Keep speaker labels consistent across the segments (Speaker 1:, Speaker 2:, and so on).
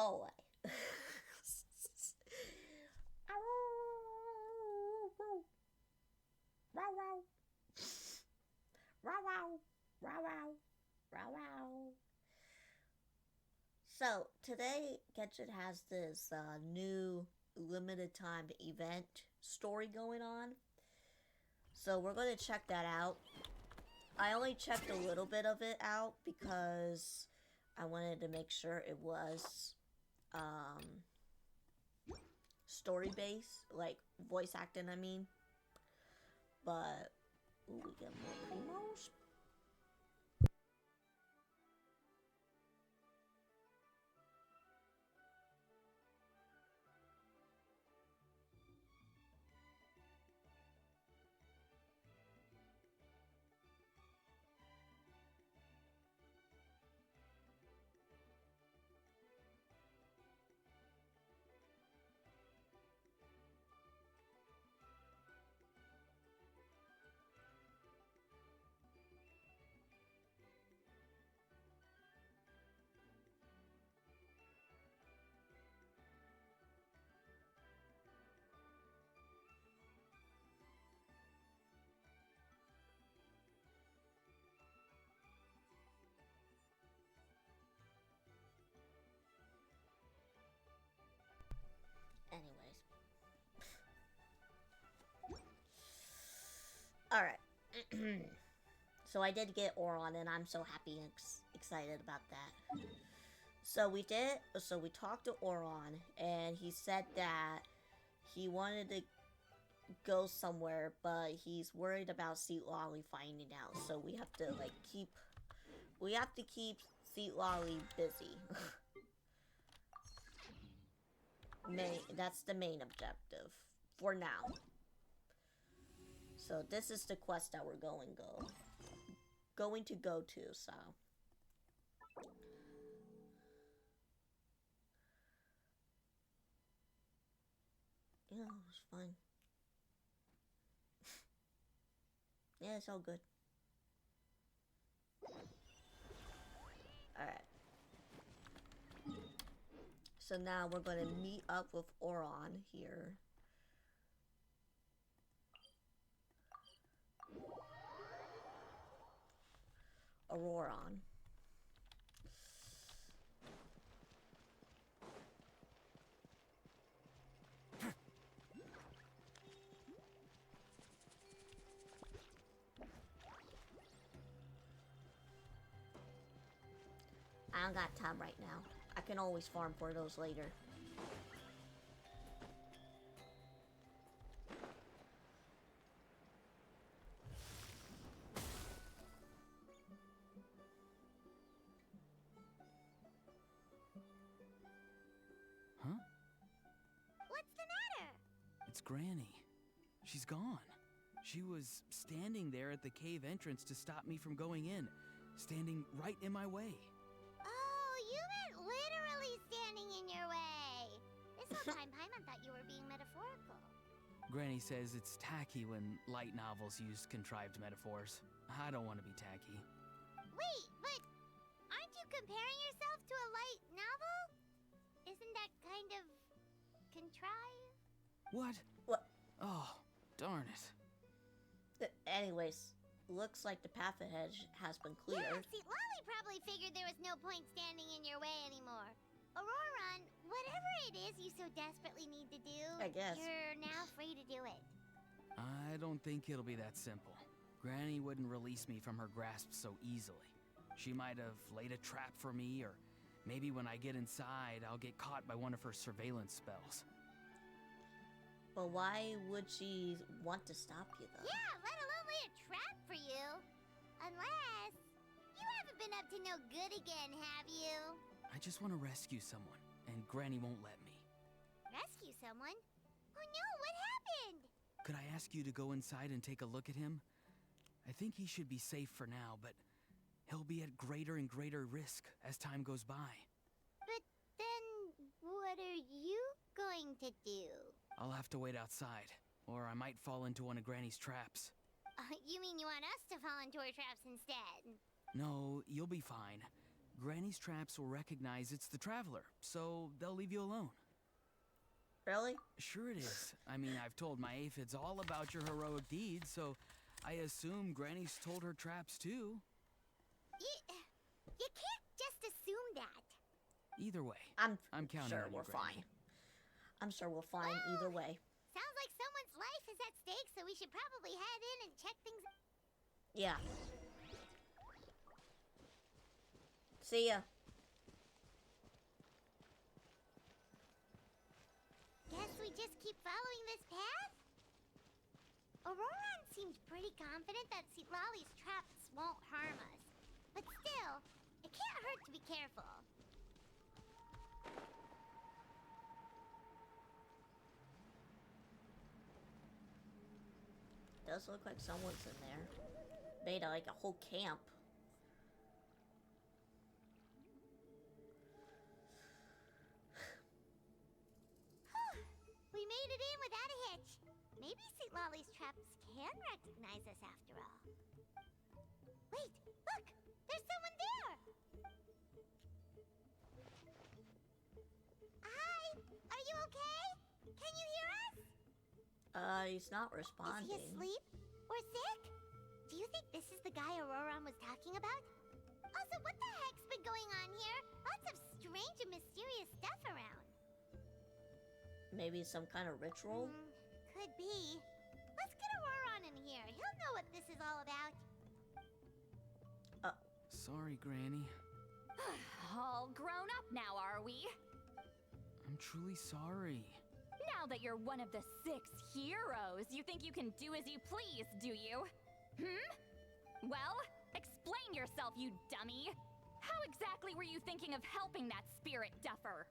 Speaker 1: Go away. So today Genshin has this new limited time event story going on. So we're going to check that out. I only checked a little bit of it out because I wanted to make sure it was um, story based, like voice acting, I mean. But, ooh, we get more primos. Anyways. Alright. So I did get Oron, and I'm so happy and excited about that. So we talked to Oron, and he said that he wanted to go somewhere, but he's worried about Seat Lolly finding out. So we have to keep Seat Lolly busy. That's the main objective for now. So this is the quest that we're going to go to. So yeah, it's fine. Yeah, it's all good. All right. So now we're going to meet up with Oron here. Auroron. I don't got time right now. I can always farm for those later.
Speaker 2: Huh?
Speaker 3: What's the matter?
Speaker 2: It's Granny. She's gone. She was standing there at the cave entrance to stop me from going in, standing right in my way.
Speaker 3: Oh, you meant literally standing in your way. This whole time, Paimon thought you were being metaphorical.
Speaker 2: Granny says it's tacky when light novels use contrived metaphors. I don't want to be tacky.
Speaker 3: Wait, but aren't you comparing yourself to a light novel? Isn't that kind of contrived?
Speaker 2: What?
Speaker 1: What?
Speaker 2: Oh, darn it.
Speaker 1: Anyways, looks like the path ahead has been cleared.
Speaker 3: Yeah, see, Lolly probably figured there was no point standing in your way anymore. Auroron, whatever it is you so desperately need to do,
Speaker 1: I guess.
Speaker 3: you're now free to do it.
Speaker 2: I don't think it'll be that simple. Granny wouldn't release me from her grasp so easily. She might have laid a trap for me, or maybe when I get inside, I'll get caught by one of her surveillance spells.
Speaker 1: But why would she want to stop you, though?
Speaker 3: Yeah, let alone lay a trap for you. Unless you haven't been up to no good again, have you?
Speaker 2: I just want to rescue someone, and Granny won't let me.
Speaker 3: Rescue someone? Oh no, what happened?
Speaker 2: Could I ask you to go inside and take a look at him? I think he should be safe for now, but he'll be at greater and greater risk as time goes by.
Speaker 3: But then, what are you going to do?
Speaker 2: I'll have to wait outside, or I might fall into one of Granny's traps.
Speaker 3: You mean you want us to fall into her traps instead?
Speaker 2: No, you'll be fine. Granny's traps will recognize it's the traveler, so they'll leave you alone.
Speaker 1: Really?
Speaker 2: Sure it is. I mean, I've told my aphids all about your heroic deeds, so I assume Granny's told her traps too.
Speaker 3: You can't just assume that.
Speaker 2: Either way,
Speaker 1: I'm
Speaker 2: counting
Speaker 1: sure
Speaker 2: on you,
Speaker 1: we're
Speaker 2: Granny.
Speaker 1: fine. I'm sure we'll find either way.
Speaker 3: Sounds like someone's life is at stake, so we should probably head in and check things.
Speaker 1: Yeah. See ya.
Speaker 3: Guess we just keep following this path? Auroran seemed pretty confident that Lolly's traps won't harm us. But still, it can't hurt to be careful.
Speaker 1: Does look like someone's in there. Made like a whole camp.
Speaker 3: We made it in without a hitch. Maybe Lolly's traps can recognize us after all. Wait, look! There's someone there! Hi! Are you okay? Can you hear us?
Speaker 1: He's not
Speaker 3: Is
Speaker 1: responding.
Speaker 3: he asleep? Or sick? Do you think this is the guy Auroran was talking about? Also, what the heck's been going on here? Lots of strange and mysterious stuff around.
Speaker 1: Maybe some kind of ritual?
Speaker 3: Could be. Let's get Auroran in here. He'll know what this is all about.
Speaker 2: Sorry, Granny.
Speaker 4: All grown up now, are we?
Speaker 2: I'm truly sorry.
Speaker 4: Now that you're one of the 6 heroes, you think you can do as you please, do you? Well, explain yourself, you dummy! How exactly were you thinking of helping that spirit duffer?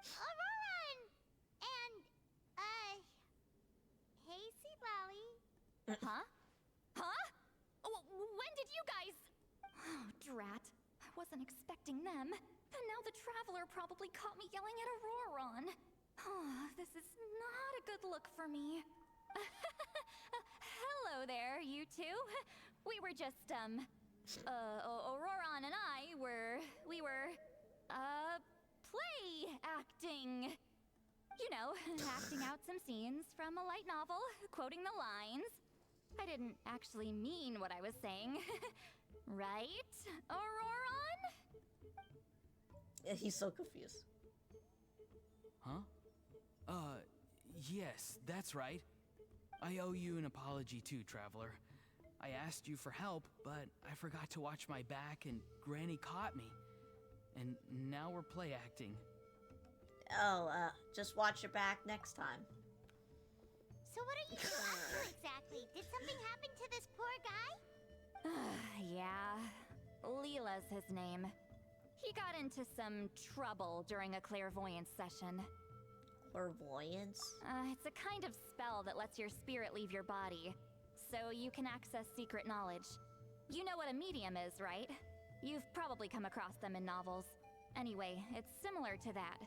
Speaker 3: Auroran! And, hey, Lolly.
Speaker 4: Huh? Huh? When did you guys... Oh, drat. I wasn't expecting them. And now the Traveler probably caught me yelling at Auroran. Oh, this is not a good look for me. Hello there, you two. We were just, Auroran and we were, play acting. You know, acting out some scenes from a light novel, quoting the lines. I didn't actually mean what I was saying. Right, Auroran?
Speaker 1: Yeah, he's so confused.
Speaker 2: Huh? Yes, that's right. I owe you an apology too, Traveler. I asked you for help, but I forgot to watch my back and Granny caught me. And now we're play acting.
Speaker 1: Oh, just watch your back next time.
Speaker 3: So what are you two up to exactly? Did something happen to this poor guy?
Speaker 4: Yeah, Leela's his name. He got into some trouble during a clairvoyance session.
Speaker 1: Clairvoyance?
Speaker 4: It's a kind of spell that lets your spirit leave your body, so you can access secret knowledge. You know what a medium is, right? You've probably come across them in novels. Anyway, it's similar to that.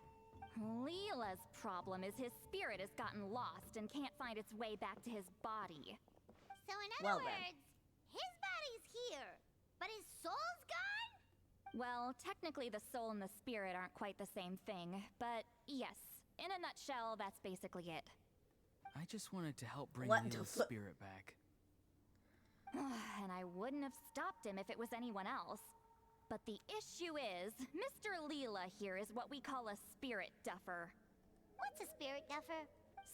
Speaker 4: Leela's problem is his spirit has gotten lost and can't find its way back to his body.
Speaker 3: So in
Speaker 1: Well,
Speaker 3: other
Speaker 1: then.
Speaker 3: words, his body's here, but his soul's gone?
Speaker 4: Well, technically the soul and the spirit aren't quite the same thing, but yes, in a nutshell, that's basically it.
Speaker 2: I just wanted to help bring
Speaker 1: What
Speaker 2: Leela's
Speaker 1: the
Speaker 2: spirit back.
Speaker 4: And I wouldn't have stopped him if it was anyone else. But the issue is, Mr. Leela here is what we call a spirit duffer.
Speaker 3: What's a spirit duffer?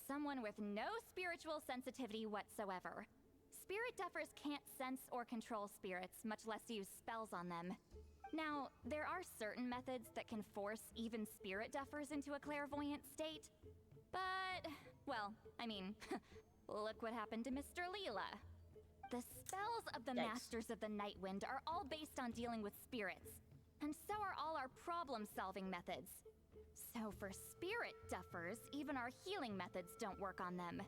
Speaker 4: Someone with no spiritual sensitivity whatsoever. Spirit duffers can't sense or control spirits, much less use spells on them. Now, there are certain methods that can force even spirit duffers into a clairvoyant state. But, well, I mean, look what happened to Mr. Leela. The spells of the
Speaker 1: Yikes.
Speaker 4: Masters of the Nightwind are all based on dealing with spirits. And so are all our problem-solving methods. So for spirit duffers, even our healing methods don't work on them.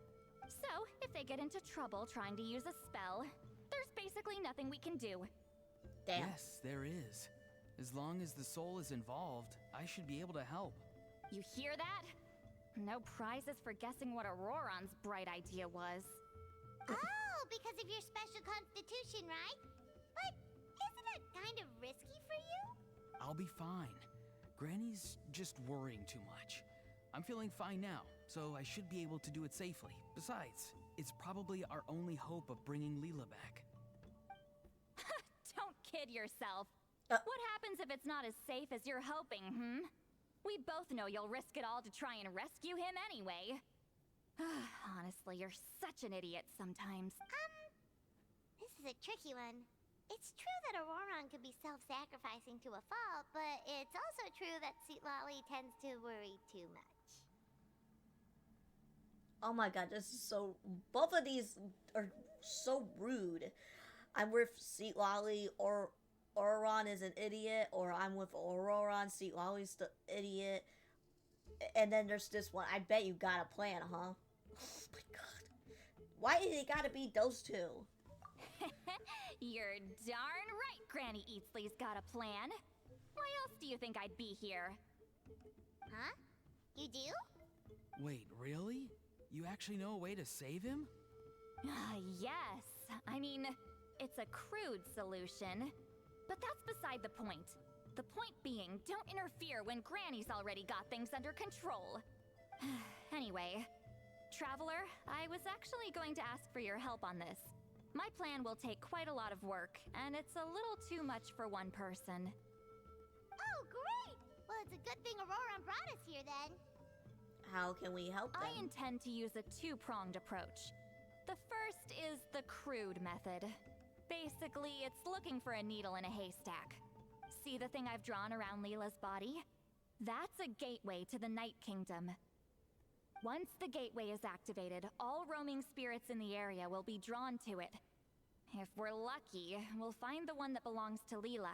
Speaker 4: So, if they get into trouble trying to use a spell, there's basically nothing we can do.
Speaker 1: Damn.
Speaker 2: Yes, there is. As long as the soul is involved, I should be able to help.
Speaker 4: You hear that? No prizes for guessing what Auroran's bright idea was.
Speaker 3: Oh, because of your special constitution, right? But isn't it kind of risky for you?
Speaker 2: I'll be fine. Granny's just worrying too much. I'm feeling fine now, so I should be able to do it safely. Besides, it's probably our only hope of bringing Leela back.
Speaker 4: Don't kid yourself.
Speaker 1: Uh.
Speaker 4: What happens if it's not as safe as you're hoping, We both know you'll risk it all to try and rescue him anyway. Honestly, you're such an idiot sometimes.
Speaker 3: This is a tricky one. It's true that Auroron could be self-sacrificing to a fault, but it's also true that Lolly tends to worry too much.
Speaker 1: Oh my god, this is so... Both of these are so rude. I'm with Seat Lolly, or Auroron is an idiot, or I'm with Auroron, Seat Lolly's the idiot. And then there's this one. I bet you got a plan, huh? Oh my god. Why did it gotta be those two?
Speaker 4: You're darn right Granny Eatsley's got a plan. Why else do you think I'd be here?
Speaker 3: Huh? You do?
Speaker 2: Wait, really? You actually know a way to save him?
Speaker 4: Yes. I mean, it's a crude solution. But that's beside the point. The point being, don't interfere when Granny's already got things under control. Anyway, Traveler, I was actually going to ask for your help on this. My plan will take quite a lot of work, and it's a little too much for one person.
Speaker 3: Oh, great! Well, it's a good thing Auroron brought us here then.
Speaker 1: How can we help them?
Speaker 4: I intend to use a two-pronged approach. The first is the crude method. Basically, it's looking for a needle in a haystack. See the thing I've drawn around Leela's body? That's a gateway to the Night Kingdom. Once the gateway is activated, all roaming spirits in the area will be drawn to it. If we're lucky, we'll find the one that belongs to Leela.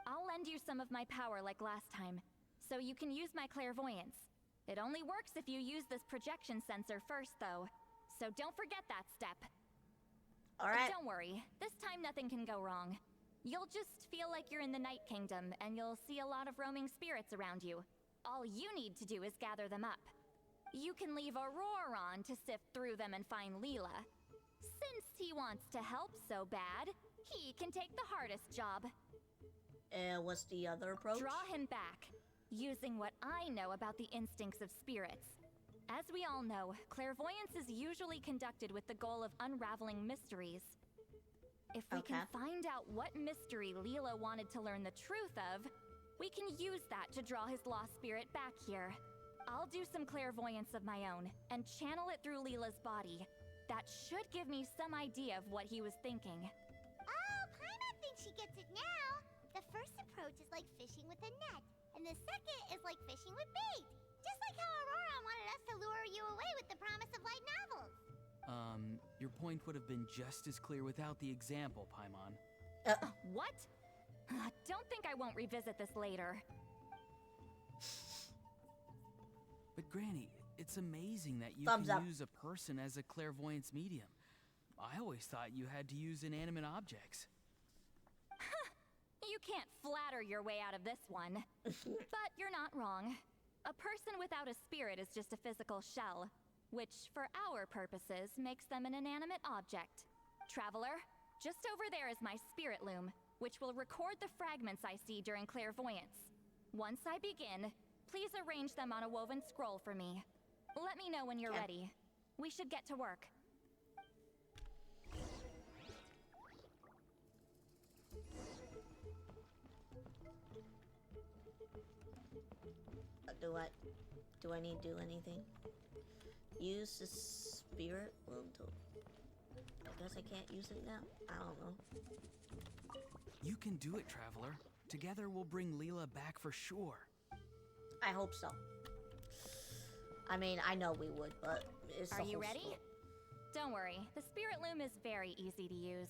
Speaker 4: I'll lend you some of my power like last time, so you can use my clairvoyance. It only works if you use this projection sensor first, though, so don't forget that step.
Speaker 1: Alright.
Speaker 4: Don't worry, this time nothing can go wrong. You'll just feel like you're in the Night Kingdom, and you'll see a lot of roaming spirits around you. All you need to do is gather them up. You can leave Auroron to sift through them and find Leela. Since he wants to help so bad, he can take the hardest job.
Speaker 1: And what's the other approach?
Speaker 4: Draw him back, using what I know about the instincts of spirits. As we all know, clairvoyance is usually conducted with the goal of unraveling mysteries. If we can find out what mystery Leela wanted to learn the truth of, we can use that to draw his lost spirit back here. I'll do some clairvoyance of my own, and channel it through Leela's body. That should give me some idea of what he was thinking.
Speaker 3: Oh, Paimon thinks she gets it now. The first approach is like fishing with a net, and the second is like fishing with bait. Just like how Auroron wanted us to lure you away with the promise of light novels.
Speaker 2: Your point would have been just as clear without the example, Paimon.
Speaker 4: What? Don't think I won't revisit this later.
Speaker 2: But Granny, it's amazing that you
Speaker 1: Thumbs
Speaker 2: can
Speaker 1: up.
Speaker 2: use a person as a clairvoyance medium. I always thought you had to use inanimate objects.
Speaker 4: You can't flatter your way out of this one. But you're not wrong. A person without a spirit is just a physical shell, which, for our purposes, makes them an inanimate object. Traveler, just over there is my spirit loom, which will record the fragments I see during clairvoyance. Once I begin, please arrange them on a woven scroll for me. Let me know when you're ready. We should get to work.
Speaker 1: Do I need to do anything? Use the spirit loom to... I guess I can't use it now? I don't know.
Speaker 2: You can do it, Traveler. Together we'll bring Leela back for sure.
Speaker 1: I hope so. I mean, I know we would, but it's
Speaker 4: Are you ready? Don't worry, the spirit loom is very easy to use.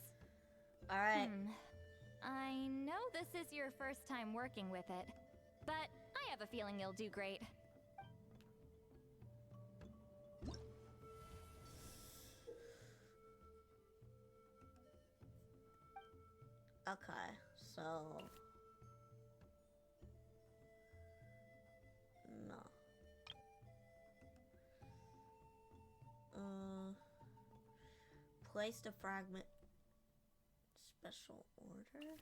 Speaker 1: Alright.
Speaker 4: I know this is your first time working with it, but I have a feeling you'll do great.
Speaker 1: Okay, so... No. Place the fragment... Special order?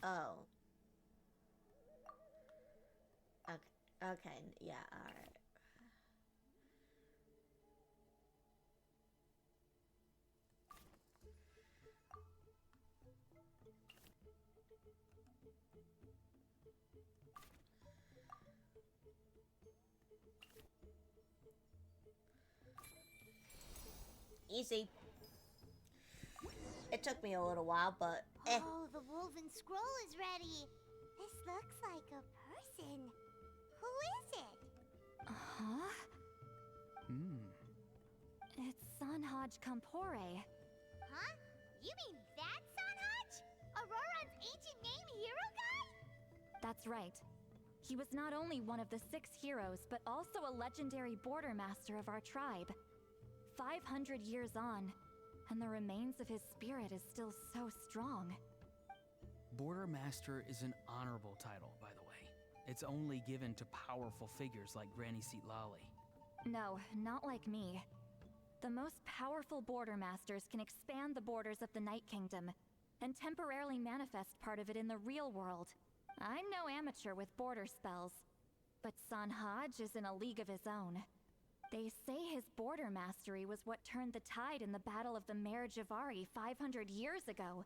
Speaker 1: Oh. Okay. Okay. Yeah. All right. Easy. It took me a little while, but
Speaker 3: Oh, the woven scroll is ready. This looks like a person. Who is it?
Speaker 4: Huh? It's Sanhaj Kampore.
Speaker 3: Huh? You mean that Sanhaj? Aurora's ancient name hero guy?
Speaker 4: That's right. He was not only one of the 6 heroes, but also a legendary border master of our tribe. 500 years on, and the remains of his spirit is still so strong.
Speaker 2: Border Master is an honorable title, by the way. It's only given to powerful figures like Granny Seatlali.
Speaker 4: No, not like me. The most powerful border masters can expand the borders of the Night Kingdom and temporarily manifest part of it in the real world. I'm no amateur with border spells, but Sanhaj is in a league of his own. They say his border mastery was what turned the tide in the Battle of the Mare Javari 500 years ago.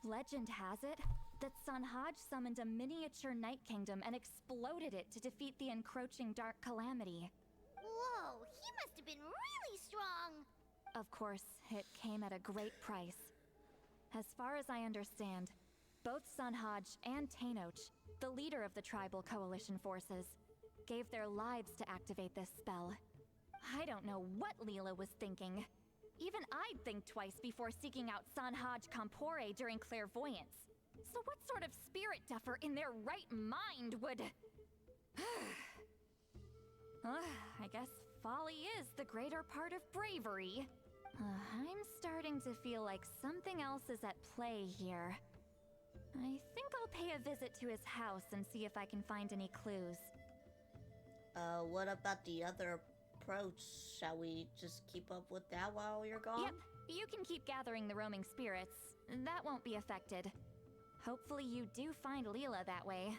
Speaker 4: Legend has it that Sanhaj summoned a miniature Night Kingdom and exploded it to defeat the encroaching Dark Calamity.
Speaker 3: Whoa, he must have been really strong.
Speaker 4: Of course, it came at a great price. As far as I understand, both Sanhaj and Tainoch, the leader of the tribal coalition forces, gave their lives to activate this spell. I don't know what Leela was thinking. Even I'd think twice before seeking out Sanhaj Kampore during clairvoyance. So what sort of spirit duffer in their right mind would... I guess folly is the greater part of bravery. I'm starting to feel like something else is at play here. I think I'll pay a visit to his house and see if I can find any clues.
Speaker 1: What about the other approach? Shall we just keep up with that while you're gone?
Speaker 4: Yep, you can keep gathering the roaming spirits. That won't be affected. Hopefully you do find Leela that way,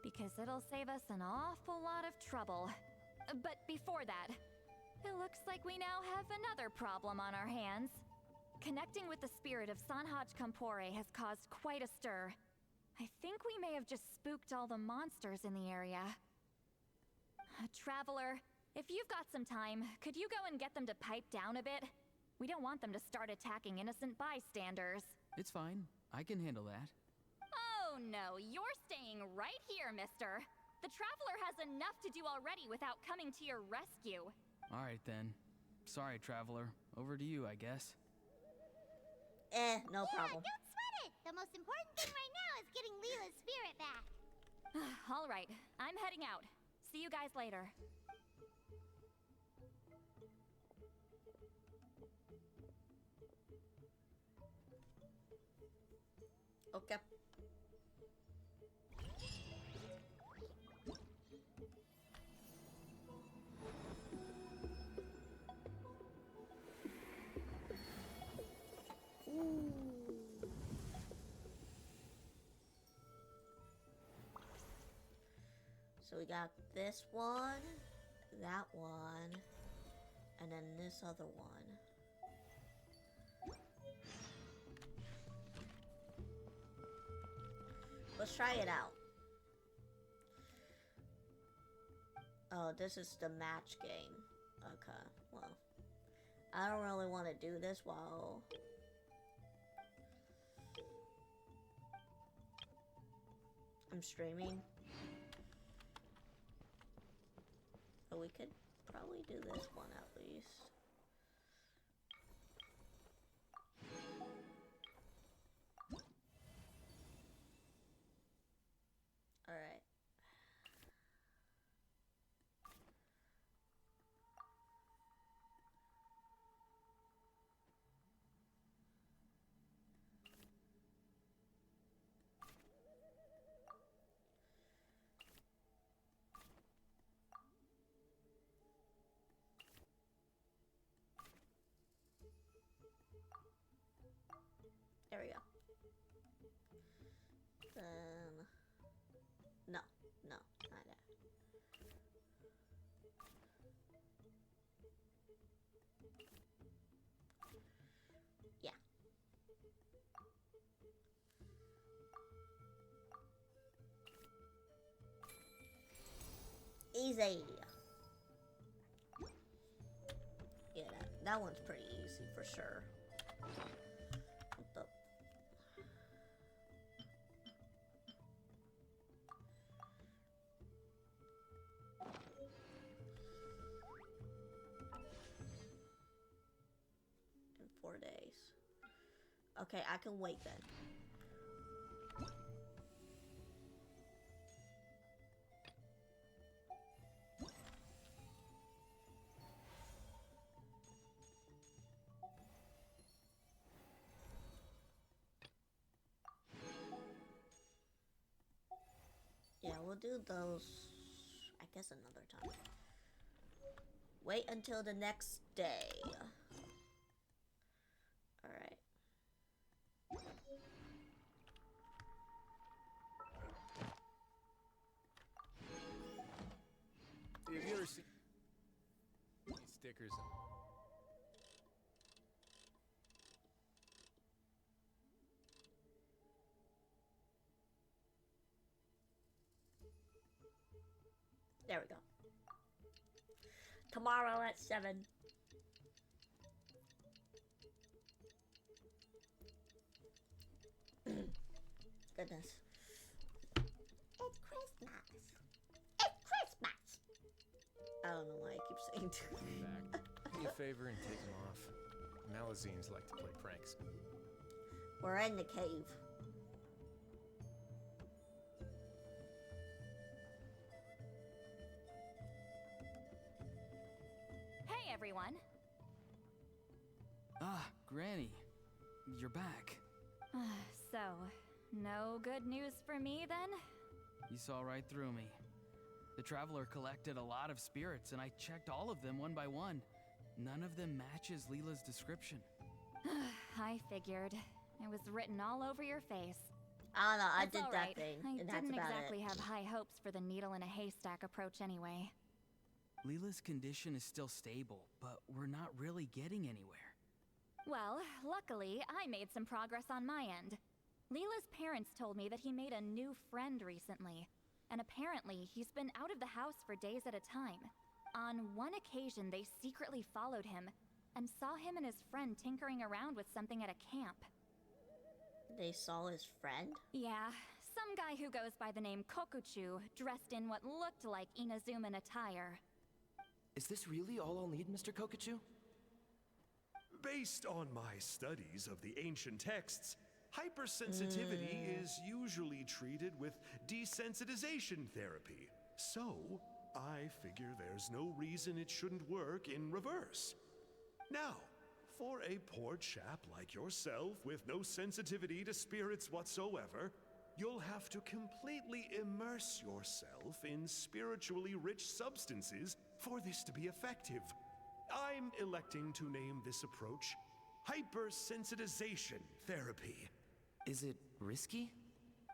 Speaker 4: because it'll save us an awful lot of trouble. But before that, it looks like we now have another problem on our hands. Connecting with the spirit of Sanhaj Kampore has caused quite a stir. I think we may have just spooked all the monsters in the area. Traveler, if you've got some time, could you go and get them to pipe down a bit? We don't want them to start attacking innocent bystanders.
Speaker 2: It's fine. I can handle that.
Speaker 4: Oh no, you're staying right here, mister. The Traveler has enough to do already without coming to your rescue.
Speaker 2: All right, then. Sorry, Traveler. Over to you, I guess.
Speaker 1: No problem.
Speaker 3: Don't sweat it. The most important thing right now is getting Leela's spirit back.
Speaker 4: All right, I'm heading out. See you guys later.
Speaker 1: Okay. So we got this one, that one, and then this other one. Let's try it out. Oh, this is the match game. Okay, well, I don't really want to do this while... I'm streaming. But we could probably do this one at least. Alright. There we go. Then... No, no, not that. Yeah. Easy. Yeah, that one's pretty easy for sure. What the... In 4 days. Okay, I can wait then. Yeah, we'll do those, I guess, another time. Wait until the next day. Alright.
Speaker 5: Have you ever seen these stickers?
Speaker 1: There we go. Tomorrow at 7. Goodness. It's Christmas. It's Christmas. I don't know why I keep saying
Speaker 5: Back. Do me a favor and take them off. Malazines like to play pranks.
Speaker 1: We're in the cave.
Speaker 4: Hey, everyone.
Speaker 2: Ah, Granny. You're back.
Speaker 4: So, no good news for me then?
Speaker 2: You saw right through me. The Traveler collected a lot of spirits, and I checked all of them one by one. None of them matches Leela's description.
Speaker 4: I figured. It was written all over your face.
Speaker 1: I don't know, I
Speaker 4: That's
Speaker 1: did
Speaker 4: all
Speaker 1: that
Speaker 4: right.
Speaker 1: thing,
Speaker 4: I
Speaker 1: and that's
Speaker 4: didn't
Speaker 1: about
Speaker 4: exactly
Speaker 1: it.
Speaker 4: have high hopes for the needle in a haystack approach anyway.
Speaker 2: Leela's condition is still stable, but we're not really getting anywhere.
Speaker 4: Well, luckily, I made some progress on my end. Leela's parents told me that he made a new friend recently, and apparently he's been out of the house for days at a time. On one occasion, they secretly followed him and saw him and his friend tinkering around with something at a camp.
Speaker 1: They saw his friend?
Speaker 4: Yeah, some guy who goes by the name Kokuchu, dressed in what looked like Inazuman attire.
Speaker 6: Is this really all I'll need, Mr. Kokachu?
Speaker 7: Based on my studies of the ancient texts, hypersensitivity is usually treated with desensitization therapy. So, I figure there's no reason it shouldn't work in reverse. Now, for a poor chap like yourself with no sensitivity to spirits whatsoever, you'll have to completely immerse yourself in spiritually rich substances for this to be effective. I'm electing to name this approach hypersensitization therapy.
Speaker 6: Is it risky?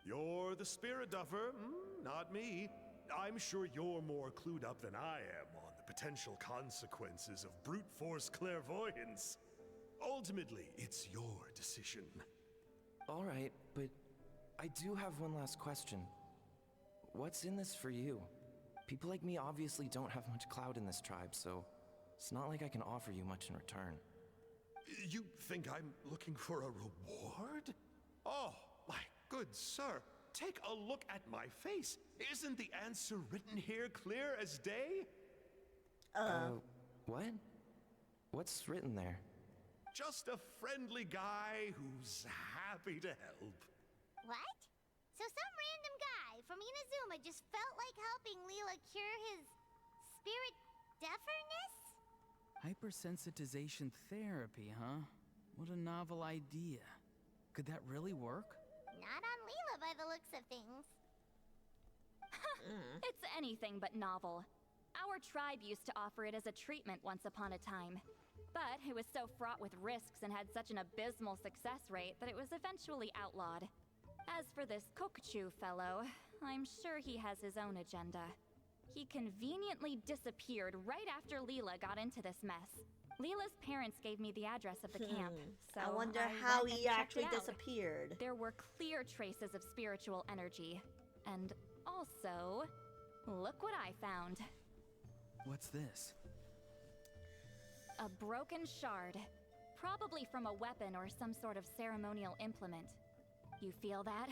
Speaker 7: You're the spirit duffer, not me. I'm sure you're more clued up than I am on the potential consequences of brute force clairvoyance. Ultimately, it's your decision.
Speaker 6: All right, but I do have one last question. What's in this for you? People like me obviously don't have much clout in this tribe, so it's not like I can offer you much in return.
Speaker 7: You think I'm looking for a reward? Oh, my good sir, take a look at my face. Isn't the answer written here clear as day?
Speaker 6: What? What's written there?
Speaker 7: Just a friendly guy who's happy to help.
Speaker 3: What? So some random guy from Inazuma just felt like helping Leela cure his spirit deaferness?
Speaker 2: Hypersensitization therapy, huh? What a novel idea. Could that really work?
Speaker 3: Not on Leela by the looks of things.
Speaker 4: It's anything but novel. Our tribe used to offer it as a treatment once upon a time. But it was so fraught with risks and had such an abysmal success rate that it was eventually outlawed. As for this Kokuchu fellow, I'm sure he has his own agenda. He conveniently disappeared right after Leela got into this mess. Leela's parents gave me the address of the camp, so
Speaker 1: I wonder
Speaker 4: I
Speaker 1: how
Speaker 4: went and
Speaker 1: he
Speaker 4: checked
Speaker 1: actually
Speaker 4: it out.
Speaker 1: disappeared.
Speaker 4: There were clear traces of spiritual energy. And also, look what I found.
Speaker 2: What's this?
Speaker 4: A broken shard. Probably from a weapon or some sort of ceremonial implement. You feel that?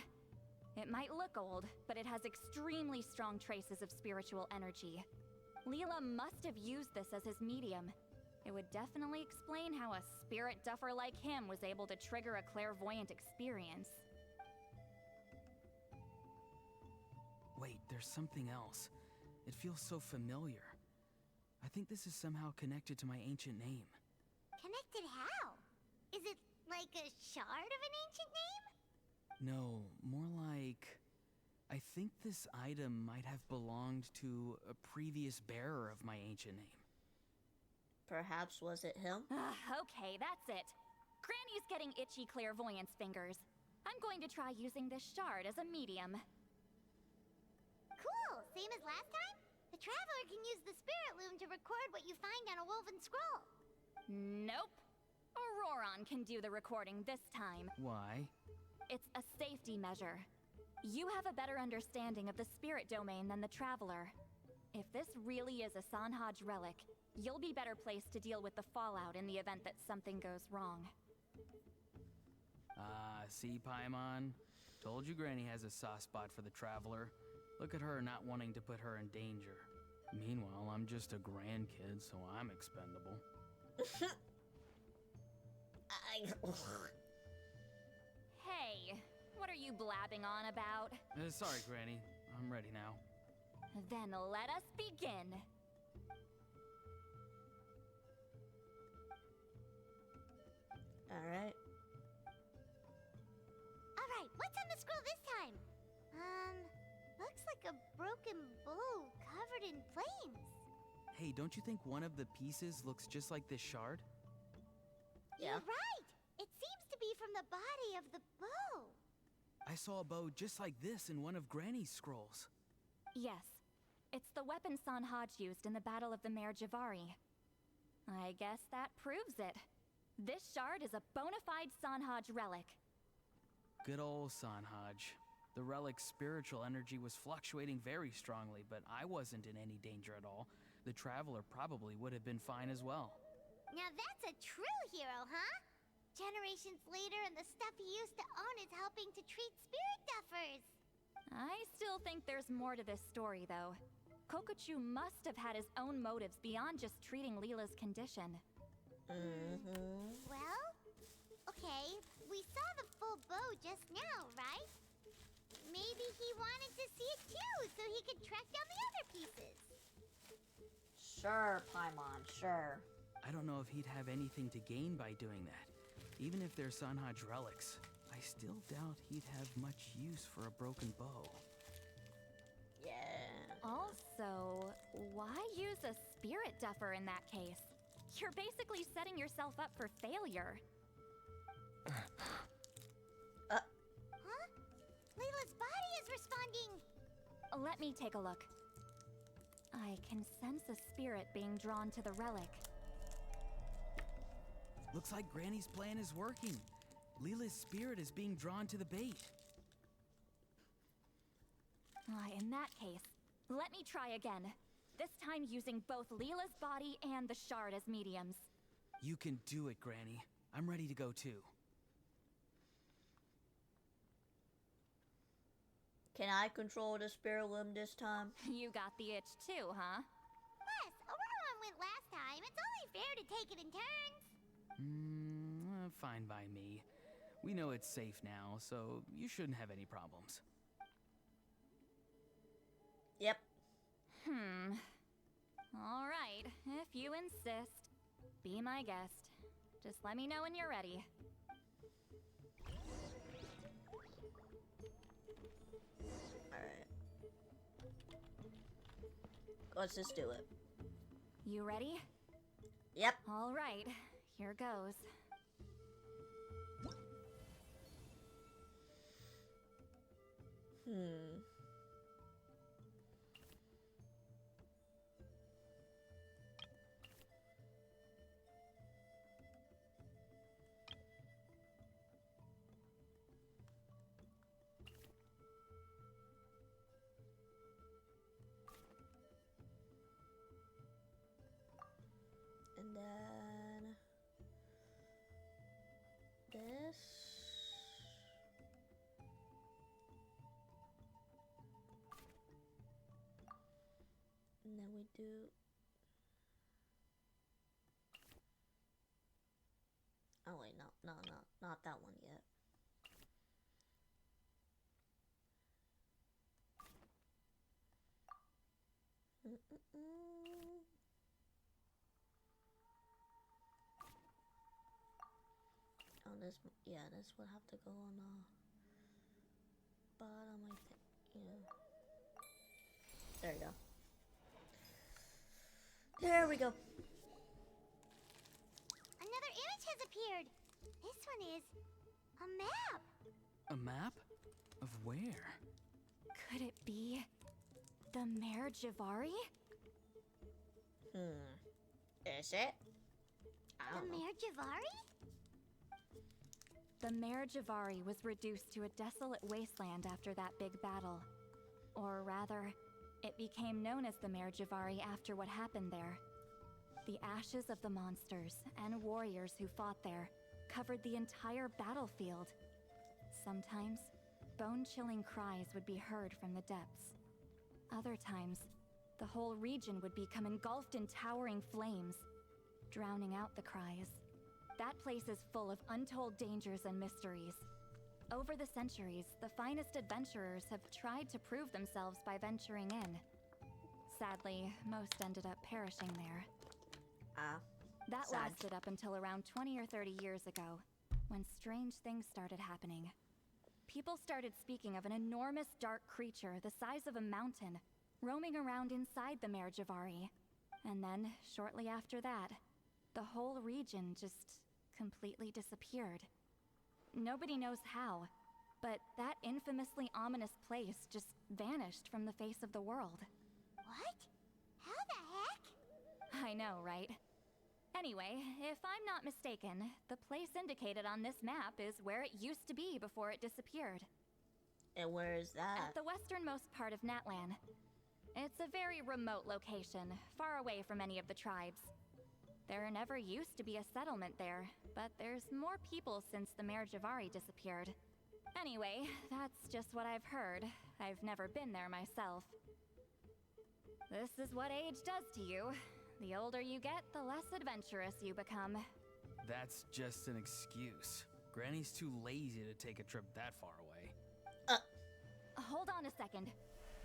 Speaker 4: It might look old, but it has extremely strong traces of spiritual energy. Leela must have used this as his medium. It would definitely explain how a spirit duffer like him was able to trigger a clairvoyant experience.
Speaker 2: Wait, there's something else. It feels so familiar. I think this is somehow connected to my ancient name.
Speaker 3: Connected how? Is it like a shard of an ancient name?
Speaker 2: No, more like... I think this item might have belonged to a previous bearer of my ancient name.
Speaker 1: Perhaps was it him?
Speaker 4: Okay, that's it. Granny's getting itchy clairvoyance fingers. I'm going to try using this shard as a medium.
Speaker 3: Cool, same as last time? The Traveler can use the Spirit Loom to record what you find on a woven scroll.
Speaker 4: Nope. Auroron can do the recording this time.
Speaker 2: Why?
Speaker 4: It's a safety measure. You have a better understanding of the spirit domain than the Traveler. If this really is a Sanhaj relic, you'll be better placed to deal with the fallout in the event that something goes wrong.
Speaker 2: See, Paimon? Told you Granny has a soft spot for the Traveler. Look at her not wanting to put her in danger. Meanwhile, I'm just a grandkid, so I'm expendable.
Speaker 4: Hey, what are you blabbing on about?
Speaker 2: Sorry, Granny. I'm ready now.
Speaker 4: Then let us begin.
Speaker 1: Alright.
Speaker 3: Alright, what's on the scroll this time? Looks like a broken bow covered in flames.
Speaker 2: Hey, don't you think one of the pieces looks just like this shard?
Speaker 1: Yeah.
Speaker 3: You're right! It seems to be from the body of the bow.
Speaker 2: I saw a bow just like this in one of Granny's scrolls.
Speaker 4: Yes, it's the weapon Sanhaj used in the Battle of the Mare Javari. I guess that proves it. This shard is a bona fide Sanhaj relic.
Speaker 2: Good old Sanhaj. The relic's spiritual energy was fluctuating very strongly, but I wasn't in any danger at all. The Traveler probably would have been fine as well.
Speaker 3: Now that's a true hero, huh? Generations later and the stuff he used to own is helping to treat spirit duffers.
Speaker 4: I still think there's more to this story, though. Kokuchu must have had his own motives beyond just treating Leela's condition.
Speaker 3: Well, okay, we saw the full bow just now, right? Maybe he wanted to see it too, so he could track down the other pieces.
Speaker 1: Sure, Paimon, sure.
Speaker 2: I don't know if he'd have anything to gain by doing that. Even if they're Sanhaj relics, I still doubt he'd have much use for a broken bow.
Speaker 1: Yeah.
Speaker 4: Also, why use a spirit duffer in that case? You're basically setting yourself up for failure.
Speaker 3: Huh? Layla's body is responding!
Speaker 4: Let me take a look. I can sense a spirit being drawn to the relic.
Speaker 2: Looks like Granny's plan is working. Leela's spirit is being drawn to the bait.
Speaker 4: In that case, let me try again. This time using both Leela's body and the shard as mediums.
Speaker 2: You can do it, Granny. I'm ready to go too.
Speaker 1: Can I control the spirit limb this time?
Speaker 4: You got the itch too, huh?
Speaker 3: Plus, Auroron went last time. It's only fair to take it in turns.
Speaker 2: Fine by me. We know it's safe now, so you shouldn't have any problems.
Speaker 1: Yep.
Speaker 4: All right, if you insist. Be my guest. Just let me know when you're ready.
Speaker 1: Alright. Let's just do it.
Speaker 4: You ready?
Speaker 1: Yep.
Speaker 4: All right, here goes.
Speaker 1: Hmm. And then this. And then we do. Oh wait, no, not that one yet. Oh, this, yeah, this would have to go on the bottom, I think, yeah. There you go. There we go.
Speaker 3: Another image has appeared. This one is a map.
Speaker 2: A map? Of where?
Speaker 4: Could it be the Mare Javari?
Speaker 1: Is it? I
Speaker 3: The
Speaker 1: don't know.
Speaker 3: Mare Javari?
Speaker 4: The Mare Javari was reduced to a desolate wasteland after that big battle. Or rather, it became known as the Mare Javari after what happened there. The ashes of the monsters and warriors who fought there covered the entire battlefield. Sometimes, bone-chilling cries would be heard from the depths. Other times, the whole region would become engulfed in towering flames, drowning out the cries. That place is full of untold dangers and mysteries. Over the centuries, the finest adventurers have tried to prove themselves by venturing in. Sadly, most ended up perishing there. That
Speaker 1: sad.
Speaker 4: lasted up until around 20 or 30 years ago, when strange things started happening. People started speaking of an enormous dark creature the size of a mountain, roaming around inside the Mare Javari. And then, shortly after that, the whole region just completely disappeared. Nobody knows how, but that infamously ominous place just vanished from the face of the world.
Speaker 3: What? How the heck?
Speaker 4: I know, right? Anyway, if I'm not mistaken, the place indicated on this map is where it used to be before it disappeared.
Speaker 1: And where is that?
Speaker 4: At the westernmost part of Natlan. It's a very remote location, far away from any of the tribes. There never used to be a settlement there, but there's more people since the Mare Javari disappeared. Anyway, that's just what I've heard. I've never been there myself. This is what age does to you. The older you get, the less adventurous you become.
Speaker 2: That's just an excuse. Granny's too lazy to take a trip that far away.
Speaker 4: Hold on a second.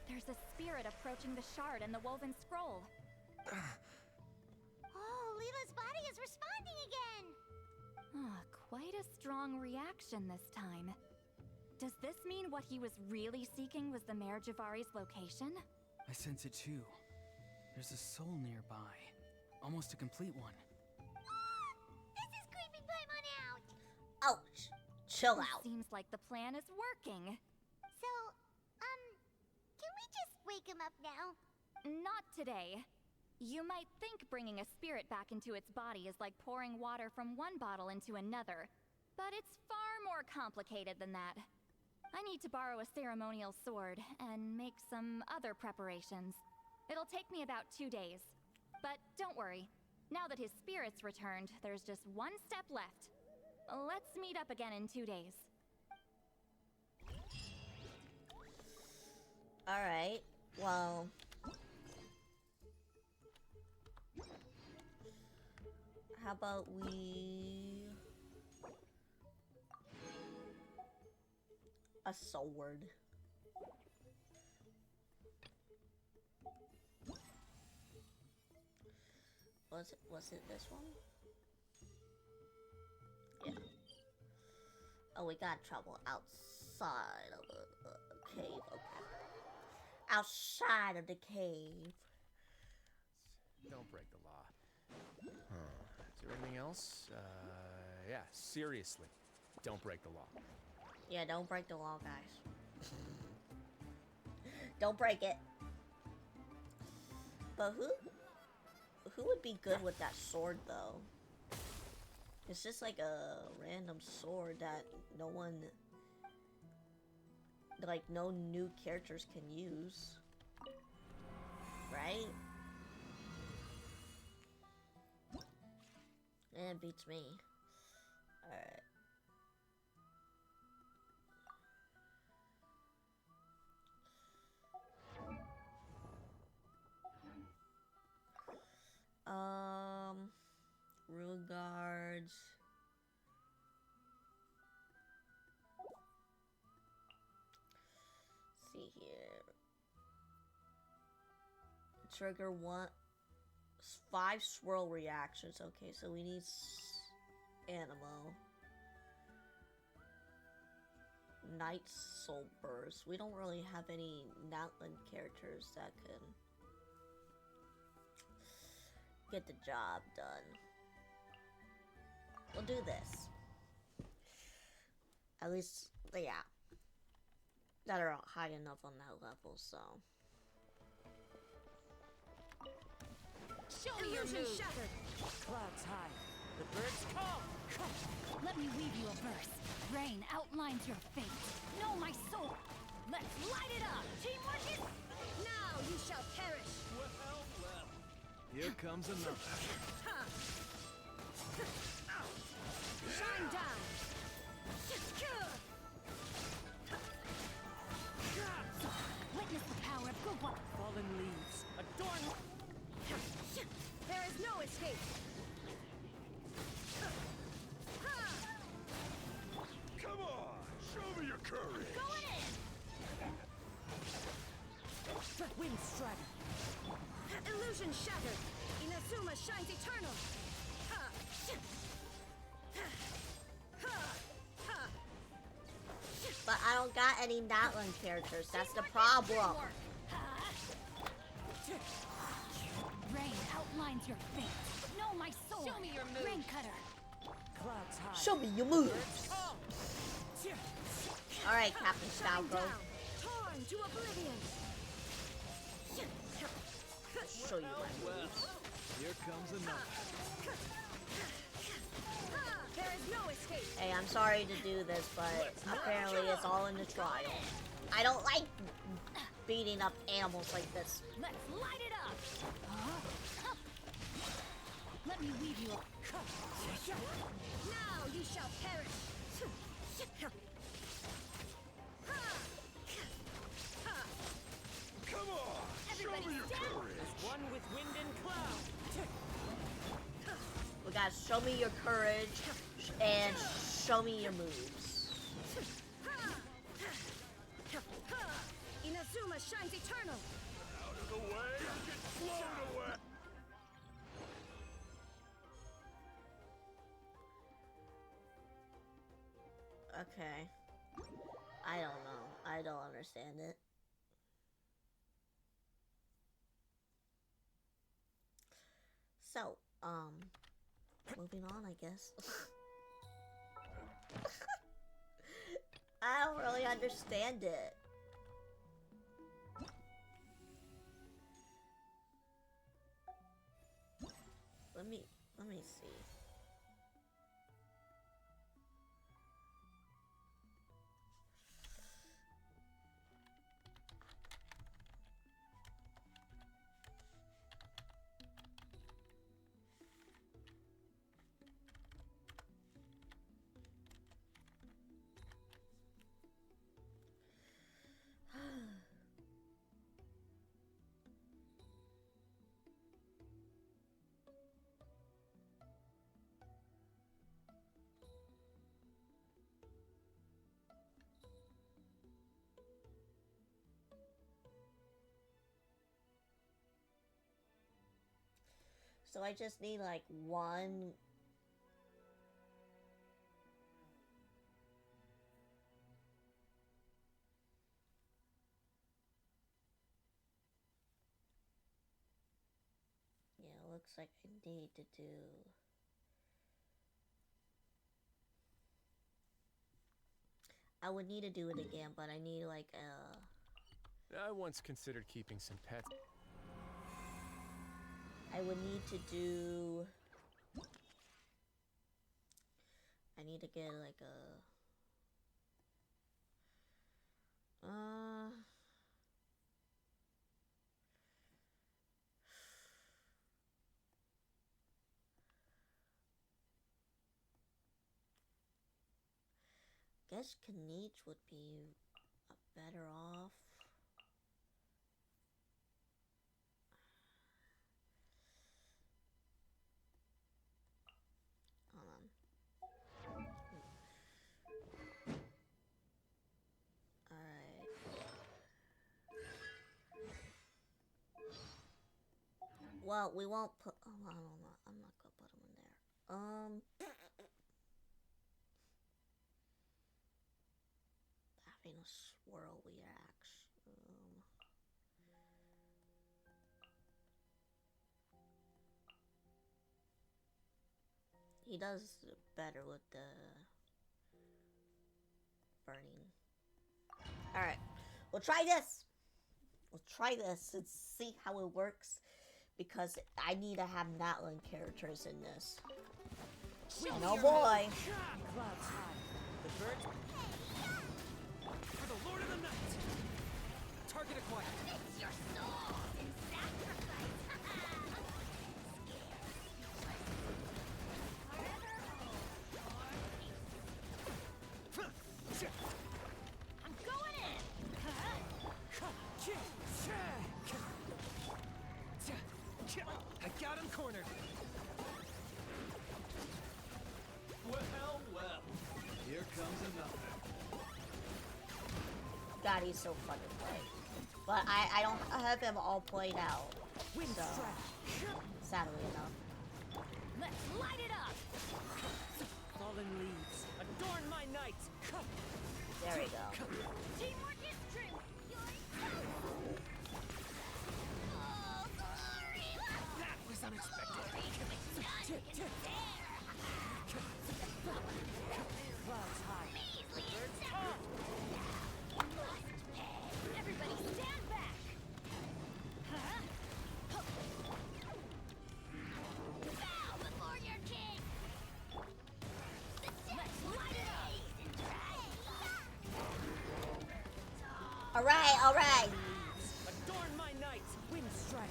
Speaker 4: There's a spirit approaching the shard and the woven scroll.
Speaker 3: Oh, Leela's body is responding again.
Speaker 4: Quite a strong reaction this time. Does this mean what he was really seeking was the Mare Javari's location?
Speaker 2: I sense it too. There's a soul nearby. Almost a complete one.
Speaker 3: This is creeping Paimon out.
Speaker 1: Ouch. Chill
Speaker 4: It
Speaker 1: out.
Speaker 4: seems like the plan is working.
Speaker 3: So, can we just wake him up now?
Speaker 4: Not today. You might think bringing a spirit back into its body is like pouring water from one bottle into another, but it's far more complicated than that. I need to borrow a ceremonial sword and make some other preparations. It'll take me about 2 days. But don't worry. Now that his spirit's returned, there's just one step left. Let's meet up again in 2 days.
Speaker 1: Alright, well. How about we... a sword. Was it this one? Yeah. Oh, we got trouble outside of the cave. Okay. Outside of the cave.
Speaker 5: Don't break the law. Is there anything else? Yeah, seriously. Don't break the law.
Speaker 1: Yeah, don't break the law, guys. Don't break it. But who would be good with that sword though? It's just like a random sword that no one, like no new characters can use. Right? And it beats me. Alright. Rune guards. See here. Trigger 5 swirl reactions. Okay, so we need Animo. Night Soul Burst. We don't really have any Natland characters that can get the job done. We'll do this. At least, yeah. That are high enough on that level, so.
Speaker 8: Show me your moves. Shattered. Clouds high. The birds call.
Speaker 4: Let me weave you a verse. Rain outlines your fate. Know my soul. Let's light it up. Teamwork is...
Speaker 8: Now you shall perish.
Speaker 5: Well. Here comes another.
Speaker 8: Shine down.
Speaker 4: Witness the power of good luck.
Speaker 8: Fallen leaves. Adorn. There is no escape.
Speaker 7: Come on, show me your courage.
Speaker 4: Going in.
Speaker 8: Wind strider. Illusion shattered. Inazuma shines eternal.
Speaker 1: But I don't got any Natland characters. That's the problem.
Speaker 4: Rain outlines your fate. Know my soul.
Speaker 8: Show me your moves.
Speaker 4: Rain cutter.
Speaker 8: Clouds high.
Speaker 1: Show me your moves.
Speaker 8: Birds call.
Speaker 1: Alright, Captain
Speaker 8: Shine
Speaker 1: Stalgo.
Speaker 8: down. Torn to oblivion.
Speaker 1: Show you my moves.
Speaker 5: Here comes another.
Speaker 8: There is no escape.
Speaker 1: Hey, I'm sorry to do this, but apparently it's all in the trial. I don't like beating up animals like this.
Speaker 4: Let's light it up. Let me weave you a...
Speaker 8: Now you shall perish.
Speaker 7: Come on,
Speaker 4: Everybody
Speaker 7: show me your
Speaker 4: stand.
Speaker 7: courage.
Speaker 8: One with wind and cloud.
Speaker 1: We gotta show me your courage and show me your moves.
Speaker 8: Inazuma shines eternal.
Speaker 7: Out of the way, get blown away.
Speaker 1: Okay. I don't know. I don't understand it. So, moving on, I guess. I don't really understand it. Let me see. So I just need like one. Yeah, it looks like I need to do. I would need to do it again, but I need like a
Speaker 5: I once considered keeping some pets.
Speaker 1: I would need to do... I need to get like a... Guess Knight would be better off. Hold on. Alright. Well, we won't put... Oh, I don't know. I'm not gonna put him in there. Having a swirl reaction. He does better with the burning. Alright, we'll try this. We'll try this and see how it works. Because I need to have Natlan characters in this. And oh boy.
Speaker 8: Clouds high. The birds. For the Lord of the Night. Target acquired.
Speaker 3: It's your soul in sacrifice.
Speaker 8: I'm going in. I got him cornered.
Speaker 9: Well, well. Here comes another.
Speaker 1: God, he's so fun to play. But I don't have him all played out.
Speaker 8: Wind
Speaker 1: So,
Speaker 8: strike.
Speaker 1: sadly enough.
Speaker 8: Let's light it up. Fallen leaves. Adorn my night.
Speaker 1: There we go.
Speaker 3: Teamwork is true. You're oh, glory!
Speaker 8: That was unexpected. Clouds high. The birds talk.
Speaker 3: Everybody stand back. Bow before your king. Let's light it up.
Speaker 1: Alright.
Speaker 8: Adorn my night. Wind strike.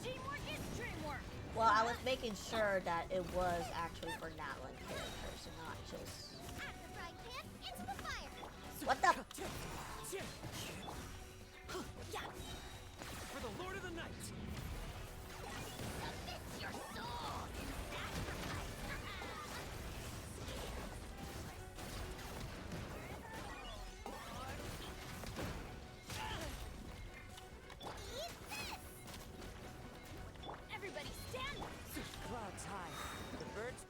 Speaker 3: Teamwork is dreamwork.
Speaker 1: Well, I was making sure that it was actually for Natlan characters and not just...
Speaker 3: At the frying pan, into the fire.
Speaker 1: What the...
Speaker 8: For the Lord of the Night.
Speaker 3: Submit your soul in sacrifice.
Speaker 4: Everybody stand back.
Speaker 8: Clouds high. The birds.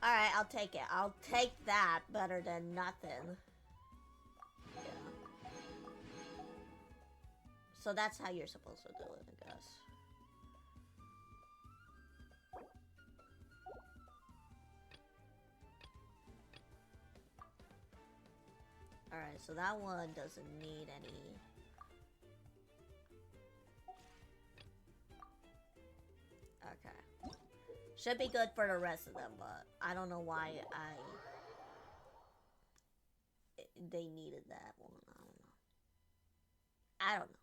Speaker 1: Alright, I'll take it. I'll take that better than nothing. Yeah. So that's how you're supposed to do it, I guess. Alright, so that one doesn't need any... Okay. Should be good for the rest of them, but I don't know why they needed that one. I don't know.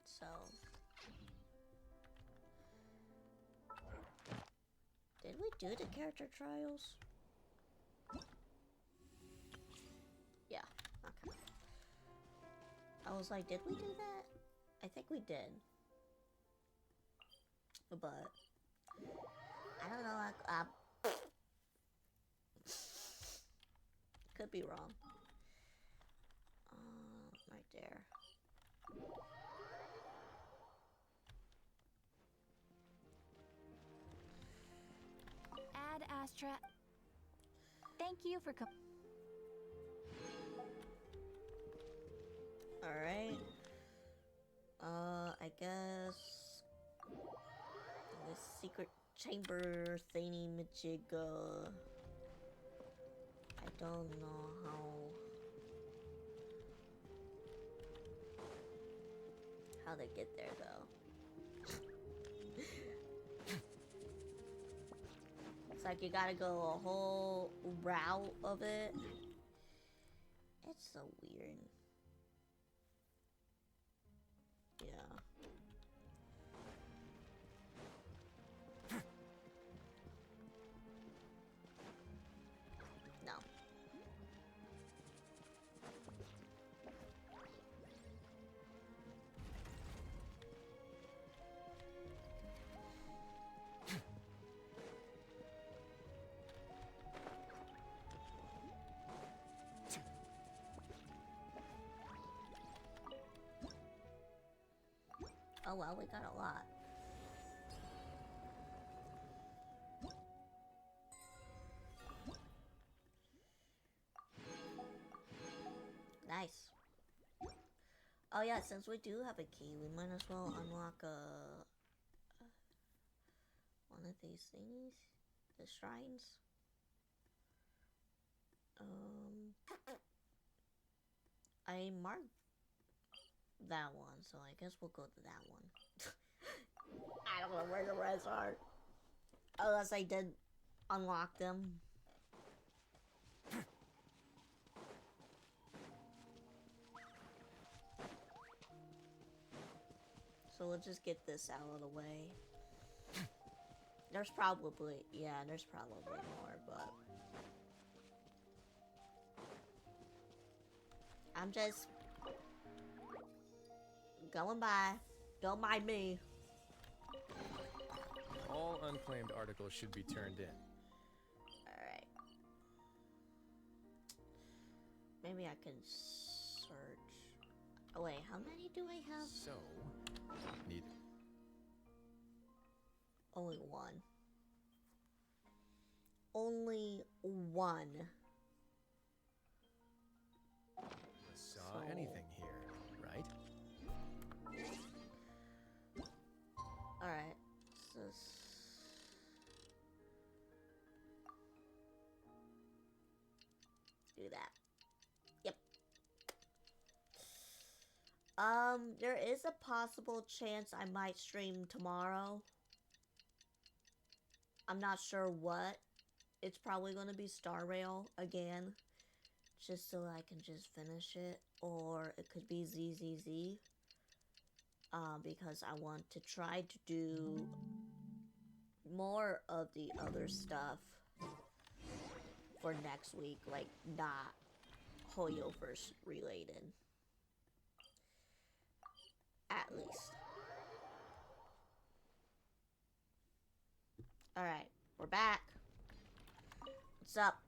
Speaker 1: So... Did we do the character trials? Yeah, okay. I was like, did we do that? I think we did. But I don't know, could be wrong. Right there.
Speaker 4: Ad Astra. Thank you for
Speaker 1: Alright. I guess this secret chamber thingy majigga. don't know how they get there though. It's like you gotta go a whole route of it. It's so weird. Yeah. No. Oh well, we got a lot. Nice. Oh yeah, since we do have a key, we might as well unlock one of these thingies, the shrines. I marked that one, so I guess we'll go to that one. I don't know where the rest are, unless I did unlock them. So we'll just get this out of the way. There's probably more, but I'm just going by. Don't mind me.
Speaker 5: All unclaimed articles should be turned in.
Speaker 1: Alright. Maybe I can search. Oh wait, how many do I have?
Speaker 5: So, need
Speaker 1: Only one. Only one.
Speaker 5: saw anything here, right?
Speaker 1: Alright. Do that. Yep. There is a possible chance I might stream tomorrow. I'm not sure what. It's probably going to be Star Rail again. Just so I can just finish it. Or it could be ZZZ. Because I want to try to do more of the other stuff for next week. Like, not Hoyoverse related. At least. Alright, we're back. What's up?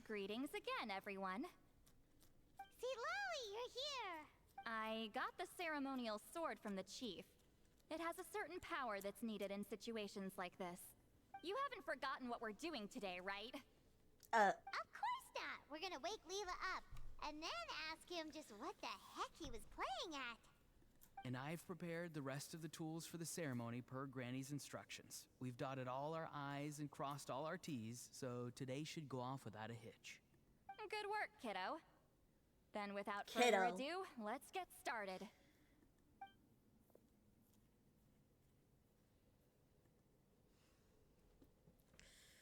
Speaker 4: Greetings again, everyone.
Speaker 3: See, Lolly, you're here.
Speaker 4: I got the ceremonial sword from the chief. It has a certain power that's needed in situations like this. You haven't forgotten what we're doing today, right?
Speaker 3: Of course not. We're gonna wake Leela up and then ask him just what the heck he was playing at.
Speaker 2: And I've prepared the rest of the tools for the ceremony per Granny's instructions. We've dotted all our I's and crossed all our T's, so today should go off without a hitch.
Speaker 4: Good work, kiddo. Then without further ado, let's get started.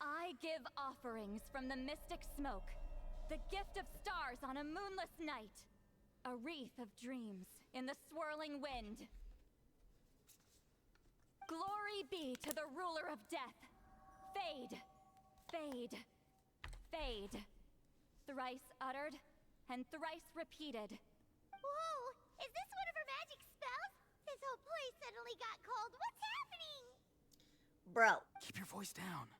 Speaker 4: I give offerings from the mystic smoke, the gift of stars on a moonless night, a wreath of dreams in the swirling wind. Glory be to the ruler of death. Fade, fade, fade. Thrice uttered and thrice repeated.
Speaker 3: Whoa! Is this one of her magic spells? This whole place suddenly got cold. What's happening?
Speaker 1: Bro.
Speaker 2: Keep your voice down.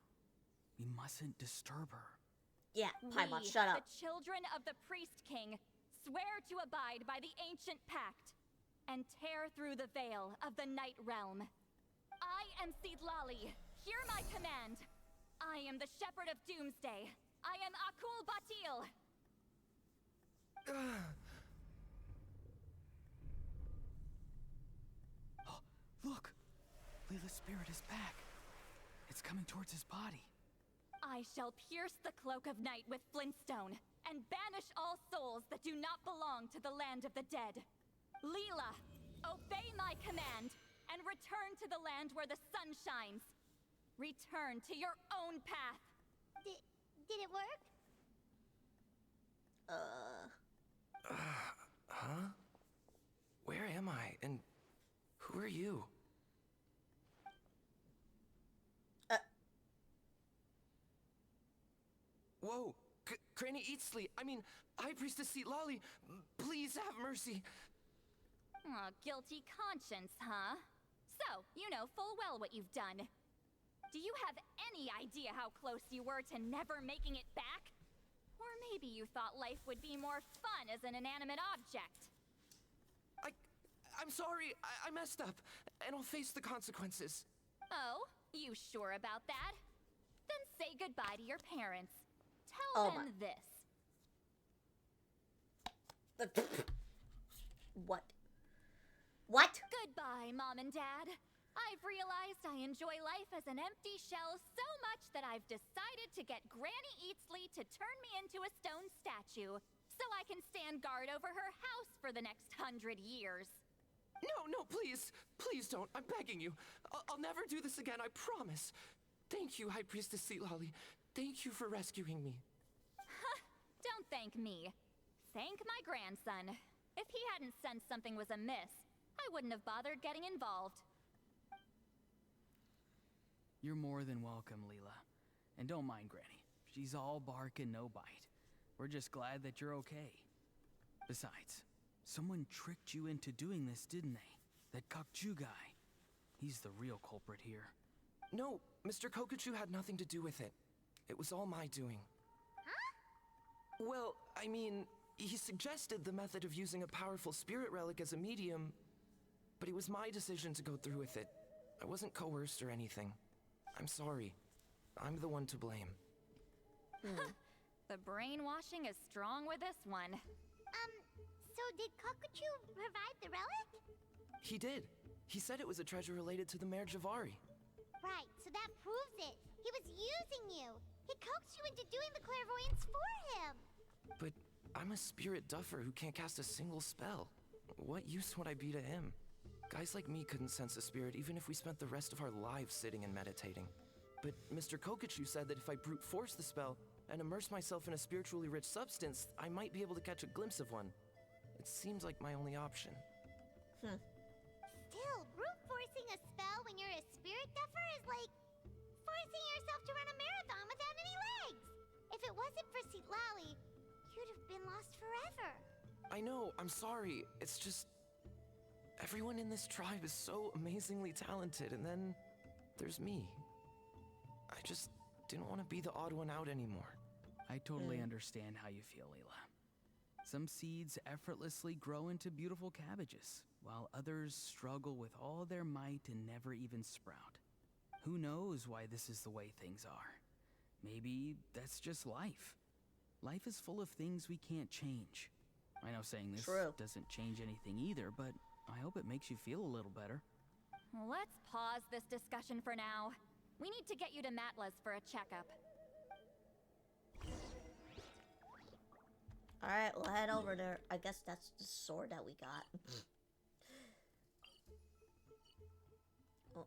Speaker 2: We mustn't disturb her.
Speaker 1: Yeah, Paimon, shut up.
Speaker 4: The children of the Priest King, swear to abide by the ancient pact and tear through the veil of the Night Realm. I am Seedlali. Hear my command. I am the Shepherd of Doomsday. I am Akul Batil.
Speaker 2: Oh, look! Leela's spirit is back. It's coming towards his body.
Speaker 4: I shall pierce the cloak of night with flintstone and banish all souls that do not belong to the land of the dead. Leela, obey my command and return to the land where the sun shines. Return to your own path.
Speaker 3: Did it work?
Speaker 6: Huh? Where am I? And who are you? Whoa! Granny Eatsley, I mean, High Priestess Lolly, please have mercy.
Speaker 4: Aw, guilty conscience, huh? So, you know full well what you've done. Do you have any idea how close you were to never making it back? Or maybe you thought life would be more fun as an inanimate object.
Speaker 6: I'm sorry, I messed up, and I'll face the consequences.
Speaker 4: Oh, you sure about that? Then say goodbye to your parents. Tell them this.
Speaker 1: What? What?
Speaker 4: Goodbye, Mom and Dad. I've realized I enjoy life as an empty shell so much that I've decided to get Granny Eatsley to turn me into a stone statue so I can stand guard over her house for the next 100 years.
Speaker 6: No, please. Please don't. I'm begging you. I'll never do this again, I promise. Thank you, High Priestess Lolly. Thank you for rescuing me.
Speaker 4: Don't thank me. Thank my grandson. If he hadn't sensed something was amiss, I wouldn't have bothered getting involved.
Speaker 2: You're more than welcome, Leela. And don't mind Granny. She's all bark and no bite. We're just glad that you're okay. Besides, someone tricked you into doing this, didn't they? That Kokju guy. He's the real culprit here.
Speaker 6: No, Mr. Kokuchu had nothing to do with it. It was all my doing.
Speaker 3: Huh?
Speaker 6: Well, I mean, he suggested the method of using a powerful spirit relic as a medium, but it was my decision to go through with it. I wasn't coerced or anything. I'm sorry. I'm the one to blame.
Speaker 4: The brainwashing is strong with this one.
Speaker 3: So did Kokuchu provide the relic?
Speaker 6: He did. He said it was a treasure related to the Mare Javari.
Speaker 3: Right, so that proves it. He was using you. He coaxed you into doing the clairvoyance for him.
Speaker 6: But I'm a spirit duffer who can't cast a single spell. What use would I be to him? Guys like me couldn't sense a spirit even if we spent the rest of our lives sitting and meditating. But Mr. Kokuchu said that if I brute force the spell and immerse myself in a spiritually rich substance, I might be able to catch a glimpse of one. It seems like my only option.
Speaker 3: Still, brute forcing a spell when you're a spirit duffer is like forcing yourself to run a marathon without any legs. If it wasn't for Lolly, you'd have been lost forever.
Speaker 6: I know, I'm sorry. It's just... everyone in this tribe is so amazingly talented, and then there's me. I just didn't want to be the odd one out anymore.
Speaker 2: I totally understand how you feel, Leela. Some seeds effortlessly grow into beautiful cabbages, while others struggle with all their might and never even sprout. Who knows why this is the way things are? Maybe that's just life. Life is full of things we can't change. I know saying this doesn't change anything either, but I hope it makes you feel a little better.
Speaker 4: Let's pause this discussion for now. We need to get you to Matla's for a checkup.
Speaker 1: Alright, we'll head over there. I guess that's the sword that we got. Oh.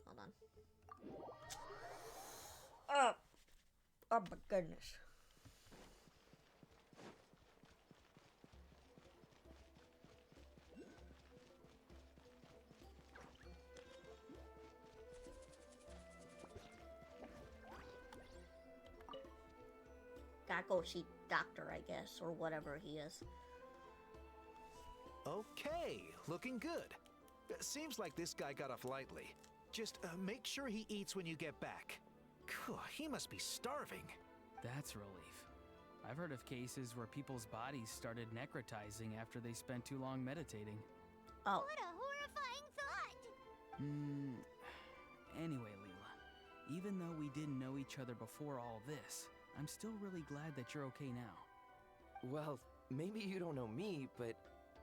Speaker 1: Hold on. Oh my goodness. Gotta go see doctor, I guess, or whatever he is.
Speaker 10: Okay, looking good. Seems like this guy got off lightly. Just make sure he eats when you get back. He must be starving.
Speaker 2: That's relief. I've heard of cases where people's bodies started necrotizing after they spent too long meditating.
Speaker 1: Oh.
Speaker 3: What a horrifying thought!
Speaker 2: Anyway, Leela, even though we didn't know each other before all this, I'm still really glad that you're okay now.
Speaker 6: Well, maybe you don't know me, but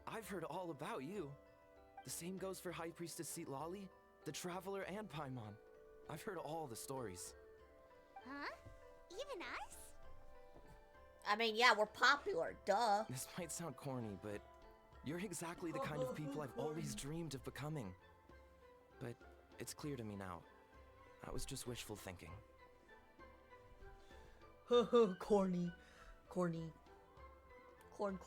Speaker 6: I've heard all about you. The same goes for High Priestess Lolly, the Traveler, and Paimon. I've heard all the stories.
Speaker 3: Huh? Even us?
Speaker 1: I mean, yeah, we're popular, duh.
Speaker 6: This might sound corny, but you're exactly the kind of people I've always dreamed of becoming. But it's clear to me now. That was just wishful thinking.
Speaker 1: Corny. Corny. Corn.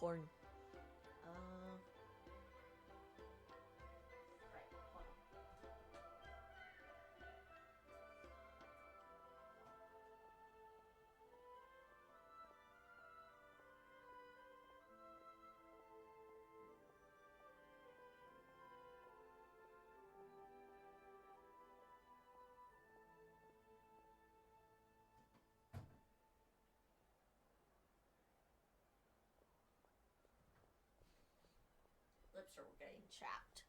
Speaker 1: Lips are getting chapped.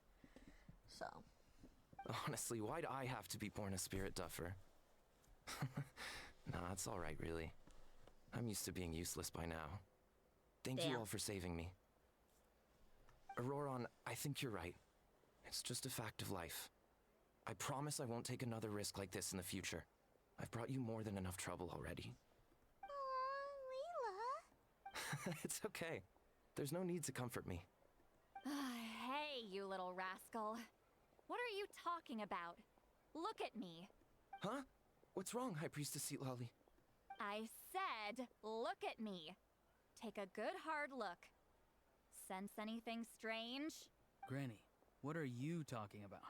Speaker 1: So.
Speaker 6: Honestly, why'd I have to be born a spirit duffer? Nah, it's alright, really. I'm used to being useless by now. Thank you
Speaker 1: Damn.
Speaker 6: all for saving me. Auroron, I think you're right. It's just a fact of life. I promise I won't take another risk like this in the future. I've brought you more than enough trouble already.
Speaker 3: Aw, Leela.
Speaker 6: It's okay. There's no need to comfort me.
Speaker 4: Hey, you little rascal. What are you talking about? Look at me.
Speaker 6: Huh? What's wrong, High Priestess Lolly?
Speaker 4: I said, look at me. Take a good hard look. Sense anything strange?
Speaker 2: Granny, what are you talking about?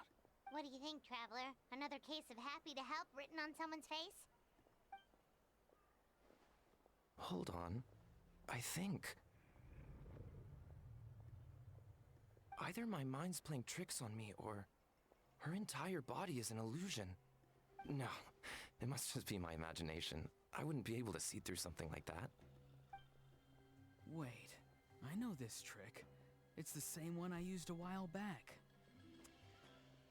Speaker 3: What do you think, Traveler? Another case of happy to help written on someone's face?
Speaker 6: Hold on. I think... either my mind's playing tricks on me, or her entire body is an illusion. No, it must just be my imagination. I wouldn't be able to see through something like that.
Speaker 2: Wait, I know this trick. It's the same one I used a while back.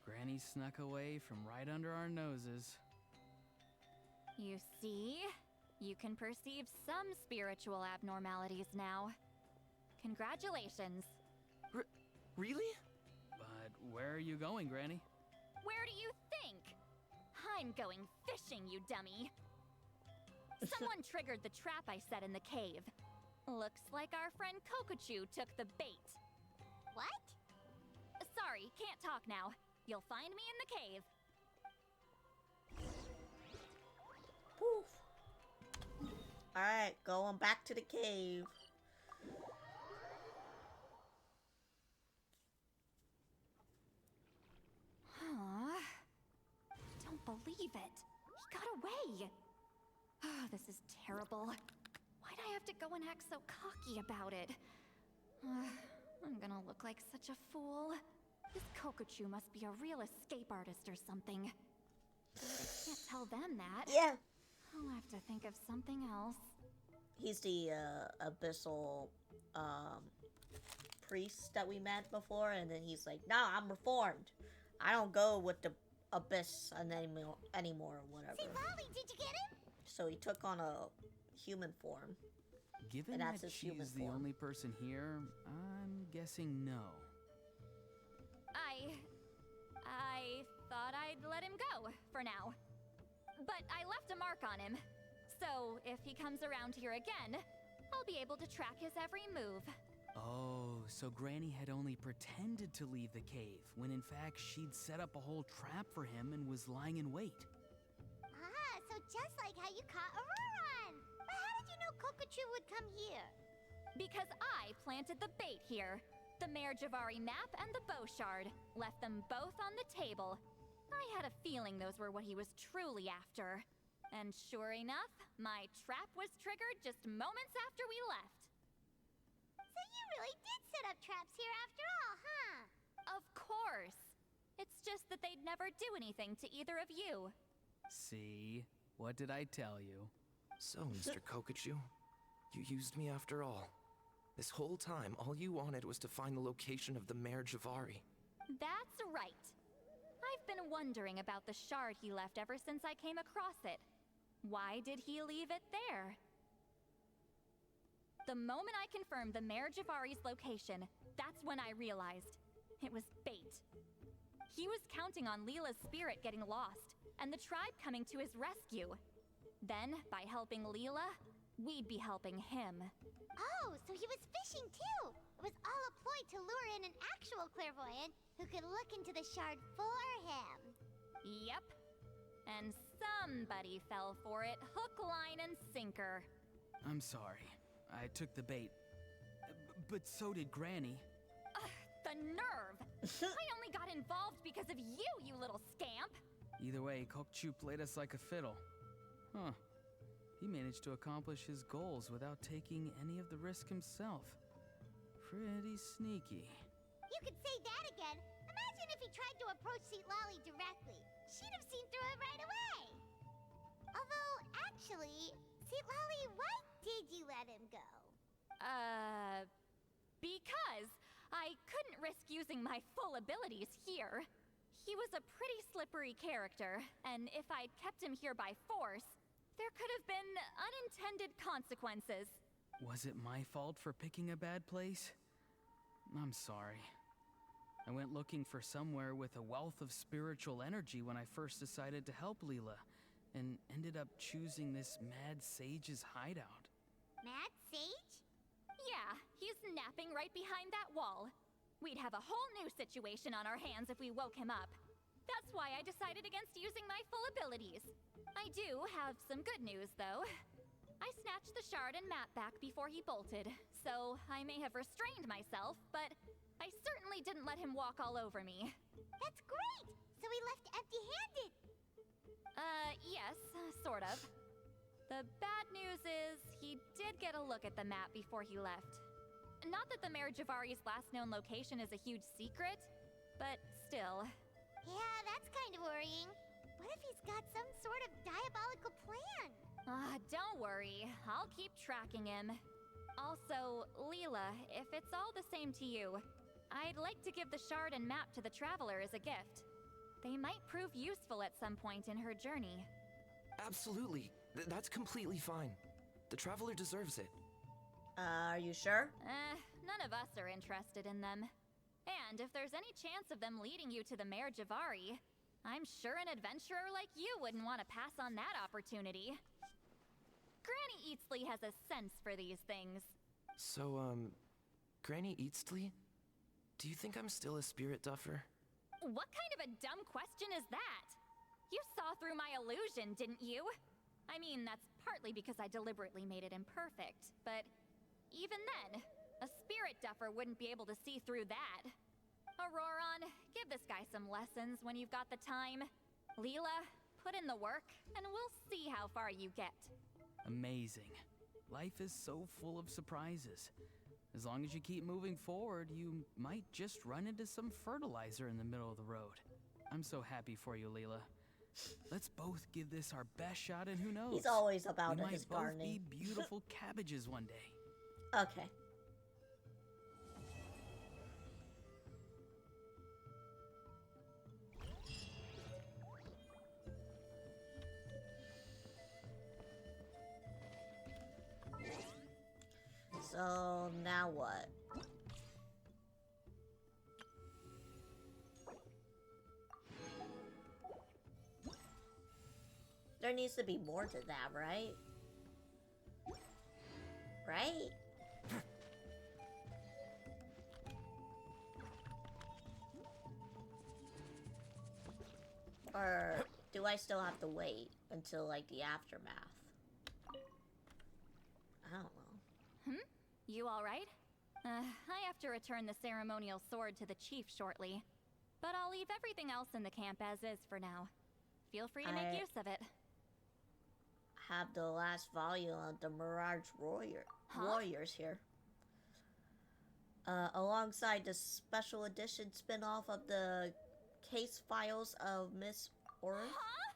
Speaker 2: Granny snuck away from right under our noses.
Speaker 4: You see? You can perceive some spiritual abnormalities now. Congratulations.
Speaker 6: Really?
Speaker 2: But where are you going, Granny?
Speaker 4: Where do you think? I'm going fishing, you dummy. Someone triggered the trap I set in the cave. Looks like our friend Kokochu took the bait.
Speaker 3: What?
Speaker 4: Sorry, can't talk now. You'll find me in the cave.
Speaker 1: Poof. Alright, going back to the cave.
Speaker 4: Huh? Don't believe it. He got away. This is terrible. Why'd I have to go and act so cocky about it? I'm gonna look like such a fool. This Kokochu must be a real escape artist or something. I can't tell them that.
Speaker 1: Yeah.
Speaker 4: I'll have to think of something else.
Speaker 1: He's the abyssal priest that we met before, and then he's like, "No, I'm reformed. I don't go with the abyss anymore, or whatever."
Speaker 3: Say, Lolly, did you get him?
Speaker 1: So he took on a human form.
Speaker 2: Given
Speaker 1: And that's
Speaker 2: that
Speaker 1: his
Speaker 2: she's
Speaker 1: human
Speaker 2: the
Speaker 1: form.
Speaker 2: only person here, I'm guessing no.
Speaker 4: I thought I'd let him go for now. But I left a mark on him. So if he comes around here again, I'll be able to track his every move.
Speaker 2: Oh, so Granny had only pretended to leave the cave, when in fact she'd set up a whole trap for him and was lying in wait.
Speaker 3: Ah, so just like how you caught Auroron. But how did you know Kokochu would come here?
Speaker 4: Because I planted the bait here. The Mare Javari map and the bow shard. Left them both on the table. I had a feeling those were what he was truly after. And sure enough, my trap was triggered just moments after we left.
Speaker 3: So you really did set up traps here after all, huh?
Speaker 4: Of course. It's just that they'd never do anything to either of you.
Speaker 2: See? What did I tell you?
Speaker 6: So, Mr. Kokochu, you used me after all. This whole time, all you wanted was to find the location of the Mare Javari.
Speaker 4: That's right. I've been wondering about the shard he left ever since I came across it. Why did he leave it there? The moment I confirmed the Mare Javari's location, that's when I realized it was bait. He was counting on Leela's spirit getting lost, and the tribe coming to his rescue. Then, by helping Leela, we'd be helping him.
Speaker 3: Oh, so he was fishing too! It was all a ploy to lure in an actual clairvoyant who could look into the shard for him.
Speaker 4: Yep. And somebody fell for it, hook, line, and sinker.
Speaker 2: I'm sorry. I took the bait. But so did Granny.
Speaker 4: The nerve! I only got involved because of you, you little scamp!
Speaker 2: Either way, Kokchu played us like a fiddle. Huh. He managed to accomplish his goals without taking any of the risk himself. Pretty sneaky.
Speaker 3: You could say that again. Imagine if he tried to approach Lolly directly. She'd have seen through it right away. Although, actually, Lolly, why did you let him go?
Speaker 4: Because I couldn't risk using my full abilities here. He was a pretty slippery character, and if I'd kept him here by force, there could have been unintended consequences.
Speaker 2: Was it my fault for picking a bad place? I'm sorry. I went looking for somewhere with a wealth of spiritual energy when I first decided to help Leela, and ended up choosing this mad sage's hideout.
Speaker 3: Mad Sage?
Speaker 4: Yeah, he's napping right behind that wall. We'd have a whole new situation on our hands if we woke him up. That's why I decided against using my full abilities. I do have some good news, though. I snatched the shard and map back before he bolted, so I may have restrained myself, but I certainly didn't let him walk all over me.
Speaker 3: That's great! So he left empty-handed!
Speaker 4: Yes, sort of. The bad news is, he did get a look at the map before he left. Not that the Mayor Javari's last known location is a huge secret, but still.
Speaker 3: Yeah, that's kind of worrying. What if he's got some sort of diabolical plan?
Speaker 4: Don't worry. I'll keep tracking him. Also, Leela, if it's all the same to you, I'd like to give the shard and map to the Traveler as a gift. They might prove useful at some point in her journey.
Speaker 6: Absolutely. That's completely fine. The Traveler deserves it.
Speaker 1: Are you sure?
Speaker 4: None of us are interested in them. And if there's any chance of them leading you to the Mayor Javari, I'm sure an adventurer like you wouldn't want to pass on that opportunity. Granny Eatsley has a sense for these things.
Speaker 6: So, Granny Eatsley? Do you think I'm still a spirit duffer?
Speaker 4: What kind of a dumb question is that? You saw through my illusion, didn't you? I mean, that's partly because I deliberately made it imperfect, but even then, a spirit duffer wouldn't be able to see through that. Auroron, give this guy some lessons when you've got the time. Leela, put in the work, and we'll see how far you get.
Speaker 2: Amazing. Life is so full of surprises. As long as you keep moving forward, you might just run into some fertilizer in the middle of the road. I'm so happy for you, Leela. Let's both give this our best shot, and who knows?
Speaker 1: He's always about
Speaker 2: we
Speaker 1: his
Speaker 2: might both
Speaker 1: gardening.
Speaker 2: be beautiful cabbages one day.
Speaker 1: Okay. So now what? There needs to be more to that, right? Right? Or do I still have to wait until, like, the aftermath? I don't know.
Speaker 4: You alright? I have to return the ceremonial sword to the chief shortly. But I'll leave everything else in the camp as is for now. Feel free to make use of it.
Speaker 1: Have the last volume of the Mirage Warriors here. Alongside the special edition spin-off of the case files of Miss Aura.
Speaker 4: Huh?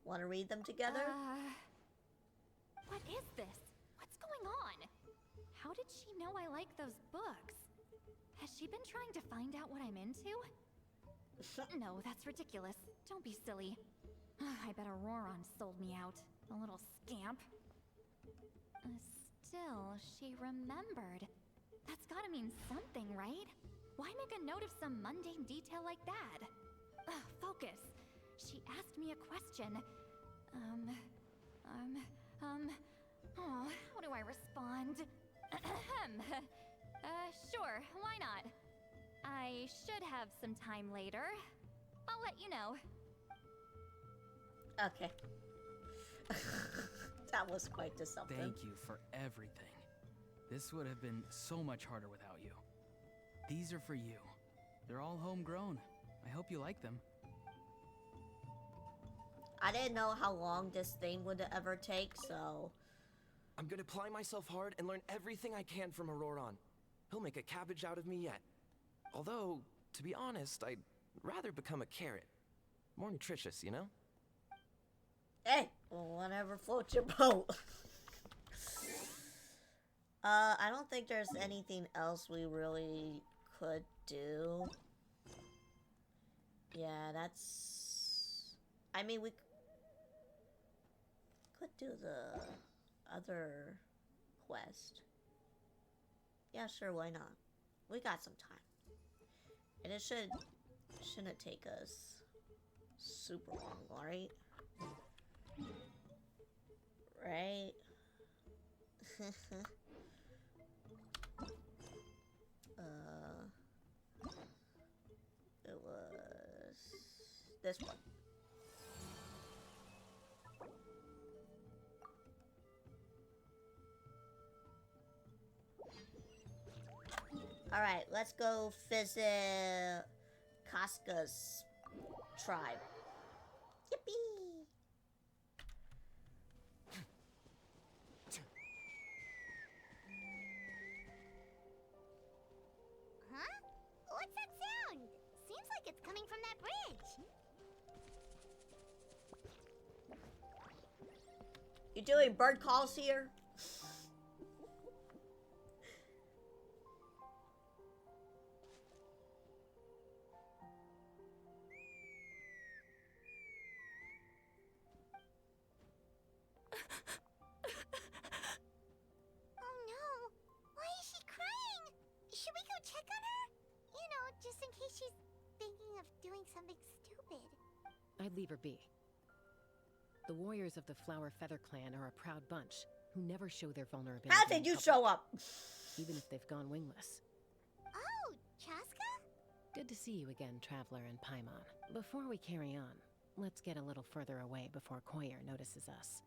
Speaker 1: Want to read them together?
Speaker 4: What is this? What's going on? How did she know I like those books? Has she been trying to find out what I'm into? No, that's ridiculous. Don't be silly. I bet Auroron sold me out. A little scamp. Still, she remembered. That's gotta mean something, right? Why make a note of some mundane detail like that? Focus. She asked me a question. Oh, how do I respond? Sure, why not? I should have some time later. I'll let you know.
Speaker 1: Okay. That was quite the something.
Speaker 2: Thank you for everything. This would have been so much harder without you. These are for you. They're all homegrown. I hope you like them.
Speaker 1: I didn't know how long this thing would ever take, so...
Speaker 6: I'm gonna apply myself hard and learn everything I can from Auroron. He'll make a cabbage out of me yet. Although, to be honest, I'd rather become a carrot. More nutritious, you know?
Speaker 1: Hey, whatever floats your boat. I don't think there's anything else we really could do. Yeah, that's... I mean, we could do the other quest. Yeah, sure, why not? We got some time. And it shouldn't take us super long, right? Right? It was this one. Alright, let's go visit Casca's tribe. Yippee!
Speaker 3: Huh? What's that sound? Seems like it's coming from that bridge.
Speaker 1: You doing bird calls here?
Speaker 3: Oh no! Why is she crying? Should we go check on her? You know, just in case she's thinking of doing something stupid.
Speaker 8: I'd leave her be. The warriors of the Flower Feather Clan are a proud bunch who never show their vulnerability.
Speaker 1: How did you show up?
Speaker 8: Even if they've gone wingless.
Speaker 3: Oh, Chaska?
Speaker 8: Good to see you again, Traveler and Paimon. Before we carry on, let's get a little further away before Koyer notices us.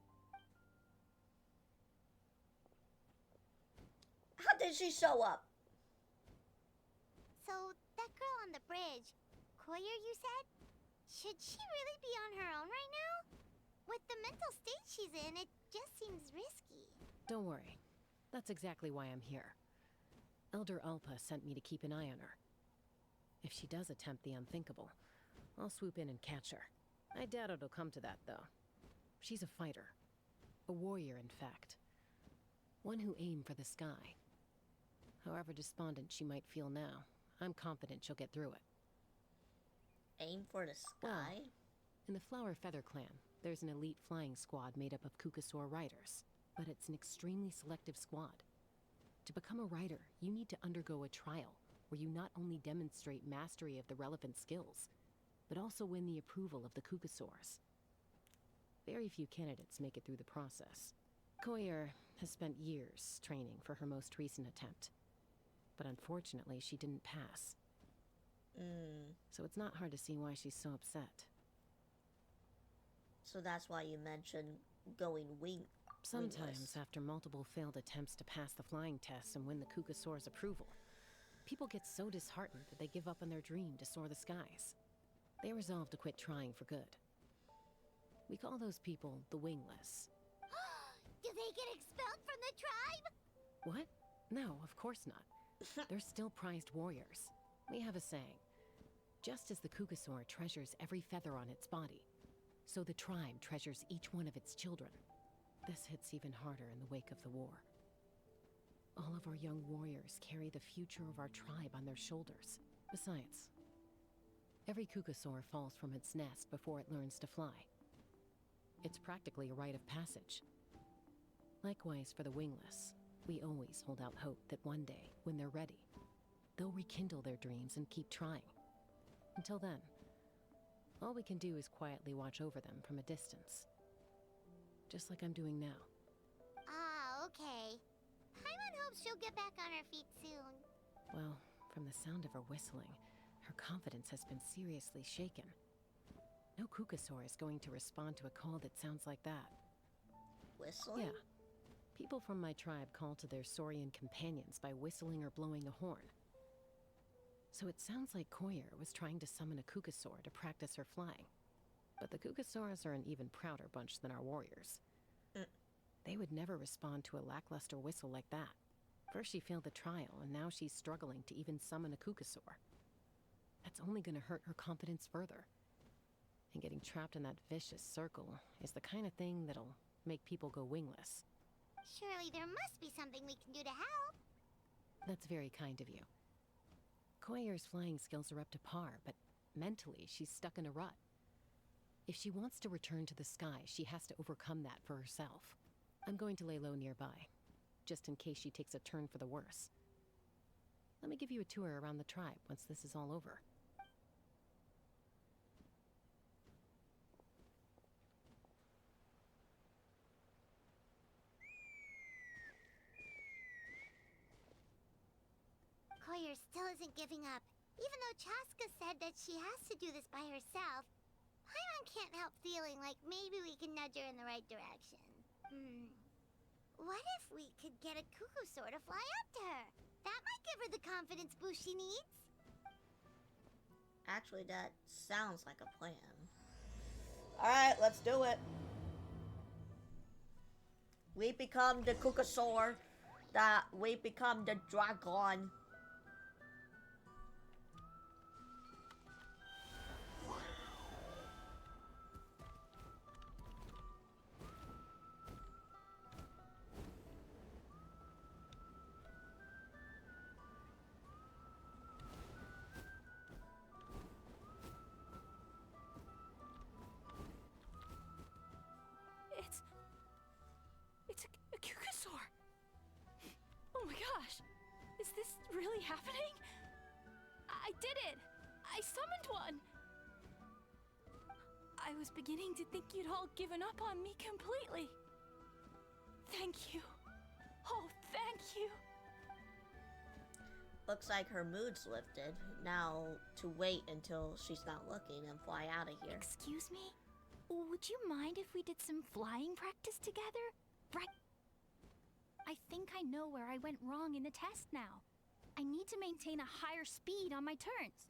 Speaker 1: How did she show up?
Speaker 3: So, that girl on the bridge, Koyer, you said? Should she really be on her own right now? With the mental state she's in, it just seems risky.
Speaker 8: Don't worry. That's exactly why I'm here. Elder Alpa sent me to keep an eye on her. If she does attempt the unthinkable, I'll swoop in and catch her. I doubt it'll come to that, though. She's a fighter. A warrior, in fact. One who aimed for the sky. However despondent she might feel now, I'm confident she'll get through it.
Speaker 1: Aim for the sky?
Speaker 8: In the Flower Feather Clan, there's an elite flying squad made up of Kukasaur riders, but it's an extremely selective squad. To become a rider, you need to undergo a trial where you not only demonstrate mastery of the relevant skills, but also win the approval of the Kukasaurs. Very few candidates make it through the process. Koyer has spent years training for her most recent attempt, but unfortunately she didn't pass. So it's not hard to see why she's so upset.
Speaker 1: So that's why you mentioned going wingless.
Speaker 8: Sometimes, after multiple failed attempts to pass the flying test and win the Kukasaur's approval, people get so disheartened that they give up on their dream to soar the skies. They resolve to quit trying for good. We call those people the wingless.
Speaker 3: Do they get expelled from the tribe?
Speaker 8: What? No, of course not. They're still prized warriors. We have a saying. Just as the Kukasaur treasures every feather on its body, so the tribe treasures each one of its children. This hits even harder in the wake of the war. All of our young warriors carry the future of our tribe on their shoulders. Besides, every Kukasaur falls from its nest before it learns to fly. It's practically a rite of passage. Likewise for the wingless, we always hold out hope that one day, when they're ready, they'll rekindle their dreams and keep trying. Until then, all we can do is quietly watch over them from a distance. just like I'm doing now.
Speaker 3: Ah, okay. Paimon hopes she'll get back on her feet soon.
Speaker 8: Well, from the sound of her whistling, her confidence has been seriously shaken. No Kukasaur is going to respond to a call that sounds like that.
Speaker 1: Whistling?
Speaker 8: Yeah. People from my tribe call to their saurian companions by whistling or blowing a horn. So it sounds like Koyer was trying to summon a Kukasaur to practice her flying. But the Kukasaurs are an even prouder bunch than our warriors. They would never respond to a lackluster whistle like that. First she failed the trial, and now she's struggling to even summon a Kukasaur. That's only gonna hurt her confidence further. And getting trapped in that vicious circle is the kind of thing that'll make people go wingless.
Speaker 3: Surely there must be something we can do to help.
Speaker 8: That's very kind of you. Koyer's flying skills are up to par, but mentally she's stuck in a rut. If she wants to return to the sky, she has to overcome that for herself. I'm going to lay low nearby, just in case she takes a turn for the worse. Let me give you a tour around the tribe once this is all over.
Speaker 3: Koyer still isn't giving up. Even though Chaska said that she has to do this by herself, Paimon can't help feeling like maybe we can nudge her in the right direction. What if we could get a Kukusaur to fly up to her? That might give her the confidence boost she needs.
Speaker 1: Actually, that sounds like a plan. Alright, let's do it. We become the Kukasaur. We become the dragon.
Speaker 4: It's a Kukasaur. Oh my gosh. Is this really happening? I did it. I summoned one. I was beginning to think you'd all given up on me completely. Thank you. Oh, thank you.
Speaker 1: Looks like her mood's lifted. Now to wait until she's not looking and fly out of here.
Speaker 4: Excuse me? Would you mind if we did some flying practice together? I think I know where I went wrong in the test now. I need to maintain a higher speed on my turns.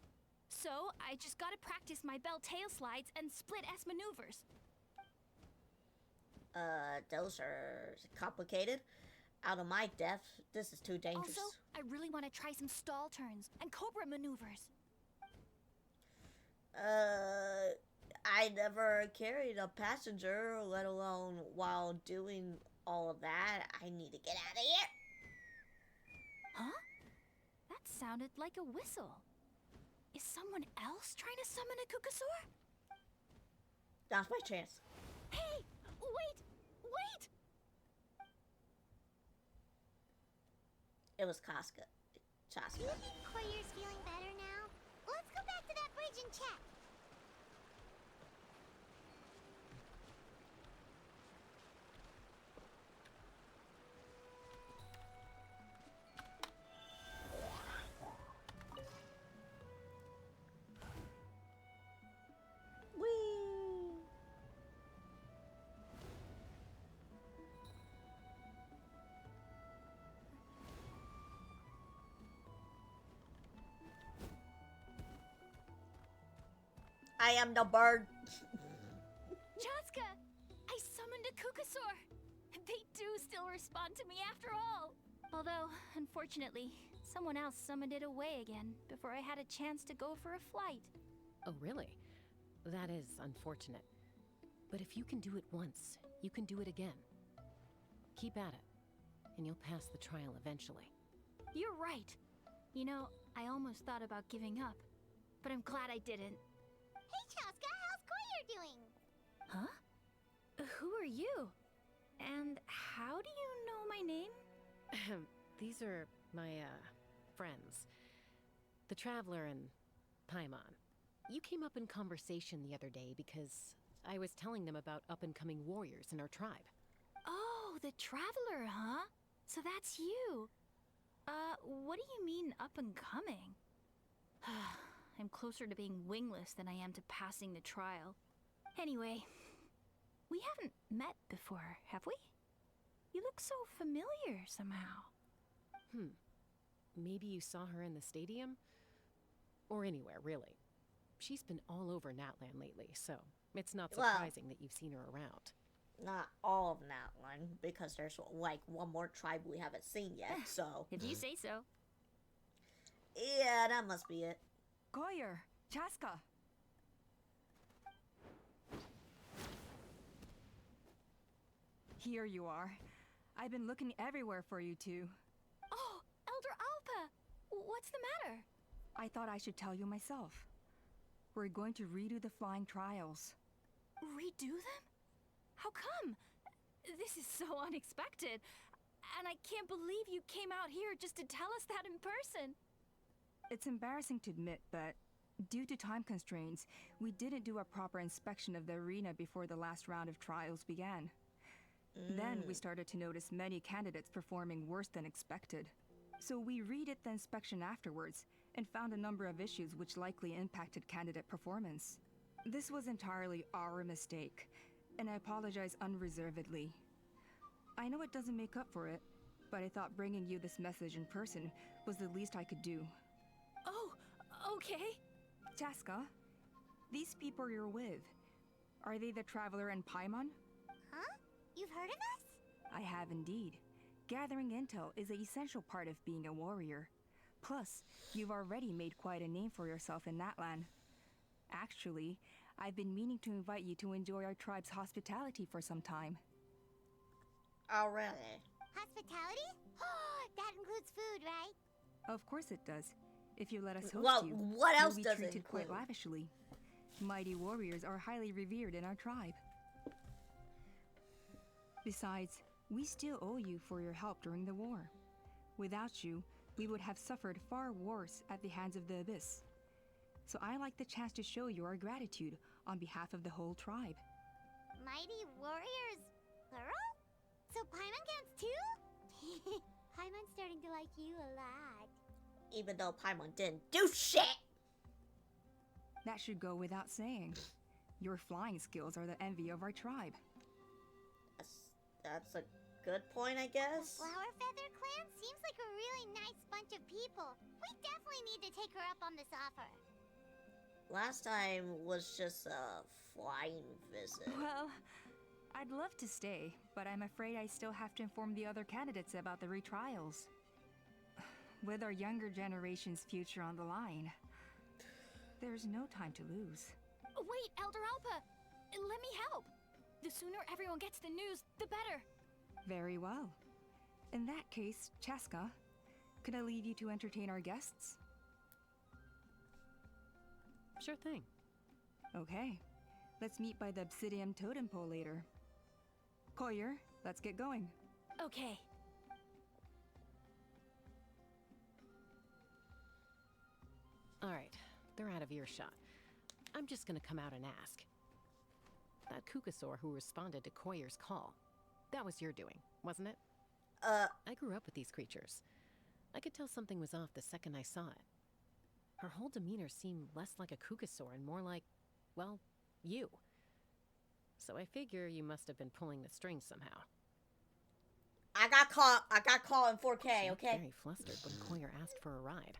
Speaker 4: So I just gotta practice my bell tail slides and split S maneuvers.
Speaker 1: Those are complicated. Out of my depth, this is too dangerous.
Speaker 4: Also, I really want to try some stall turns and cobra maneuvers.
Speaker 1: I never carried a passenger, let alone while doing all of that. I need to get out of here.
Speaker 4: Huh? That sounded like a whistle. Is someone else trying to summon a Kukasaur?
Speaker 1: Now's my chance.
Speaker 4: Hey! Wait! Wait!
Speaker 1: It was Chaska.
Speaker 3: Do you think Koyer's feeling better now? Let's go back to that bridge and check.
Speaker 1: Whee! I am the bird.
Speaker 4: Chaska! I summoned a Kukasaur! They do still respond to me after all! Although, unfortunately, someone else summoned it away again before I had a chance to go for a flight.
Speaker 8: Oh, really? That is unfortunate. But if you can do it once, you can do it again. Keep at it, and you'll pass the trial eventually.
Speaker 4: You're right. You know, I almost thought about giving up, but I'm glad I didn't.
Speaker 3: Hey, Chaska, how's Koyer doing?
Speaker 4: Huh? Who are you? And how do you know my name?
Speaker 8: These are my, friends. The Traveler and Paimon. You came up in conversation the other day because I was telling them about up-and-coming warriors in our tribe.
Speaker 11: Oh, the Traveler, huh? So that's you. What do you mean up and coming? I'm closer to being wingless than I am to passing the trial. Anyway, we haven't met before, have we? You look so familiar somehow.
Speaker 8: Maybe you saw her in the stadium? Or anywhere, really. She's been all over Natlan lately, so it's not
Speaker 1: Well-
Speaker 8: surprising that you've seen her around.
Speaker 1: Not all of that one, because there's like one more tribe we haven't seen yet, so.
Speaker 11: If you say so.
Speaker 1: Yeah, that must be it.
Speaker 11: Goyer, Chaska. Here you are. I've been looking everywhere for you two. Oh, Elder Alpa! What's the matter? I thought I should tell you myself. We're going to redo the flying trials. Redo them? How come? This is so unexpected. And I can't believe you came out here just to tell us that in person. It's embarrassing to admit, but due to time constraints, we didn't do a proper inspection of the arena before the last round of trials began. Then we started to notice many candidates performing worse than expected. So we redid the inspection afterwards and found a number of issues which likely impacted candidate performance. This was entirely our mistake, and I apologize unreservedly. I know it doesn't make up for it, but I thought bringing you this message in person was the least I could do. Oh, okay. Chaska, these people you're with, are they the Traveler and Paimon?
Speaker 3: Huh? You've heard of us?
Speaker 11: I have indeed. Gathering intel is an essential part of being a warrior. Plus, you've already made quite a name for yourself in Natlan. Actually, I've been meaning to invite you to enjoy our tribe's hospitality for some time.
Speaker 1: Already.
Speaker 3: Hospitality? That includes food, right?
Speaker 11: Of course it does. If you let us host
Speaker 1: Well,
Speaker 11: you,
Speaker 1: what else
Speaker 11: you'll
Speaker 1: does
Speaker 11: be
Speaker 1: it
Speaker 11: treated quite
Speaker 1: include?
Speaker 11: lavishly. Mighty warriors are highly revered in our tribe. Besides, we still owe you for your help during the war. Without you, we would have suffered far worse at the hands of the Abyss. So I like the chance to show you our gratitude on behalf of the whole tribe.
Speaker 3: Mighty warriors, plural? So Paimon counts too? Paimon's starting to like you a lot.
Speaker 1: Even though Paimon didn't do shit!
Speaker 11: That should go without saying. Your flying skills are the envy of our tribe.
Speaker 1: That's a good point, I
Speaker 3: The
Speaker 1: guess.
Speaker 3: Flower Feather Clan seems like a really nice bunch of people. We definitely need to take her up on this offer.
Speaker 1: Last time was just a flying visit.
Speaker 11: Well, I'd love to stay, but I'm afraid I still have to inform the other candidates about the retrials. With our younger generation's future on the line, there's no time to lose.
Speaker 4: Wait, Elder Alpa! Let me help! The sooner everyone gets the news, the better!
Speaker 11: Very well. In that case, Chaska, could I leave you to entertain our guests?
Speaker 8: Sure thing.
Speaker 11: Okay. Let's meet by the Obsidian Totem Pole later. Koyer, let's get going.
Speaker 4: Okay.
Speaker 8: Alright, they're out of earshot. I'm just gonna come out and ask. That Kukasaur who responded to Koyer's call, that was your doing, wasn't it? I grew up with these creatures. I could tell something was off the second I saw it. Her whole demeanor seemed less like a Kukasaur and more like, well, you. So I figure you must have been pulling the strings somehow.
Speaker 1: I got caught in 4K,
Speaker 8: She looked
Speaker 1: okay?
Speaker 8: very flustered when Koyer asked for a ride.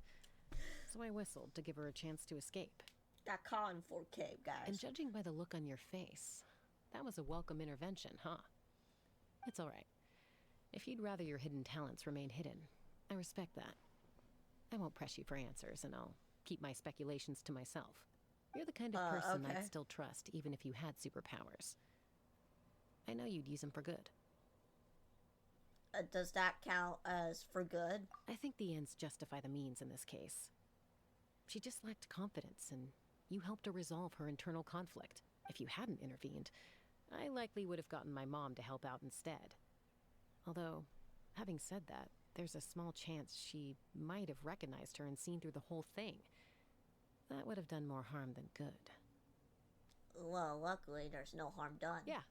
Speaker 8: So I whistled to give her a chance to escape.
Speaker 1: Got caught in 4K, guys.
Speaker 8: And judging by the look on your face, that was a welcome intervention, huh? It's alright. If you'd rather your hidden talents remain hidden, I respect that. I won't press you for answers, and I'll keep my speculations to myself. You're the kind of person
Speaker 1: okay.
Speaker 8: I'd still trust, even if you had superpowers. I know you'd use them for good.
Speaker 1: Does that count as for good?
Speaker 8: I think the ends justify the means in this case. She just lacked confidence, and you helped her resolve her internal conflict. If you hadn't intervened, I likely would have gotten my mom to help out instead. Although, having said that, there's a small chance she might have recognized her and seen through the whole thing. That would have done more harm than good.
Speaker 1: Well, luckily there's no harm done.
Speaker 8: Yeah.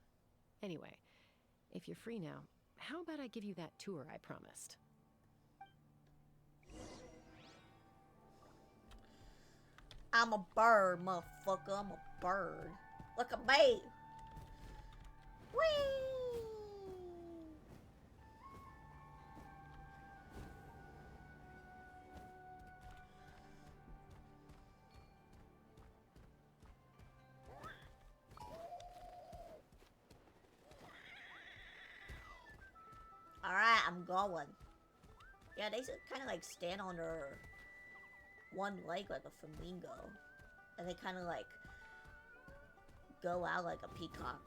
Speaker 8: Anyway, if you're free now, how about I give you that tour I promised?
Speaker 1: I'm a bird, motherfucker. I'm a bird. Look at me. Whee! Alright, I'm going. Yeah, they kind of like stand on their one leg like a flamingo. And they kind of like go out like a peacock.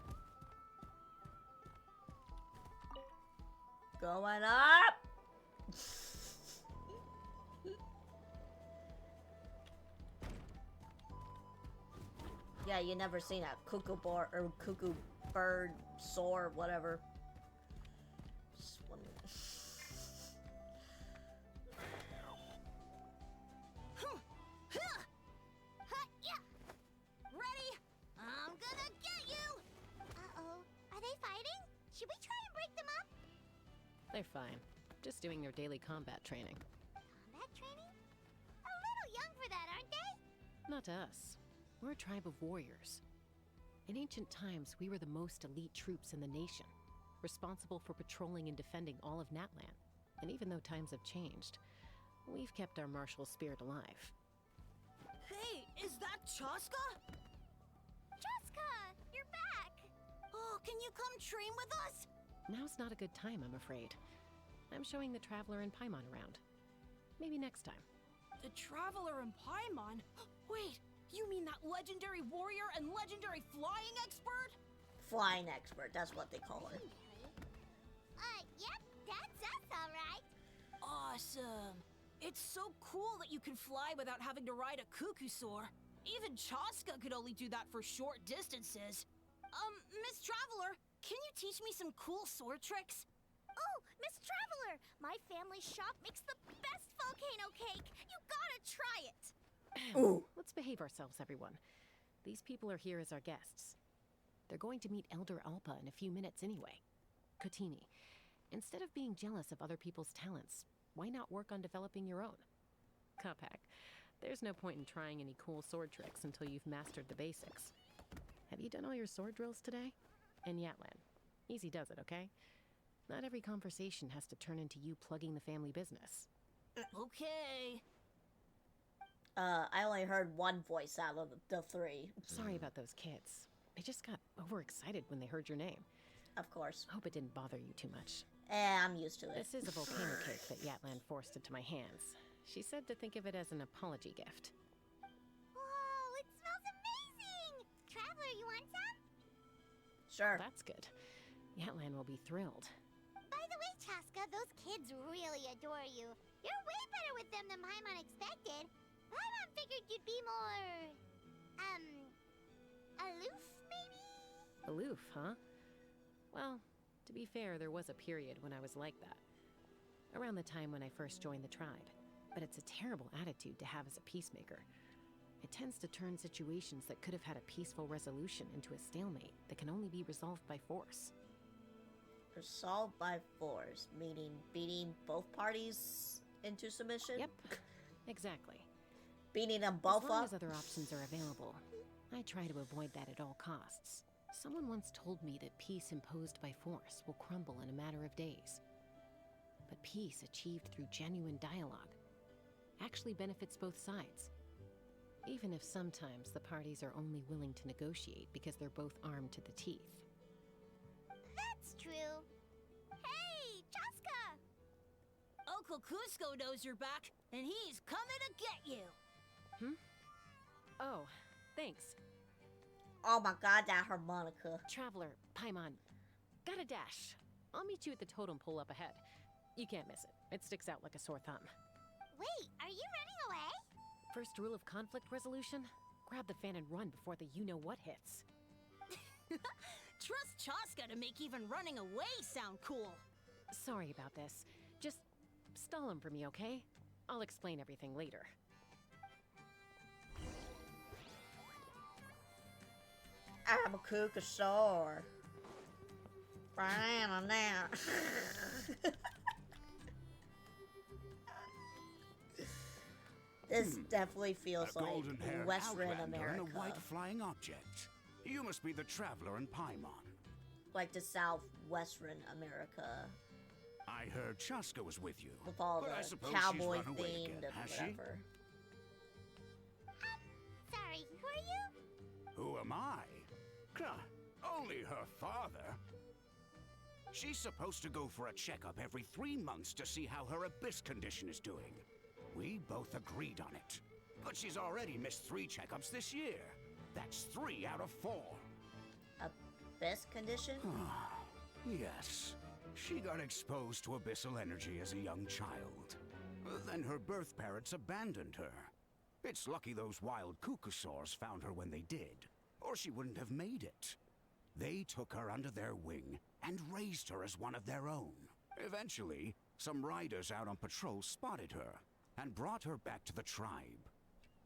Speaker 1: Going up! Yeah, you never seen a cuckoo bird soar, whatever.
Speaker 3: Ready? I'm gonna get you! Uh-oh. Are they fighting? Should we try and break them up?
Speaker 8: They're fine. Just doing their daily combat training.
Speaker 3: Combat training? A little young for that, aren't they?
Speaker 8: Not to us. We're a tribe of warriors. In ancient times, we were the most elite troops in the nation, responsible for patrolling and defending all of Natlan. And even though times have changed, we've kept our martial spirit alive.
Speaker 12: Hey, is that Chaska?
Speaker 3: Jessica, you're back!
Speaker 12: Oh, can you come train with us?
Speaker 8: Now's not a good time, I'm afraid. I'm showing the Traveler and Paimon around. Maybe next time.
Speaker 12: The Traveler and Paimon? Wait, you mean that legendary warrior and legendary flying expert?
Speaker 1: Flying expert, that's what they call it.
Speaker 3: Yep, that's us, alright.
Speaker 12: Awesome. It's so cool that you can fly without having to ride a cuckoosaur. Even Chaska could only do that for short distances. Miss Traveler, can you teach me some cool sword tricks?
Speaker 3: Oh, Miss Traveler, my family shop makes the best volcano cake. You gotta try it.
Speaker 1: Ooh.
Speaker 8: Let's behave ourselves, everyone. These people are here as our guests. They're going to meet Elder Alpa in a few minutes anyway. Kotini, instead of being jealous of other people's talents, why not work on developing your own? Kapak, there's no point in trying any cool sword tricks until you've mastered the basics. Have you done all your sword drills today? And Yatlan, easy does it, okay? Not every conversation has to turn into you plugging the family business.
Speaker 12: Okay.
Speaker 1: I only heard one voice out of the three.
Speaker 8: Sorry about those kids. They just got overexcited when they heard your name.
Speaker 1: Of course.
Speaker 8: Hope it didn't bother you too much.
Speaker 1: I'm used to it.
Speaker 8: This is a volcano cake that Yatlan forced into my hands. She said to think of it as an apology gift.
Speaker 3: Whoa, it smells amazing! Traveler, you want some?
Speaker 1: Sure.
Speaker 8: That's good. Yatlan will be thrilled.
Speaker 3: By the way, Chaska, those kids really adore you. You're way better with them than Paimon expected. Paimon figured you'd be more... aloof, maybe?
Speaker 8: Aloof, huh? Well, to be fair, there was a period when I was like that. Around the time when I first joined the tribe. But it's a terrible attitude to have as a peacemaker. It tends to turn situations that could have had a peaceful resolution into a stalemate that can only be resolved by force.
Speaker 1: Resolved by force, meaning beating both parties into submission?
Speaker 8: Yep, exactly.
Speaker 1: Beating them both
Speaker 8: as long
Speaker 1: up?
Speaker 8: as other options are available, I try to avoid that at all costs. Someone once told me that peace imposed by force will crumble in a matter of days. But peace achieved through genuine dialogue actually benefits both sides. Even if sometimes the parties are only willing to negotiate because they're both armed to the teeth.
Speaker 3: That's true. Hey, Chaska!
Speaker 12: Uncle Cusco knows you're back, and he's coming to get you.
Speaker 8: Oh, thanks.
Speaker 1: Oh my god, that harmonica.
Speaker 8: Traveler, Paimon, got a dash. I'll meet you at the totem pole up ahead. You can't miss it. It sticks out like a sore thumb.
Speaker 3: Wait, are you running away?
Speaker 8: First rule of conflict resolution, grab the fan and run before the you-know-what hits.
Speaker 12: Trust Chaska to make even running away sound cool.
Speaker 8: Sorry about this. Just stall him for me, okay? I'll explain everything later.
Speaker 1: I'm a kookasaur. Brian, I'm there. This definitely feels
Speaker 13: a
Speaker 1: like
Speaker 13: golden-haired
Speaker 1: Western
Speaker 13: outlander
Speaker 1: America.
Speaker 13: and a white flying object. You must be the traveler in Paimon.
Speaker 1: Like the southwestern America.
Speaker 13: I heard Chaska was with you.
Speaker 1: With all
Speaker 13: but I
Speaker 1: the
Speaker 13: suppose
Speaker 1: cowboy
Speaker 13: she's run away
Speaker 1: themed
Speaker 13: again,
Speaker 1: and
Speaker 13: has
Speaker 1: whatever.
Speaker 3: Sorry, who are you?
Speaker 13: Who am I? Only her father. She's supposed to go for a checkup every 3 months to see how her abyss condition is doing. We both agreed on it. But she's already missed 3 checkups this year. That's 3 out of 4.
Speaker 1: Abyss condition?
Speaker 13: Yes. She got exposed to abyssal energy as a young child. Then her birth parents abandoned her. It's lucky those wild kookasaurs found her when they did, or she wouldn't have made it. They took her under their wing and raised her as one of their own. Eventually, some riders out on patrol spotted her and brought her back to the tribe.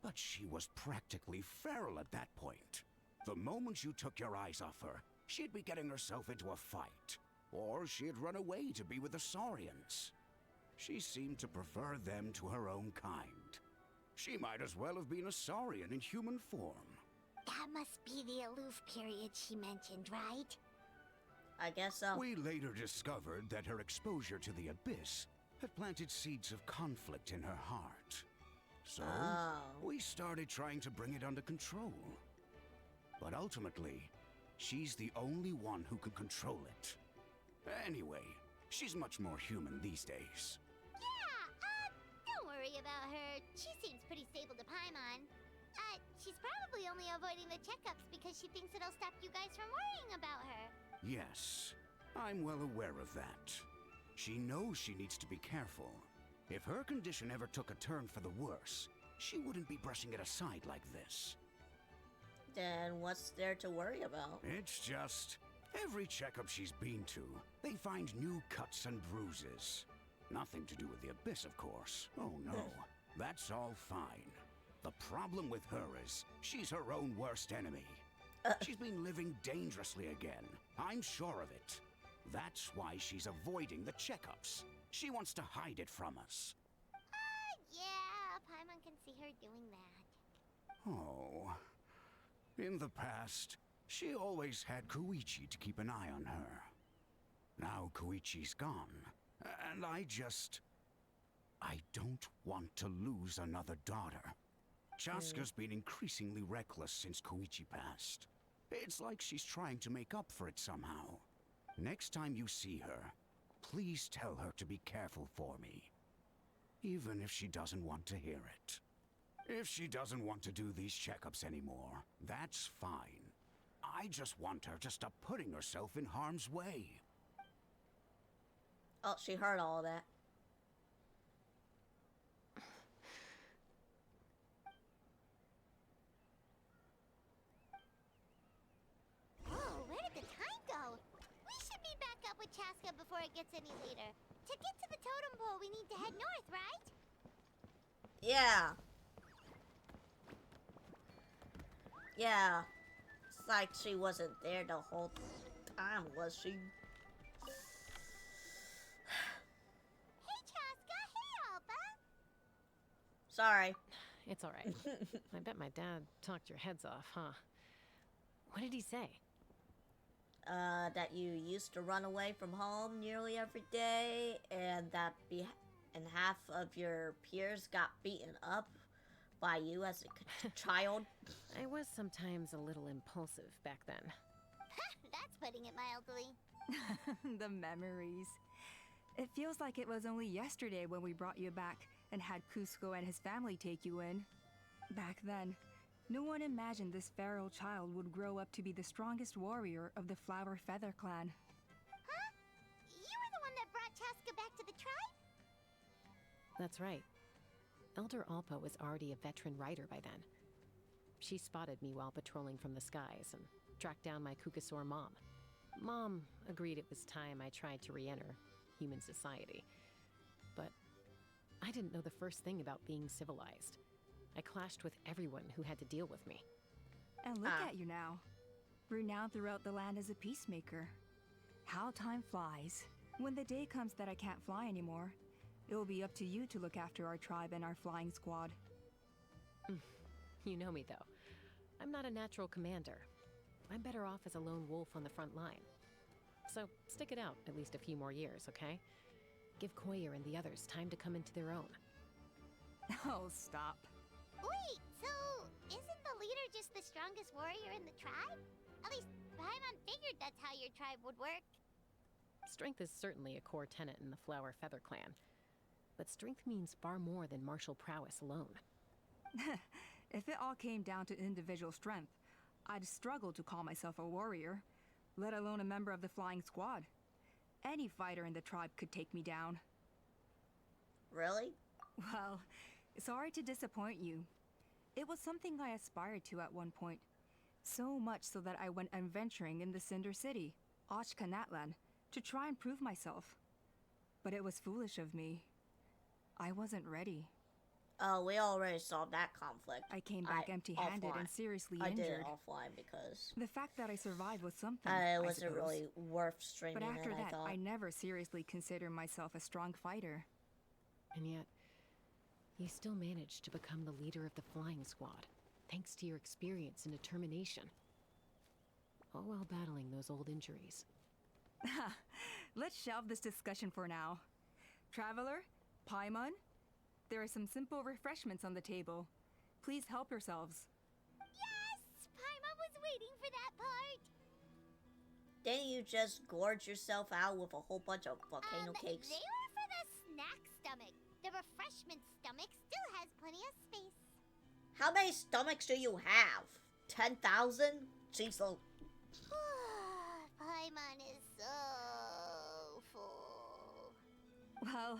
Speaker 13: But she was practically feral at that point. The moment you took your eyes off her, she'd be getting herself into a fight. Or she'd run away to be with the Saurians. She seemed to prefer them to her own kind. She might as well have been a Saurian in human form.
Speaker 3: That must be the aloof period she mentioned, right?
Speaker 1: I guess so.
Speaker 13: We later discovered that her exposure to the abyss had planted seeds of conflict in her heart. So, we started trying to bring it under control. But ultimately, she's the only one who can control it. Anyway, she's much more human these days.
Speaker 3: Yeah, don't worry about her. She seems pretty stable to Paimon. She's probably only avoiding the checkups because she thinks it'll stop you guys from worrying about her.
Speaker 13: Yes, I'm well aware of that. She knows she needs to be careful. If her condition ever took a turn for the worse, she wouldn't be brushing it aside like this.
Speaker 1: Then what's there to worry about?
Speaker 13: It's just, every checkup she's been to, they find new cuts and bruises. Nothing to do with the abyss, of course. Oh no, that's all fine. The problem with her is, she's her own worst enemy. She's been living dangerously again. I'm sure of it. That's why she's avoiding the checkups. She wants to hide it from us.
Speaker 3: Yeah, Paimon can see her doing that.
Speaker 13: Oh. In the past, she always had Koichi to keep an eye on her. Now Koichi's gone, and I don't want to lose another daughter. Chaska's been increasingly reckless since Koichi passed. It's like she's trying to make up for it somehow. Next time you see her, please tell her to be careful for me. Even if she doesn't want to hear it. If she doesn't want to do these checkups anymore, that's fine. I just want her to stop putting herself in harm's way.
Speaker 1: Oh, she heard all of that.
Speaker 3: Oh, where did the time go? We should meet back up with Chaska before it gets any later. To get to the totem pole, we need to head north, right?
Speaker 1: Yeah. Yeah. It's like she wasn't there the whole time, was she?
Speaker 3: Hey, Chaska. Hey, Alba.
Speaker 1: Sorry.
Speaker 8: It's all right. I bet my dad talked your heads off, huh? What did he say?
Speaker 1: That you used to run away from home nearly every day, and that and half of your peers got beaten up by you as a child.
Speaker 8: I was sometimes a little impulsive back then.
Speaker 3: That's putting it mildly.
Speaker 11: The memories. It feels like it was only yesterday when we brought you back and had Cusco and his family take you in. Back then, no one imagined this feral child would grow up to be the strongest warrior of the Flower Feather clan.
Speaker 3: Huh? You were the one that brought Chaska back to the tribe?
Speaker 8: That's right. Elder Alpa was already a veteran rider by then. She spotted me while patrolling from the skies and tracked down my Kookasaur mom. Mom agreed it was time I tried to re-enter human society. But I didn't know the first thing about being civilized. I clashed with everyone who had to deal with me.
Speaker 11: And look at you now. renowned throughout the land as a peacemaker. How time flies. When the day comes that I can't fly anymore, it will be up to you to look after our tribe and our flying squad.
Speaker 8: You know me, though. I'm not a natural commander. I'm better off as a lone wolf on the front line. So stick it out at least a few more years, okay? Give Koyer and the others time to come into their own.
Speaker 11: Oh, stop.
Speaker 3: Wait, so isn't the leader just the strongest warrior in the tribe? At least Paimon figured that's how your tribe would work.
Speaker 8: Strength is certainly a core tenet in the Flower Feather clan. But strength means far more than martial prowess alone.
Speaker 11: If it all came down to individual strength, I'd struggle to call myself a warrior, let alone a member of the flying squad. Any fighter in the tribe could take me down.
Speaker 1: Really?
Speaker 11: Well, sorry to disappoint you. It was something I aspired to at one point. So much so that I went adventuring in the Cinder City, Natlan, to try and prove myself. But it was foolish of me. I wasn't ready.
Speaker 1: Oh, we already solved that conflict.
Speaker 11: I came back empty-handed and seriously injured.
Speaker 1: I did it offline because
Speaker 11: the fact that I survived was something.
Speaker 1: It wasn't really worth streaming.
Speaker 11: But after that,
Speaker 1: I
Speaker 11: never seriously considered myself a strong fighter.
Speaker 8: And yet, you still managed to become the leader of the flying squad, thanks to your experience and determination. All while battling those old injuries.
Speaker 11: Let's shelve this discussion for now. Traveler, Paimon, there are some simple refreshments on the table. Please help yourselves.
Speaker 3: Yes! Paimon was waiting for that part!
Speaker 1: Didn't you just gorge yourself out with a whole bunch of volcano cakes?
Speaker 3: They were for the snack stomach. The refreshment stomach still has plenty of space.
Speaker 1: How many stomachs do you have? 10,000? Jeez, so...
Speaker 3: Paimon is so full.
Speaker 11: Well,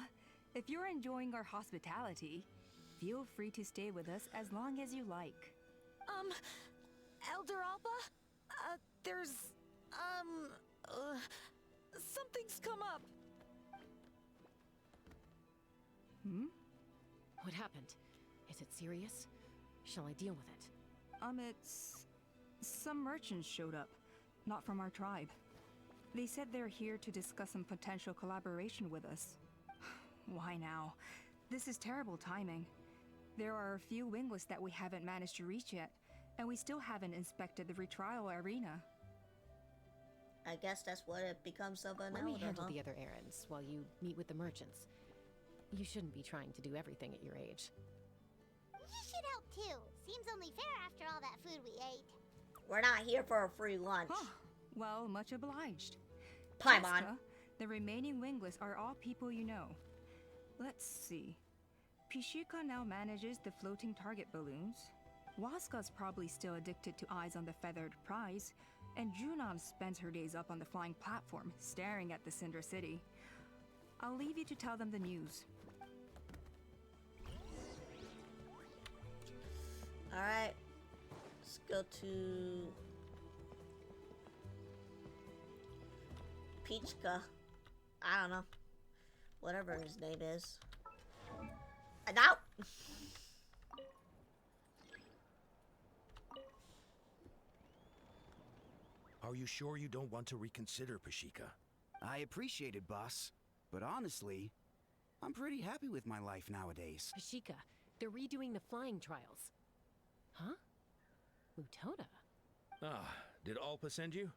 Speaker 11: if you're enjoying our hospitality, feel free to stay with us as long as you like.
Speaker 12: Elder Alpa? There's, something's come up.
Speaker 11: Hmm?
Speaker 8: What happened? Is it serious? Shall I deal with it?
Speaker 11: It's... Some merchants showed up, not from our tribe. They said they're here to discuss some potential collaboration with us. Why now? This is terrible timing. There are a few wingless that we haven't managed to reach yet, and we still haven't inspected the retrial arena.
Speaker 1: I guess that's what it becomes of an
Speaker 8: Let me
Speaker 1: elder,
Speaker 8: handle
Speaker 1: huh?
Speaker 8: the other errands while you meet with the merchants. You shouldn't be trying to do everything at your age.
Speaker 3: You should help too. Seems only fair after all that food we ate.
Speaker 1: We're not here for a free lunch.
Speaker 11: Huh. Well, much obliged.
Speaker 1: Paimon.
Speaker 11: Jessica, the remaining wingless are all people you know. Let's see. Pishika now manages the floating target balloons. Waska's probably still addicted to eyes on the feathered prize, and Junon spends her days up on the flying platform, staring at the Cinder City. I'll leave you to tell them the news.
Speaker 1: Alright. Let's go to... Peachka. I don't know. Whatever his name is. Now!
Speaker 14: Are you sure you don't want to reconsider, Pashika?
Speaker 13: I appreciate it, boss. But honestly, I'm pretty happy with my life nowadays.
Speaker 8: Pashika, they're redoing the flying trials. Huh? Utona?
Speaker 14: Ah, did Alpa send you?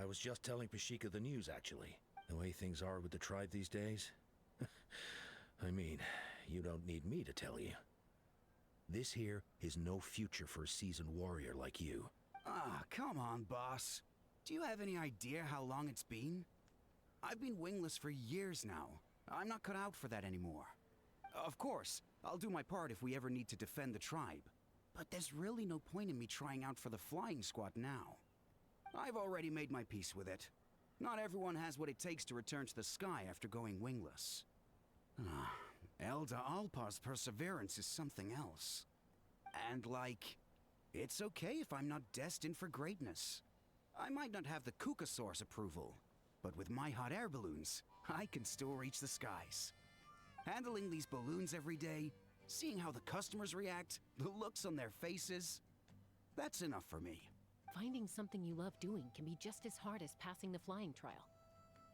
Speaker 14: I was just telling Pashika the news, actually. The way things are with the tribe these days. I mean, you don't need me to tell you. This here is no future for a seasoned warrior like you.
Speaker 13: Ah, come on, boss. Do you have any idea how long it's been? I've been wingless for years now. I'm not cut out for that anymore. Of course, I'll do my part if we ever need to defend the tribe. But there's really no point in me trying out for the flying squad now. I've already made my peace with it. Not everyone has what it takes to return to the sky after going wingless. Elder Alpa's perseverance is something else. And it's okay if I'm not destined for greatness. I might not have the Kukasaur's approval, but with my hot air balloons, I can still reach the skies. Handling these balloons every day, seeing how the customers react, the looks on their faces, that's enough for me.
Speaker 8: Finding something you love doing can be just as hard as passing the flying trial.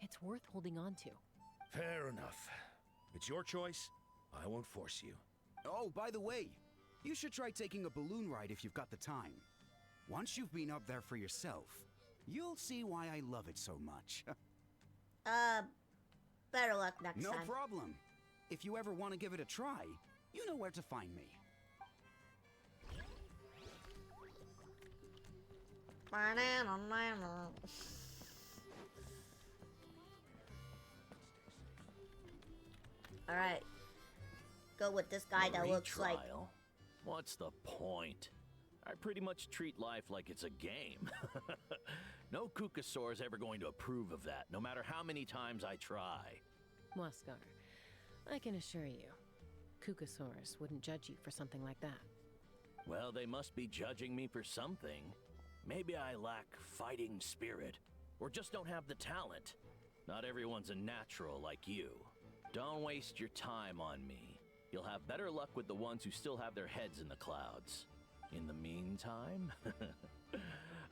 Speaker 8: It's worth holding on to.
Speaker 14: Fair enough. It's your choice. I won't force you.
Speaker 13: Oh, by the way, you should try taking a balloon ride if you've got the time. Once you've been up there for yourself, you'll see why I love it so much.
Speaker 1: Better luck next
Speaker 13: No
Speaker 1: time.
Speaker 13: problem. If you ever want to give it a try, you know where to find me.
Speaker 1: Alright. Go with this guy that looks like...
Speaker 15: Retrial? What's the point? I pretty much treat life like it's a game. No Kukasaur's ever going to approve of that, no matter how many times I try.
Speaker 8: Waskar, I can assure you, Kukasaurus wouldn't judge you for something like that.
Speaker 15: Well, they must be judging me for something. Maybe I lack fighting spirit, or just don't have the talent. Not everyone's a natural like you. Don't waste your time on me. You'll have better luck with the ones who still have their heads in the clouds. In the meantime,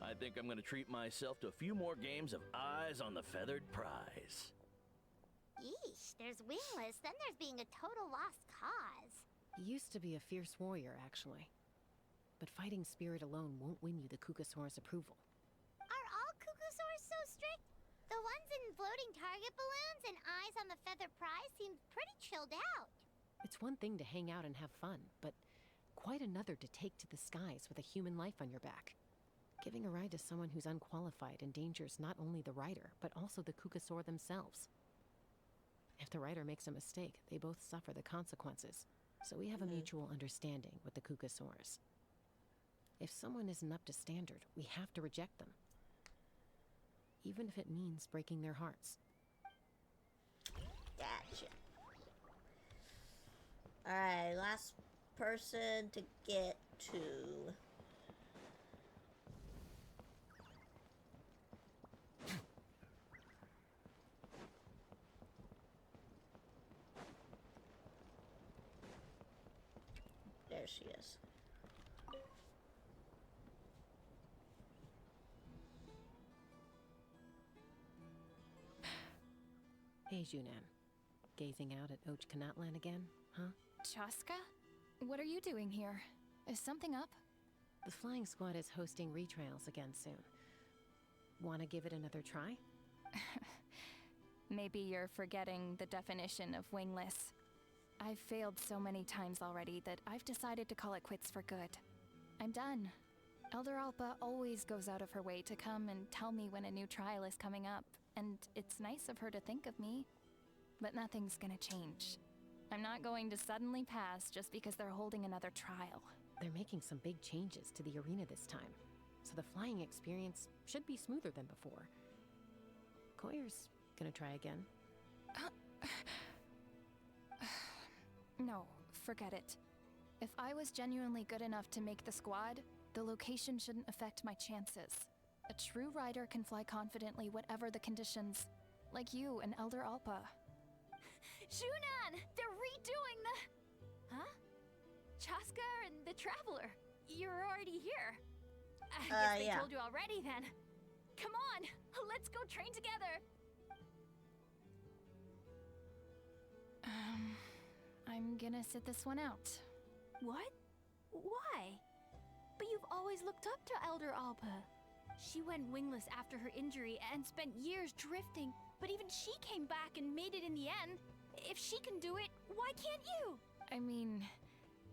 Speaker 15: I think I'm gonna treat myself to a few more games of Eyes on the Feathered Prize.
Speaker 3: Yeesh, there's Wingless, then there's being a total lost cause.
Speaker 8: He used to be a fierce warrior, actually. But fighting spirit alone won't win you the Kukasaurus approval.
Speaker 3: Are all Kukasaurs so strict? The ones in floating target balloons and Eyes on the Feathered Prize seem pretty chilled out.
Speaker 8: It's one thing to hang out and have fun, but quite another to take to the skies with a human life on your back. Giving a ride to someone who's unqualified endangers not only the rider, but also the Kukasaur themselves. If the rider makes a mistake, they both suffer the consequences. So we have a mutual understanding with the Kukasaurs. If someone isn't up to standard, we have to reject them. Even if it means breaking their hearts.
Speaker 1: Gotcha. Alright, last person to get to... There she is.
Speaker 8: Hey, Junan. Gazing out at Ochkanatlan again, huh?
Speaker 4: Chaska? What are you doing here? Is something up?
Speaker 8: The flying squad is hosting retrials again soon. Wanna give it another try?
Speaker 4: Maybe you're forgetting the definition of wingless. I've failed so many times already that I've decided to call it quits for good. I'm done. Elder Alpa always goes out of her way to come and tell me when a new trial is coming up, and it's nice of her to think of me. But nothing's gonna change. I'm not going to suddenly pass just because they're holding another trial.
Speaker 8: They're making some big changes to the arena this time, so the flying experience should be smoother than before. Koyer's gonna try again.
Speaker 4: No, forget it. If I was genuinely good enough to make the squad, the location shouldn't affect my chances. A true rider can fly confidently whatever the conditions, like you and Elder Alpa. Shunan! They're redoing the... Huh? Chaska and the Traveler. You're already here. I guess they told you already then. Come on, let's go train together. I'm gonna sit this one out. What? Why? But you've always looked up to Elder Alpa. She went wingless after her injury and spent years drifting, but even she came back and made it in the end. If she can do it, why can't you? I mean,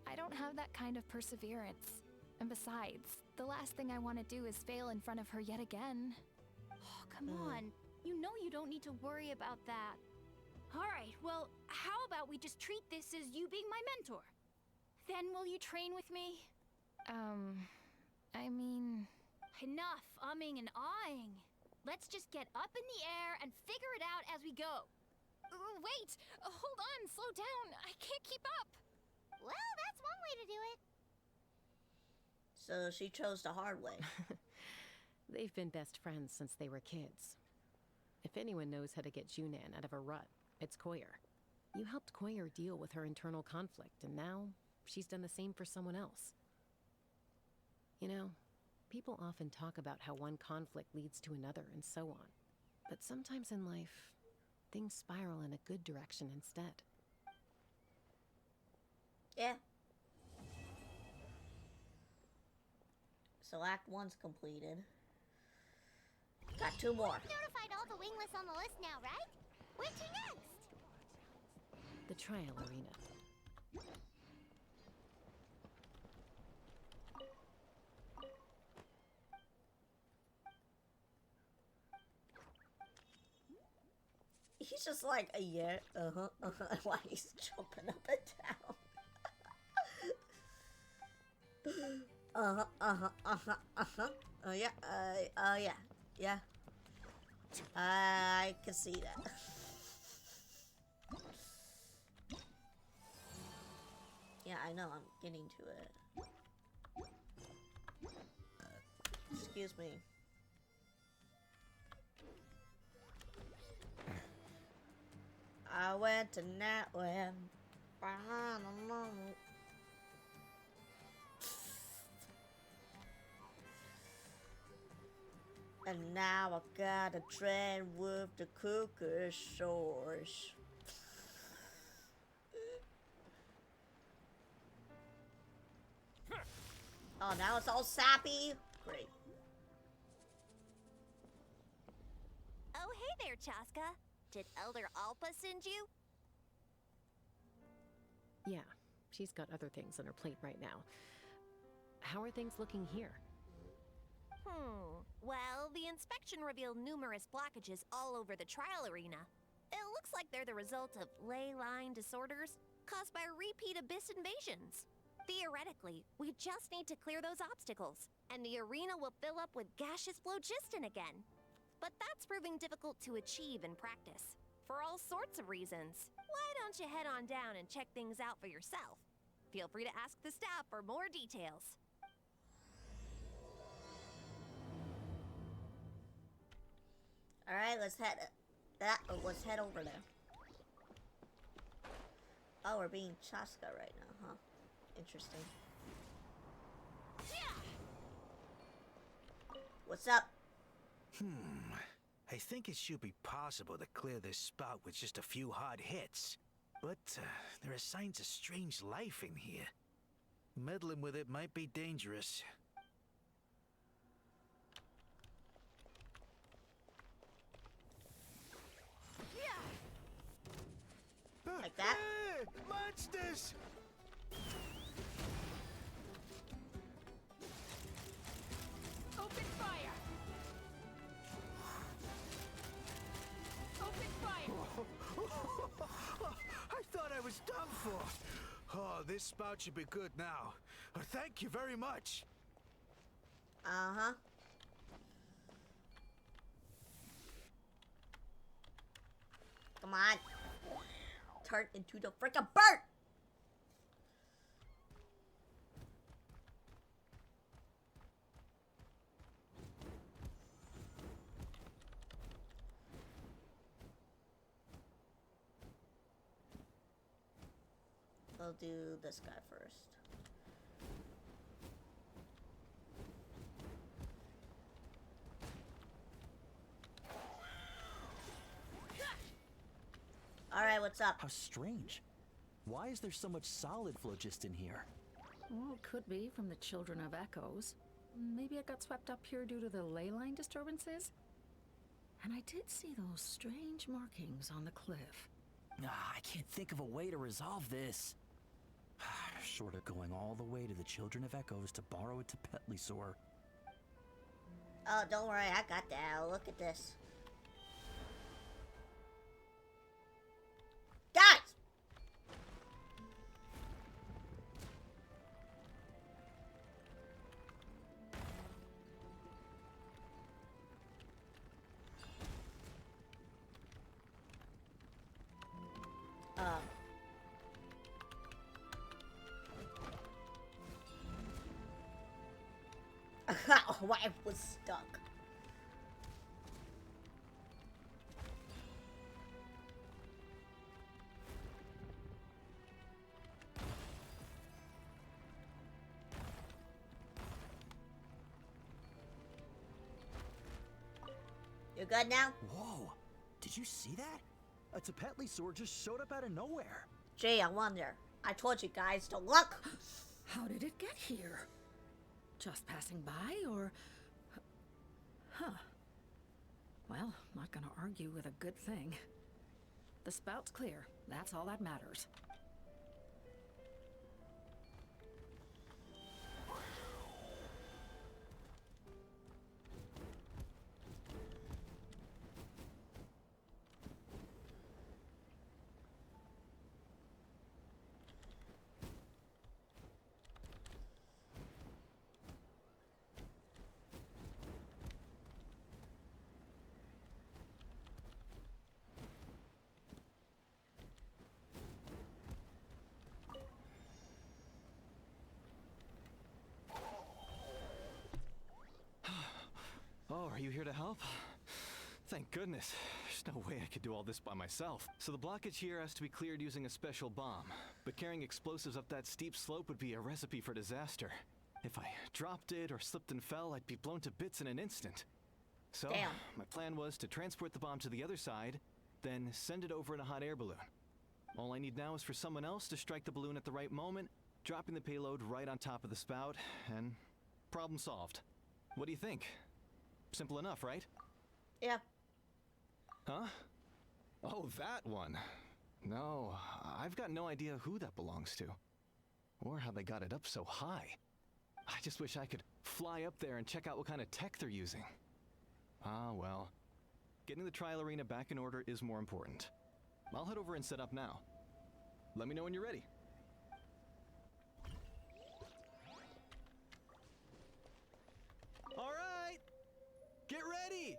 Speaker 4: I don't have that kind of perseverance. And besides, the last thing I want to do is fail in front of her yet again. Oh, come on. You know you don't need to worry about that. Alright, well, how about we just treat this as you being my mentor? Then will you train with me? I mean... Enough umming and ahhing. Let's just get up in the air and figure it out as we go. Wait! Hold on, slow down. I can't keep up.
Speaker 3: Well, that's one way to do it.
Speaker 1: So she chose the hard way.
Speaker 8: They've been best friends since they were kids. If anyone knows how to get Junan out of a rut, it's Koyer. You helped Koyer deal with her internal conflict, and now she's done the same for someone else. You know, People often talk about how one conflict leads to another and so on. But sometimes in life, things spiral in a good direction instead.
Speaker 1: Yeah. So Act 1's completed. Got 2 more.
Speaker 3: We've notified all the wingless on the list now, right? Where to next?
Speaker 8: The trial arena.
Speaker 1: He's just like, yeah, while he's jumping up and down. Oh yeah, yeah. I can see that. Yeah, I know, I'm getting to it. Excuse me. I went to Natland. And now I've got a train with the cuckoo shores. Oh, now it's all sappy? Great.
Speaker 16: Oh, hey there, Chaska. Did Elder Alpa send you?
Speaker 8: Yeah, she's got other things on her plate right now. How are things looking here?
Speaker 16: Well, the inspection revealed numerous blockages all over the trial arena. It looks like they're the result of ley line disorders caused by repeat abyss invasions. Theoretically, we just need to clear those obstacles, and the arena will fill up with gaseous phlogiston again. But that's proving difficult to achieve in practice, for all sorts of reasons. Why don't you head on down and check things out for yourself? Feel free to ask the staff for more details.
Speaker 1: Alright, let's head over there. Oh, we're being Chaska right now, huh? Interesting. What's up?
Speaker 10: I think it should be possible to clear this spot with just a few hard hits. But there are signs of strange life in here. Meddling with it might be dangerous.
Speaker 1: Like that?
Speaker 10: Hey, monsters!
Speaker 12: Open fire! Open fire!
Speaker 10: I thought I was done for. Oh, this spout should be good now. Thank you very much.
Speaker 1: Uh-huh. Come on. Turn into the freaking bird! We'll do this guy first. Alright, what's up?
Speaker 17: How strange. Why is there so much solid phlogiston here?
Speaker 18: Well, it could be from the Children of Echoes. Maybe it got swept up here due to the ley line disturbances? And I did see those strange markings on the cliff.
Speaker 17: I can't think of a way to resolve this. Short of going all the way to the Children of Echoes to borrow it to Petlisaur.
Speaker 1: Oh, don't worry, I got that. Look at this. Guys! Why I was stuck. You good now?
Speaker 17: Whoa! Did you see that? A Tepetli sword just showed up out of nowhere.
Speaker 1: Gee, I wonder. I told you guys to look.
Speaker 18: How did it get here? Just passing by, or... Huh. Well, not gonna argue with a good thing. The spout's clear. That's all that matters.
Speaker 19: Oh, are you here to help? Thank goodness. There's no way I could do all this by myself. So the blockage here has to be cleared using a special bomb. But carrying explosives up that steep slope would be a recipe for disaster. If I dropped it or slipped and fell, I'd be blown to bits in an instant. So,
Speaker 1: Damn.
Speaker 19: my plan was to transport the bomb to the other side, then send it over in a hot air balloon. All I need now is for someone else to strike the balloon at the right moment, dropping the payload right on top of the spout, and problem solved. What do you think? Simple enough, right?
Speaker 1: Yeah.
Speaker 19: Huh? Oh, that one. No, I've got no idea who that belongs to. Or how they got it up so high. I just wish I could fly up there and check out what kind of tech they're using. Ah, well. Getting the trial arena back in order is more important. I'll head over and set up now. Let me know when you're ready. All right! Get ready!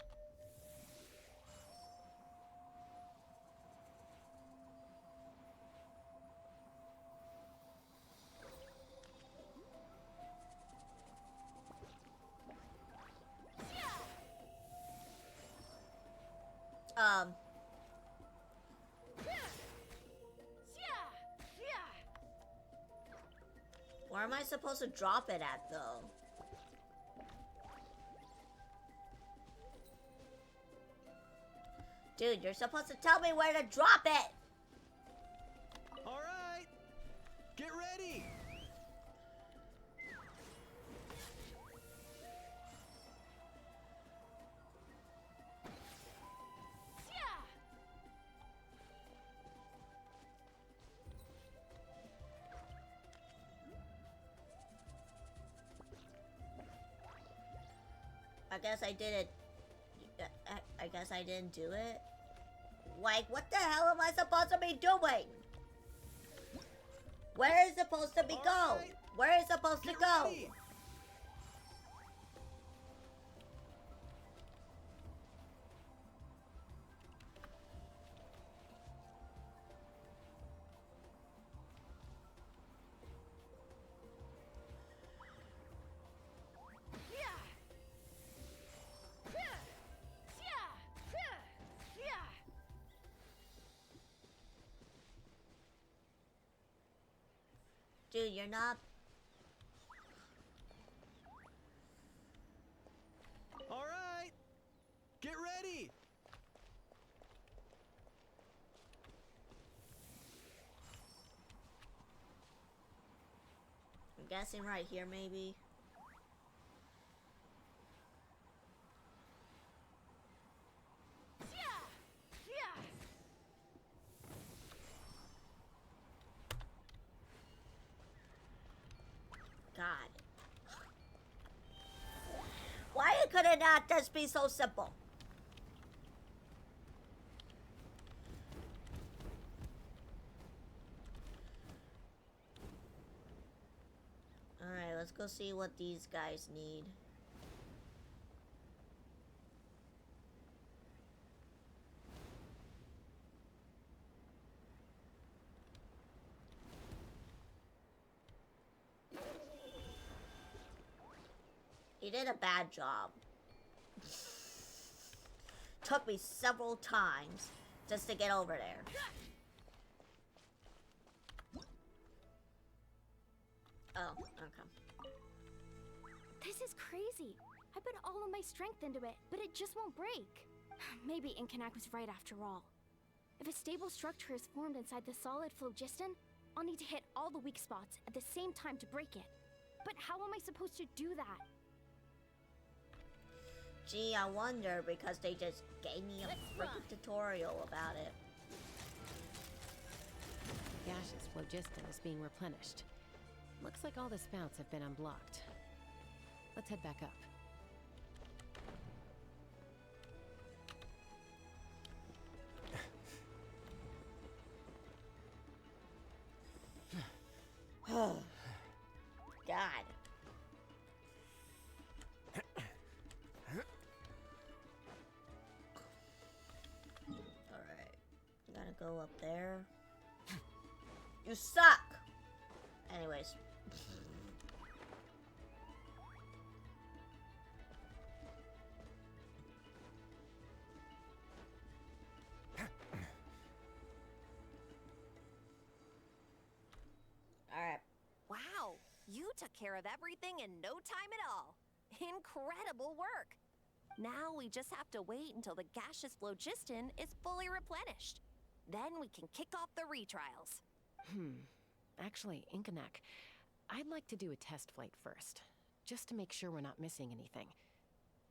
Speaker 1: Where am I supposed to drop it at, though? Dude, you're supposed to tell me where to drop it!
Speaker 19: All right! Get ready!
Speaker 1: I guess I didn't. I guess I didn't do it. Like, what the hell am I supposed to be doing? Where is it supposed to be go? Where is it supposed to go? Dude, you're not.
Speaker 19: All right! Get ready!
Speaker 1: I'm guessing right here, maybe. God. Why could it not just be so simple? Alright, let's go see what these guys need. He did a bad job. Took me several times just to get over there. Oh, okay.
Speaker 4: This is crazy. I put all of my strength into it, but it just won't break.
Speaker 20: Maybe Inkanak was right after all. If a stable structure is formed inside the solid phlogiston, I'll need to hit all the weak spots at the same time to break it. But how am I supposed to do that?
Speaker 1: Gee, I wonder, because they just gave me a freaking tutorial about it.
Speaker 8: Gaseous phlogiston is being replenished. Looks like all the spouts have been unblocked. Let's head back up.
Speaker 1: God. Alright. Gotta go up there. You suck! Anyways. Alright.
Speaker 16: Wow, you took care of everything in no time at all. Incredible work. Now we just have to wait until the gaseous phlogiston is fully replenished. Then we can kick off the retrials.
Speaker 8: Actually, Inkanak, I'd like to do a test flight first, just to make sure we're not missing anything.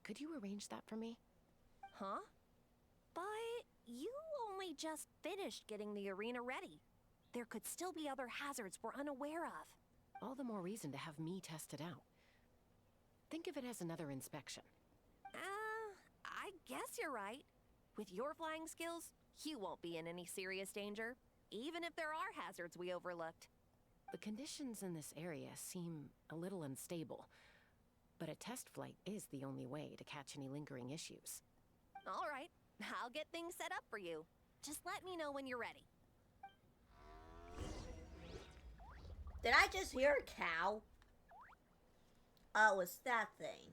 Speaker 8: Could you arrange that for me?
Speaker 16: Huh? But you only just finished getting the arena ready. There could still be other hazards we're unaware of.
Speaker 8: All the more reason to have me test it out. Think of it as another inspection.
Speaker 16: I guess you're right. With your flying skills, you won't be in any serious danger, even if there are hazards we overlooked.
Speaker 8: The conditions in this area seem a little unstable, but a test flight is the only way to catch any lingering issues.
Speaker 16: All right, I'll get things set up for you. Just let me know when you're ready.
Speaker 1: Did I just hear a cow? Oh, it's that thing.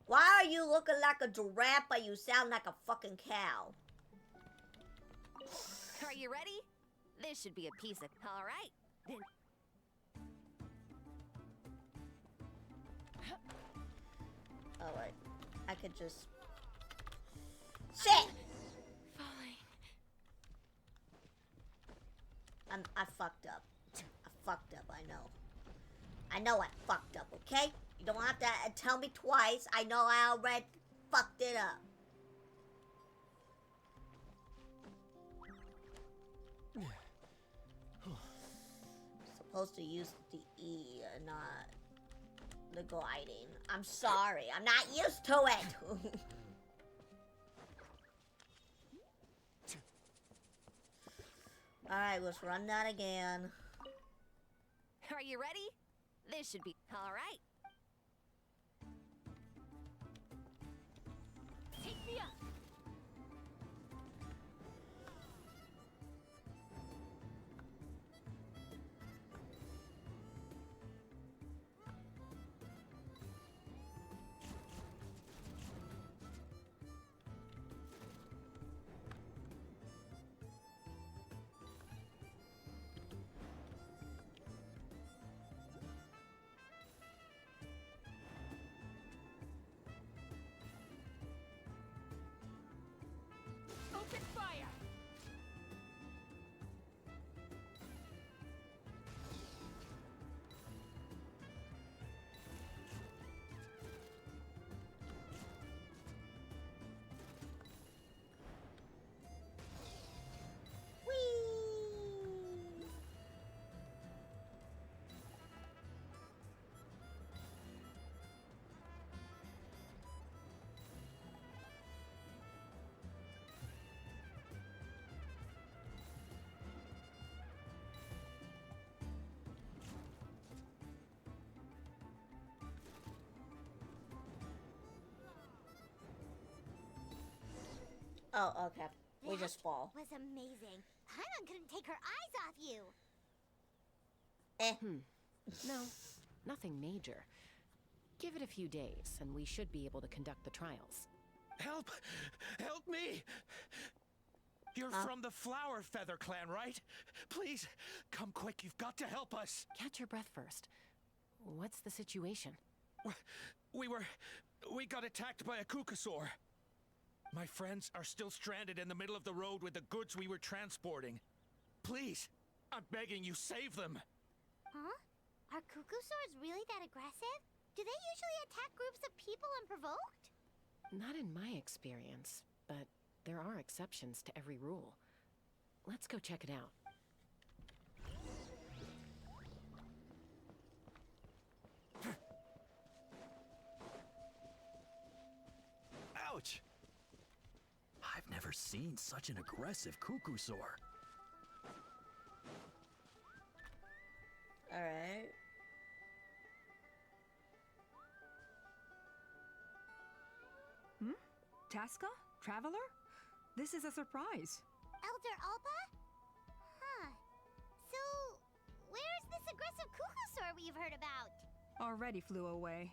Speaker 1: Why are you looking like a giraffe but you sound like a fucking cow?
Speaker 16: Are you ready? This should be a piece of... All right. Then...
Speaker 1: Oh, wait. I could just... Shit! I fucked up. I fucked up, I know. I know I fucked up, okay? You don't have to tell me twice. I know I already fucked it up. Supposed to use the E and not the gliding. I'm sorry. I'm not used to it. Alright, let's run that again.
Speaker 16: Are you ready? This should be... All right.
Speaker 20: Take me up! Open fire!
Speaker 1: Oh, okay. We just fall.
Speaker 3: Was amazing. Paimon couldn't take her eyes off you.
Speaker 8: No, nothing major. Give it a few days, and we should be able to conduct the trials.
Speaker 14: Help! Help me! You're from the Flower Feather clan, right? Please, come quick. You've got to help us.
Speaker 8: Catch your breath first. What's the situation?
Speaker 14: We got attacked by a Kukasaur. My friends are still stranded in the middle of the road with the goods we were transporting. Please, I'm begging you, save them.
Speaker 3: Huh? Are Kukusaurs really that aggressive? Do they usually attack groups of people unprovoked?
Speaker 8: Not in my experience, but there are exceptions to every rule. Let's go check it out.
Speaker 17: Ouch! I've never seen such an aggressive Kukusaur.
Speaker 1: Alright.
Speaker 11: Tasca? Traveler? This is a surprise.
Speaker 3: Elder Alpa? Huh. So, where's this aggressive Kukusaur we've heard about?
Speaker 11: Already flew away.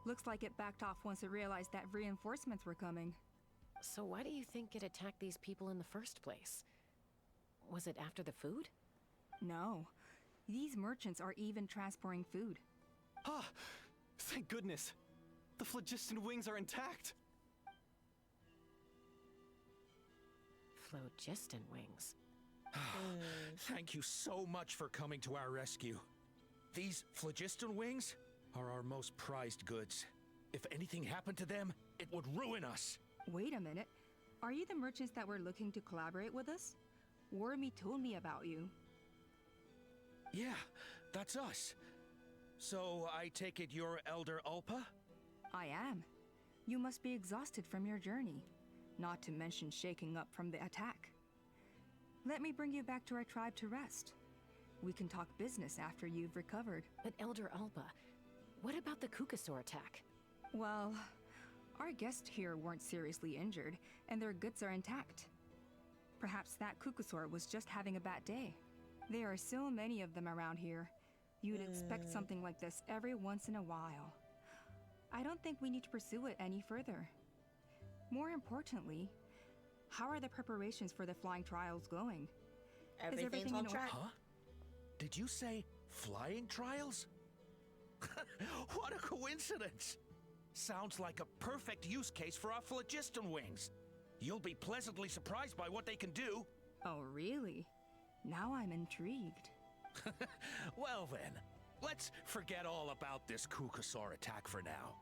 Speaker 11: Looks like it backed off once it realized that reinforcements were coming.
Speaker 8: So why do you think it attacked these people in the first place? Was it after the food?
Speaker 11: No. These merchants are even transporting food.
Speaker 19: Ah! Thank goodness! The phlogiston wings are intact!
Speaker 8: Phlogiston wings.
Speaker 14: Thank you so much for coming to our rescue. These phlogiston wings are our most prized goods. If anything happened to them, it would ruin us.
Speaker 11: Wait a minute. Are you the merchants that were looking to collaborate with us? Wormy told me about you.
Speaker 14: Yeah, that's us. So I take it you're Elder Ulpa?
Speaker 11: I am. You must be exhausted from your journey, not to mention shaking up from the attack. Let me bring you back to our tribe to rest. We can talk business after you've recovered.
Speaker 8: But Elder Alpa, what about the Kukasaur attack?
Speaker 11: Well, our guests here weren't seriously injured, and their goods are intact. Perhaps that Kukasaur was just having a bad day. There are so many of them around here. You'd expect something like this every once in a while. I don't think we need to pursue it any further. More importantly, how are the preparations for the flying trials going?
Speaker 1: Everything's on track.
Speaker 14: Huh? Did you say flying trials? What a coincidence! Sounds like a perfect use case for our phlogiston wings. You'll be pleasantly surprised by what they can do.
Speaker 11: Oh, really? Now I'm intrigued.
Speaker 14: Well then, let's forget all about this Kukasaur attack for now.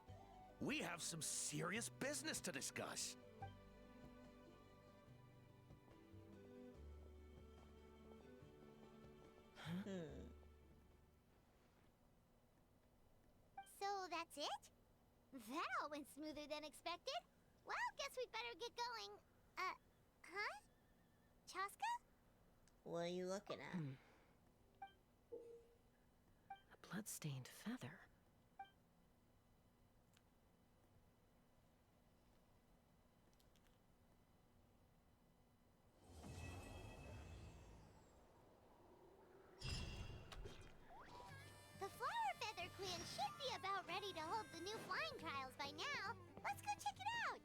Speaker 14: We have some serious business to discuss.
Speaker 3: So that's it? That all went smoother than expected. Well, guess we'd better get going. Huh? Chaska?
Speaker 1: What are you looking at?
Speaker 8: A blood-stained feather.
Speaker 3: The Flower Feather Clan should be about ready to hold the new flying trials by now. Let's go check it out.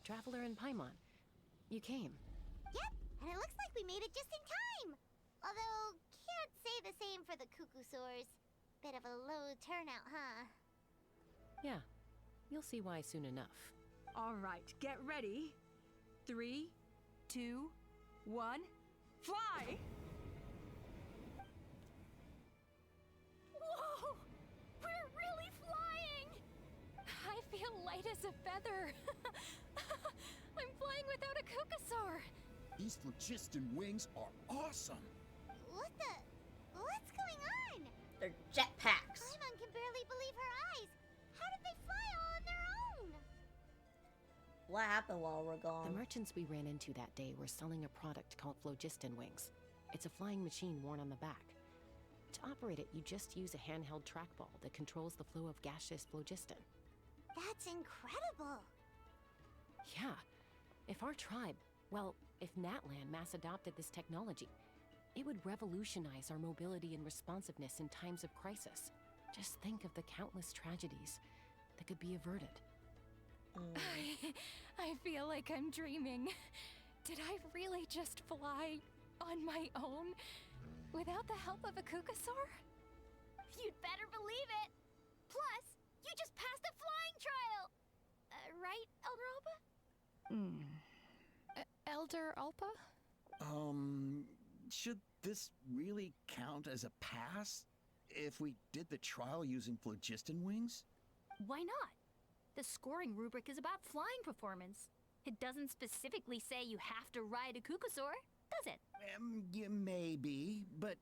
Speaker 8: Traveler and Paimon. You came.
Speaker 3: Yep, and it looks like we made it just in time. Although, can't say the same for the Kukusaurs. Bit of a low turnout, huh?
Speaker 8: Yeah, you'll see why soon enough.
Speaker 11: All right, get ready. 3, 2, 1, fly!
Speaker 4: Whoa! We're really flying! I feel light as a feather. I'm flying without a Kukasaur.
Speaker 21: These phlogiston wings are awesome.
Speaker 3: What's going on?
Speaker 1: They're jetpacks.
Speaker 3: Paimon can barely believe her eyes. How did they fly all on their own?
Speaker 1: What happened while we're gone?
Speaker 8: The merchants we ran into that day were selling a product called phlogiston wings. It's a flying machine worn on the back. To operate it, you just use a handheld trackball that controls the flow of gaseous phlogiston.
Speaker 3: That's incredible.
Speaker 8: Yeah. If our tribe, well, if Natlan mass adopted this technology, it would revolutionize our mobility and responsiveness in times of crisis. Just think of the countless tragedies that could be averted.
Speaker 4: I feel like I'm dreaming. Did I really just fly on my own without the help of a Kukasaur?
Speaker 20: You'd better believe it! Plus, you just passed the flying trial! Right, Elder Alpa?
Speaker 4: Elder Alpa?
Speaker 21: Should this really count as a pass? If we did the trial using phlogiston wings?
Speaker 20: Why not? The scoring rubric is about flying performance. It doesn't specifically say you have to ride a Kukasaur, does it?
Speaker 21: Yeah, maybe, but...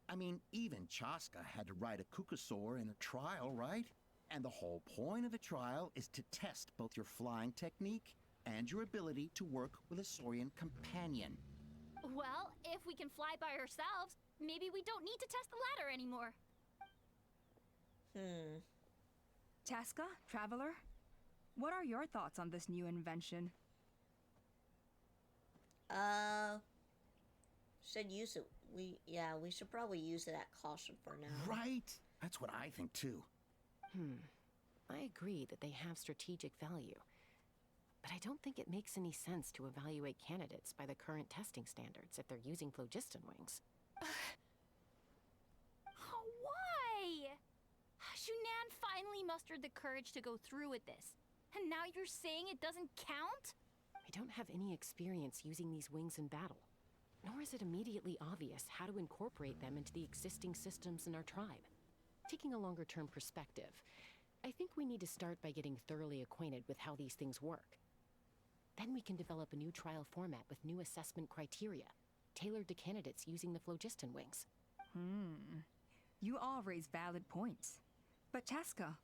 Speaker 21: I mean, even Chaska had to ride a Kukasaur in a trial, right? And the whole point of the trial is to test both your flying technique and your ability to work with a Saurian companion.
Speaker 20: Well, if we can fly by ourselves, maybe we don't need to test the ladder anymore.
Speaker 11: Chaska, Traveler, what are your thoughts on this new invention?
Speaker 1: Should use it. We should probably use it at caution for now.
Speaker 21: Right? That's what I think too.
Speaker 8: I agree that they have strategic value. But I don't think it makes any sense to evaluate candidates by the current testing standards if they're using phlogiston wings.
Speaker 20: Why? Shunan finally mustered the courage to go through with this. And now you're saying it doesn't count?
Speaker 8: I don't have any experience using these wings in battle. Nor is it immediately obvious how to incorporate them into the existing systems in our tribe. Taking a longer-term perspective, I think we need to start by getting thoroughly acquainted with how these things work. Then we can develop a new trial format with new assessment criteria, tailored to candidates using the phlogiston wings.
Speaker 11: You all raise valid points. But Chaska,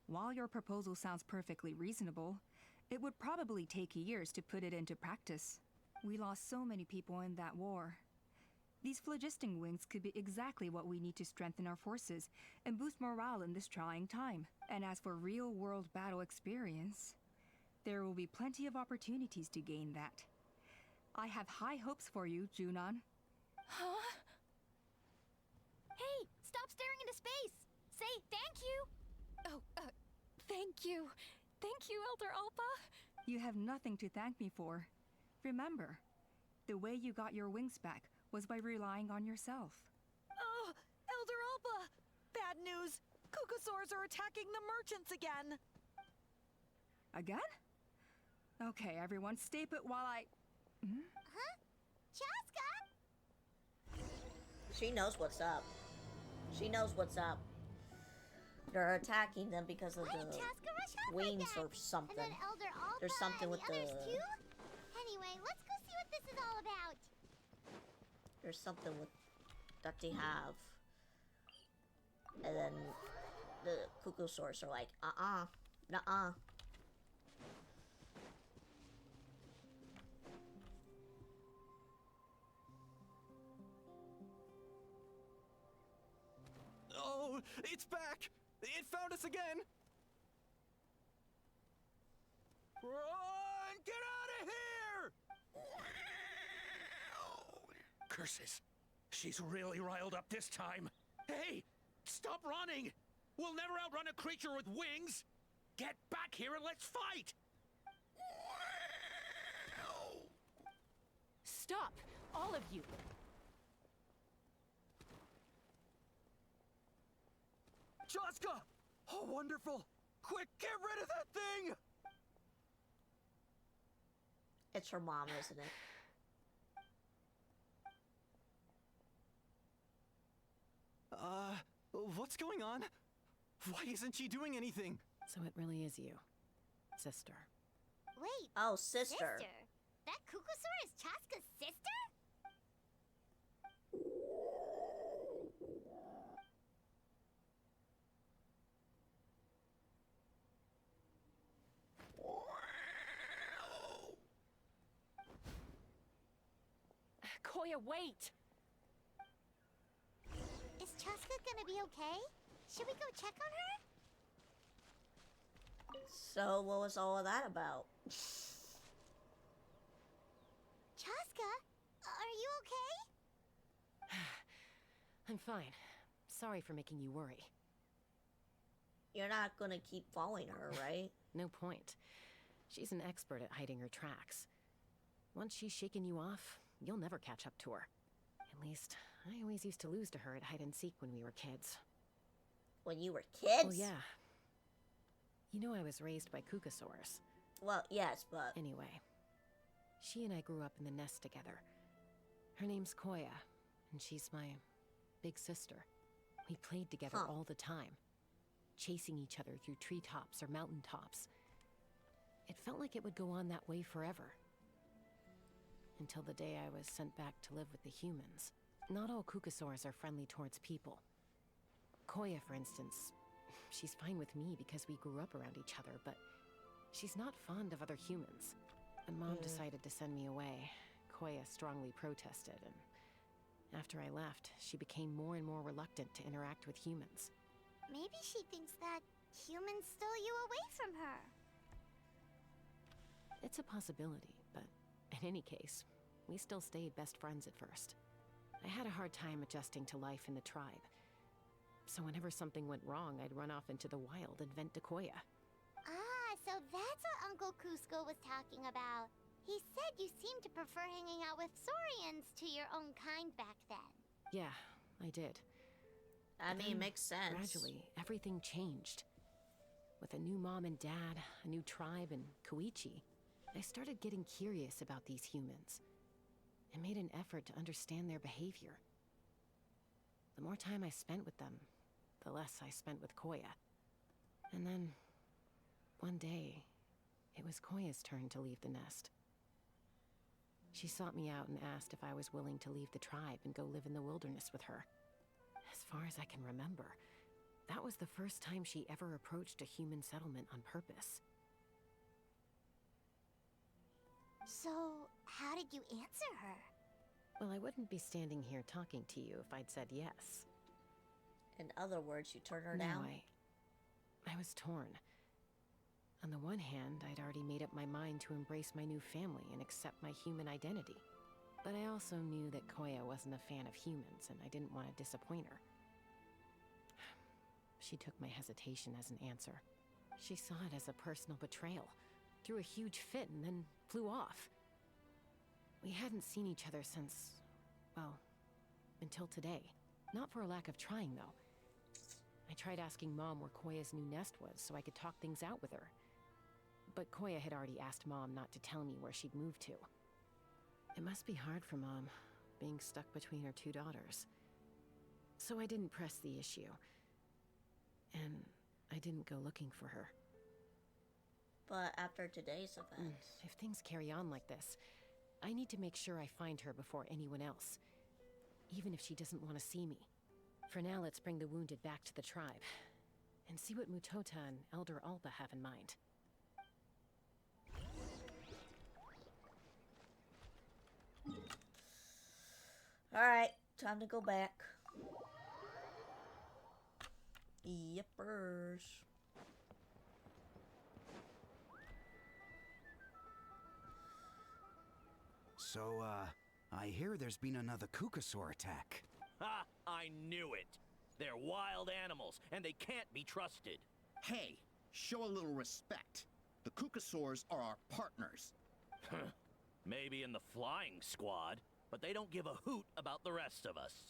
Speaker 11: while your proposal sounds perfectly reasonable, it would probably take years to put it into practice. We lost so many people in that war. These phlogiston wings could be exactly what we need to strengthen our forces and boost morale in this trying time. And as for real-world battle experience, there will be plenty of opportunities to gain that. I have high hopes for you, Junon.
Speaker 20: Huh? Hey, stop staring into space! Say thank you!
Speaker 4: Oh, thank you. Thank you, Elder Alpa.
Speaker 11: You have nothing to thank me for. Remember, the way you got your wings back was by relying on yourself.
Speaker 12: Oh, Elder Alpa! Bad news! Kukasaurs are attacking the merchants again!
Speaker 11: Again? Okay, everyone, stay put while I...
Speaker 3: Huh? Chaska?
Speaker 1: She knows what's up. She knows what's up. They're attacking them because of the wings or something.
Speaker 3: And then Elder Alpa
Speaker 1: There's something
Speaker 3: and
Speaker 1: with
Speaker 3: the others too? Anyway, let's go see what this is all about.
Speaker 1: There's something with that they have. And then the Kukusaurs are like, nuh-uh.
Speaker 19: Oh, it's back! It found us again! Run! Get out of here!
Speaker 14: Curses. She's really riled up this time. Hey! Stop running! We'll never outrun a creature with wings! Get back here and let's fight!
Speaker 8: Stop! All of you!
Speaker 19: Chaska! Oh, wonderful! Quick, get rid of that thing!
Speaker 1: It's her mom, isn't it?
Speaker 19: What's going on? Why isn't she doing anything?
Speaker 8: So it really is you, sister.
Speaker 3: Wait.
Speaker 1: Oh, sister.
Speaker 3: That Kukusaur is Chaska's sister?
Speaker 8: Koya, wait!
Speaker 3: Is Chaska gonna be okay? Should we go check on her?
Speaker 1: So, what was all of that about?
Speaker 3: Chaska, are you okay?
Speaker 8: I'm fine. Sorry for making you worry.
Speaker 1: you're not gonna keep following her, right?
Speaker 8: No point. She's an expert at hiding her tracks. Once she's shaken you off, you'll never catch up to her. At least, I always used to lose to her at hide and seek when we were kids.
Speaker 1: When you were kids?
Speaker 8: Oh, yeah. You know I was raised by Kukasaurs.
Speaker 1: Well, yes, but...
Speaker 8: Anyway, she and I grew up in the nest together. Her name's Koya, and she's my big sister. We played together all the time, chasing each other through treetops or mountaintops. It felt like it would go on that way forever. Until the day I was sent back to live with the humans. Not all Kukasaurs are friendly towards people. Koya, for instance, she's fine with me because we grew up around each other, but she's not fond of other humans. When Mom decided to send me away, Koya strongly protested, and after I left, she became more and more reluctant to interact with humans.
Speaker 3: Maybe she thinks that humans stole you away from her.
Speaker 8: It's a possibility, but in any case, we still stayed best friends at first. I had a hard time adjusting to life in the tribe. So whenever something went wrong, I'd run off into the wild and vent to Koya.
Speaker 3: Ah, so that's what Uncle Cusco was talking about. He said you seemed to prefer hanging out with Saurians to your own kind back then.
Speaker 8: Yeah, I did.
Speaker 1: I mean, makes sense.
Speaker 8: Gradually, everything changed. With a new mom and dad, a new tribe, and Koichi, I started getting curious about these humans. I made an effort to understand their behavior. The more time I spent with them, the less I spent with Koya. And then, one day, it was Koya's turn to leave the nest. She sought me out and asked if I was willing to leave the tribe and go live in the wilderness with her. As far as I can remember, that was the first time she ever approached a human settlement on purpose.
Speaker 3: So, how did you answer her?
Speaker 8: Well, I wouldn't be standing here talking to you if I'd said yes.
Speaker 1: In other words, you turned her
Speaker 8: No,
Speaker 1: down?
Speaker 8: I was torn. On the one hand, I'd already made up my mind to embrace my new family and accept my human identity. But I also knew that Koya wasn't a fan of humans, and I didn't want to disappoint her. She took my hesitation as an answer. She saw it as a personal betrayal, threw a huge fit, and then flew off. We hadn't seen each other since, well, until today. Not for a lack of trying, though. I tried asking Mom where Koya's new nest was so I could talk things out with her. But Koya had already asked Mom not to tell me where she'd moved to. It must be hard for Mom, being stuck between her two daughters. So I didn't press the issue. And I didn't go looking for her.
Speaker 1: But after today's event...
Speaker 8: If things carry on like this, I need to make sure I find her before anyone else. Even if she doesn't want to see me. For now, let's bring the wounded back to the tribe. And see what Mutota and Elder Alba have in mind.
Speaker 1: Alright, time to go back. Yippers.
Speaker 13: So, I hear there's been another Kukasaur attack.
Speaker 15: Ha! I knew it! They're wild animals, and they can't be trusted.
Speaker 21: Hey, show a little respect. The Kukasaurs are our partners.
Speaker 15: Maybe in the flying squad, but they don't give a hoot about the rest of us.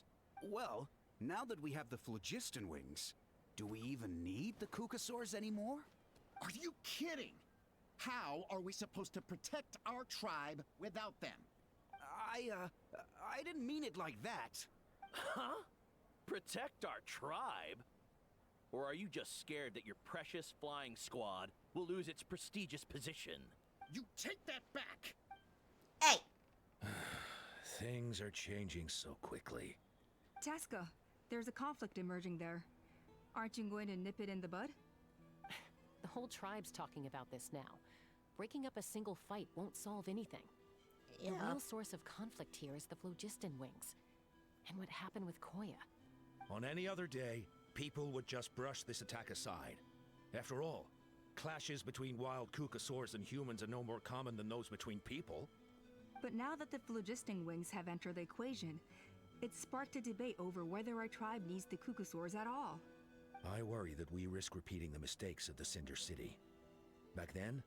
Speaker 13: Well, now that we have the phlogiston wings, do we even need the Kukasaurs anymore?
Speaker 21: Are you kidding? How are we supposed to protect our tribe without them?
Speaker 13: I didn't mean it like that.
Speaker 15: Huh? Protect our tribe? Or are you just scared that your precious flying squad will lose its prestigious position?
Speaker 21: You take that back!
Speaker 1: Hey!
Speaker 14: Things are changing so quickly.
Speaker 11: Tasca, there's a conflict emerging there. Aren't you going to nip it in the bud?
Speaker 8: The whole tribe's talking about this now. Breaking up a single fight won't solve anything.
Speaker 1: Yeah.
Speaker 8: The real source of conflict here is the phlogiston wings. And what happened with Koya.
Speaker 14: On any other day, people would just brush this attack aside. After all, clashes between wild Kukasaurs and humans are no more common than those between people.
Speaker 11: But now that the phlogiston wings have entered the equation, it's sparked a debate over whether our tribe needs the Kukasaurs at all.
Speaker 14: I worry that we risk repeating the mistakes of the Cinder City. Back then,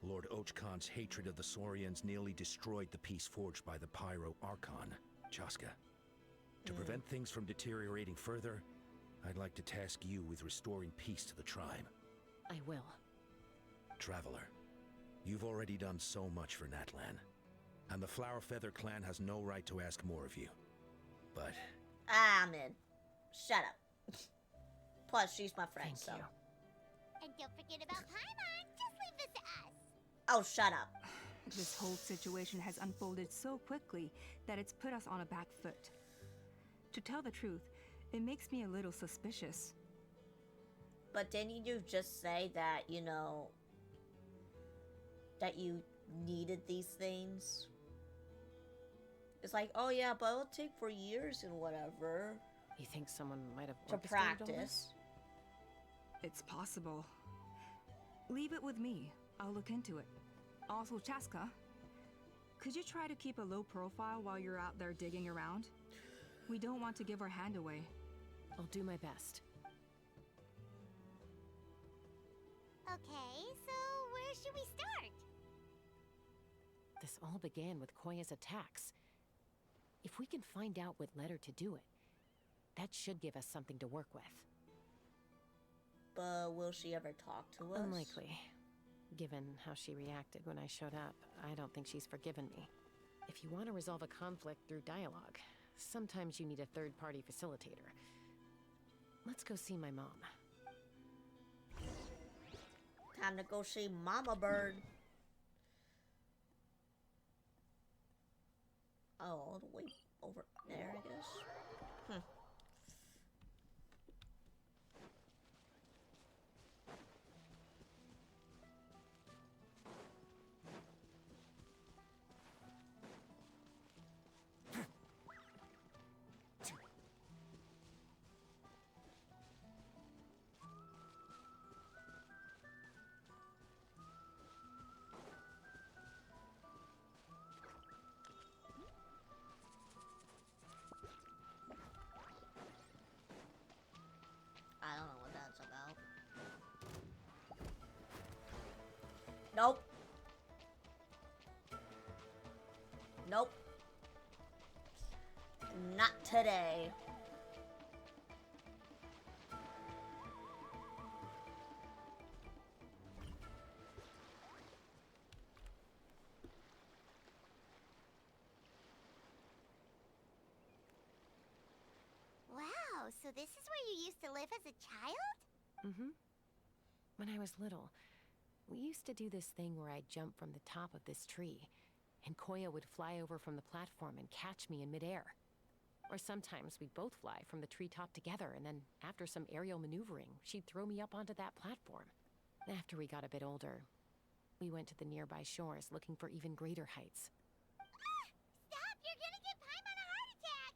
Speaker 14: Lord Ochkon's hatred of the Saurians nearly destroyed the peace forged by the Pyro Archon, Chaska. To prevent things from deteriorating further, I'd like to task you with restoring peace to the tribe.
Speaker 8: I will.
Speaker 14: Traveler, you've already done so much for Natlan, and the Flower Feather clan has no right to ask more of you. But...
Speaker 1: I'm in. Shut up. Plus, she's my friend, so...
Speaker 3: And don't forget about Paimon. Just leave this to us.
Speaker 1: Oh, shut up.
Speaker 11: This whole situation has unfolded so quickly that it's put us on a back foot. To tell the truth, it makes me a little suspicious.
Speaker 1: But didn't you just say that, you know, that you needed these things? It's like, oh yeah, but it'll take for years and whatever.
Speaker 8: You think someone might have
Speaker 1: to
Speaker 8: orchestrated all
Speaker 1: practice?
Speaker 8: this?
Speaker 11: It's possible. Leave it with me. I'll look into it. Also, Chaska, could you try to keep a low profile while you're out there digging around? We don't want to give our hand away.
Speaker 8: I'll do my best.
Speaker 3: Okay, so where should we start?
Speaker 8: This all began with Koya's attacks. If we can find out what led her to do it, that should give us something to work with.
Speaker 1: But will she ever talk to us?
Speaker 8: Unlikely. Given how she reacted when I showed up, I don't think she's forgiven me. If you want to resolve a conflict through dialogue, sometimes you need a third-party facilitator. Let's go see my mom.
Speaker 1: Time to go see Mama Bird. Oh, all the way over there, I guess. I don't know what that's about. Nope. Nope. Not today.
Speaker 3: Wow, so this is where you used to live as a child?
Speaker 8: Mm-hmm. When I was little, we used to do this thing where I'd jump from the top of this tree, and Koya would fly over from the platform and catch me in midair. Or sometimes we'd both fly from the treetop together, and then after some aerial maneuvering, she'd throw me up onto that platform. After we got a bit older, we went to the nearby shores looking for even greater heights.
Speaker 3: Stop! You're gonna give Paimon a heart attack!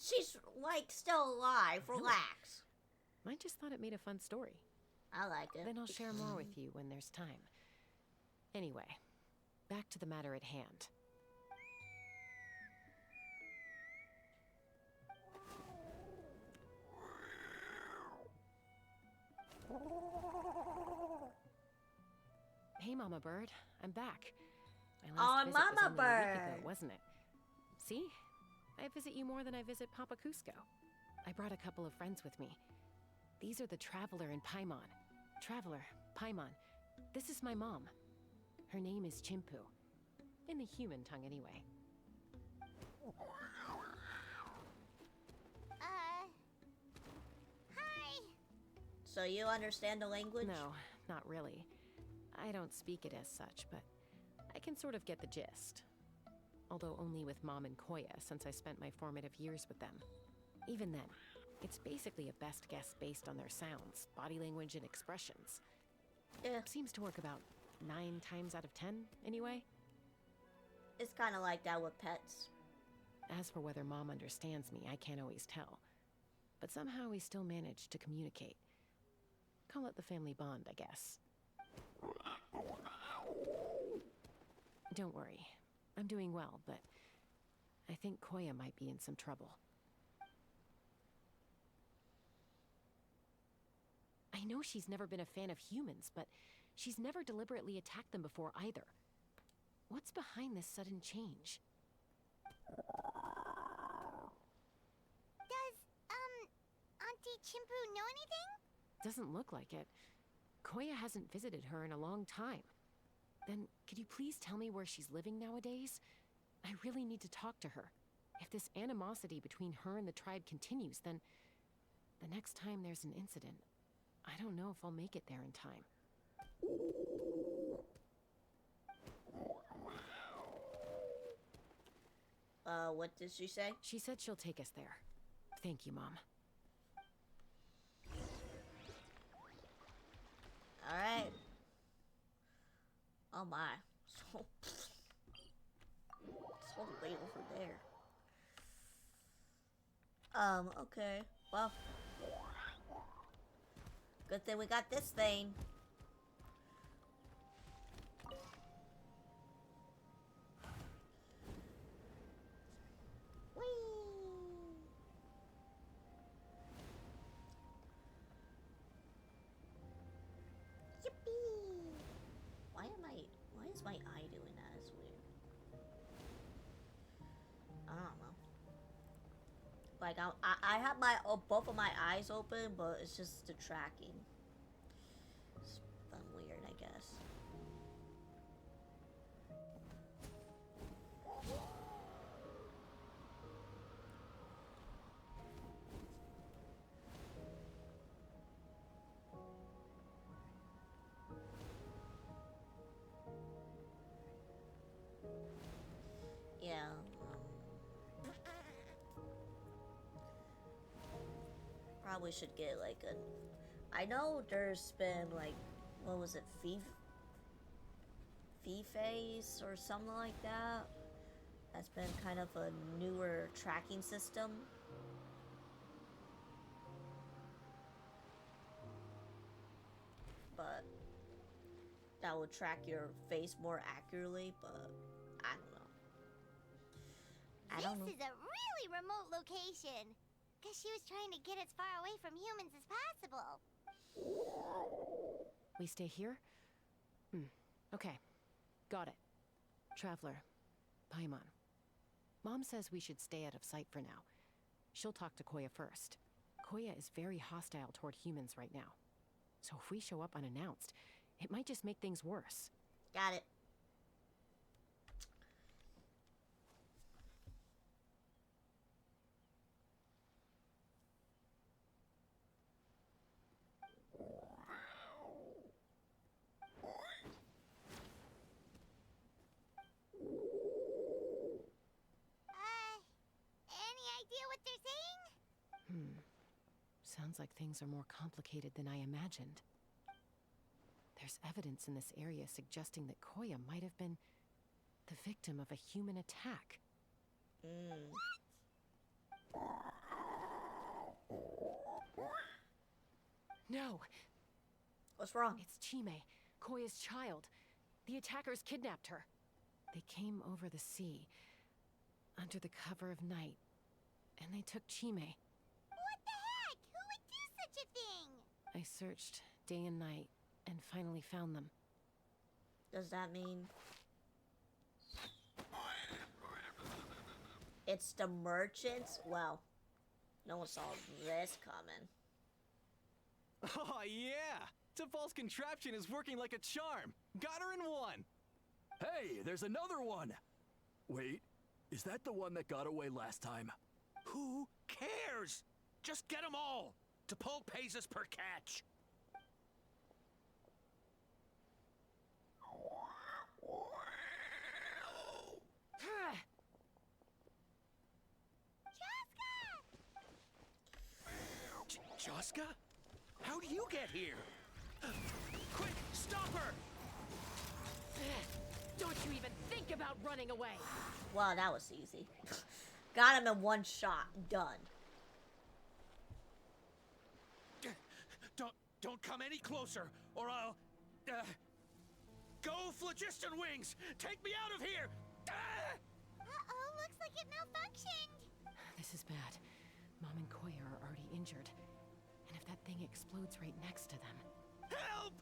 Speaker 1: She's, like, still alive.
Speaker 8: Really?
Speaker 1: Relax.
Speaker 8: I just thought it made a fun story.
Speaker 1: I like it.
Speaker 8: Then I'll share more with you when there's time. Anyway, back to the matter at hand. Hey, Mama Bird. I'm back. My last visit was
Speaker 1: Mama
Speaker 8: only a week ago,
Speaker 1: Bird.
Speaker 8: wasn't it? See? I visit you more than I visit Papa Cusco. I brought a couple of friends with me. These are the Traveler and Paimon. Traveler, Paimon. This is my mom. Her name is Chimpu. In the human tongue, anyway.
Speaker 3: Hi!
Speaker 1: So you understand the language?
Speaker 8: No, not really. I don't speak it as such, but I can sort of get the gist. Although only with Mom and Koya, since I spent my formative years with them. Even then, it's basically a best guess based on their sounds, body language, and expressions.
Speaker 1: Yeah.
Speaker 8: Seems to work about 9 times out of 10, anyway.
Speaker 1: It's kind of like that with pets.
Speaker 8: As for whether Mom understands me, I can't always tell. But somehow we still manage to communicate. Call it the family bond, I guess. Don't worry. I'm doing well, but I think Koya might be in some trouble. I know she's never been a fan of humans, but she's never deliberately attacked them before either. What's behind this sudden change?
Speaker 3: Does, Auntie Chimpu know anything?
Speaker 8: Doesn't look like it. Koya hasn't visited her in a long time. Then, could you please tell me where she's living nowadays? I really need to talk to her. If this animosity between her and the tribe continues, then the next time there's an incident, I don't know if I'll make it there in time.
Speaker 1: What did she say?
Speaker 8: She said she'll take us there. Thank you, Mom.
Speaker 1: Alright. Oh my. So way over there. Okay. Well. Good thing we got this thing. Why is my eye doing that? It's weird. I don't know. Like I have my both of my eyes open, but it's just the tracking. It's weird, I guess. Yeah. Probably should get like a. I know there's been like, what was it, Face or something like that. That's been kind of a newer tracking system. But that will track your face more accurately, but I don't know.
Speaker 3: This is a really remote location. Because she was trying to get as far away from humans as possible.
Speaker 8: We stay here? Okay. Got it. Traveler, Paimon. Mom says we should stay out of sight for now. She'll talk to Koya first. Koya is very hostile toward humans right now. So if we show up unannounced, it might just make things worse.
Speaker 1: Got it.
Speaker 3: Any idea what they're saying?
Speaker 8: Sounds like things are more complicated than I imagined. There's evidence in this area suggesting that Koya might have been the victim of a human attack. No!
Speaker 1: What's wrong?
Speaker 8: It's Chime, Koya's child. The attackers kidnapped her. They came over the sea, under the cover of night, and they took Chime.
Speaker 3: What the heck? Who would do such a thing?
Speaker 8: I searched day and night, and finally found them.
Speaker 1: Does that mean it's the merchants? Well, no one saw this coming.
Speaker 2: Oh, yeah! T'Pol's contraption is working like a charm. Got her in one.
Speaker 9: Hey, there's another one. Wait, is that the one that got away last time?
Speaker 10: Who cares? Just get them all. T'Pol pays us per catch. Chaska? How do you get here? Quick, stop her!
Speaker 8: Don't you even think about running away!
Speaker 1: Wow, that was easy. Got him in one shot. Done.
Speaker 10: Don't come any closer, or I'll... Go, Phlogiston Wings! Take me out of here!
Speaker 3: Uh-oh, looks like it malfunctioned.
Speaker 8: This is bad. Mom and Koya are already injured. And if that thing explodes right next to them.
Speaker 14: Help!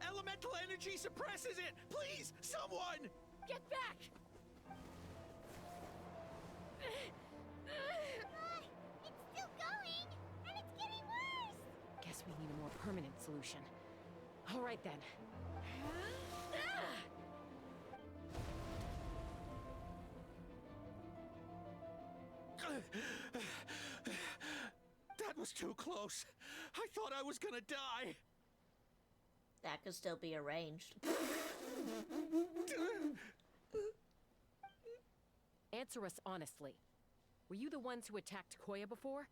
Speaker 14: Elemental energy suppresses it! Please, someone!
Speaker 8: Get back!
Speaker 3: It's still going, and it's getting worse.
Speaker 8: Guess we need a more permanent solution. All right then.
Speaker 14: That was too close. I thought I was gonna die.
Speaker 1: That could still be arranged.
Speaker 8: Answer us honestly. Were you the ones who attacked Koya before?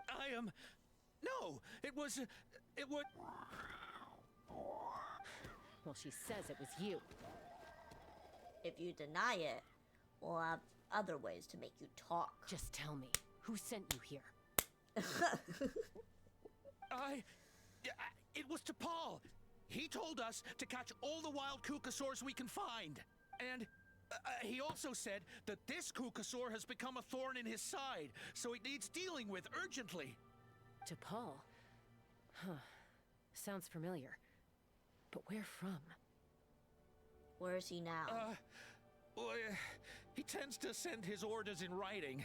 Speaker 14: I am... No, it was...
Speaker 8: Well, she says it was you.
Speaker 1: If you deny it, we'll have other ways to make you talk.
Speaker 8: Just tell me, who sent you here?
Speaker 14: It was T'Pol. He told us to catch all the wild Kukasaurs we can find. And he also said that this Kukasaur has become a thorn in his side, so it needs dealing with urgently.
Speaker 8: T'Pol? Huh. Sounds familiar. But where from?
Speaker 1: Where is he now?
Speaker 14: Well, he tends to send his orders in writing.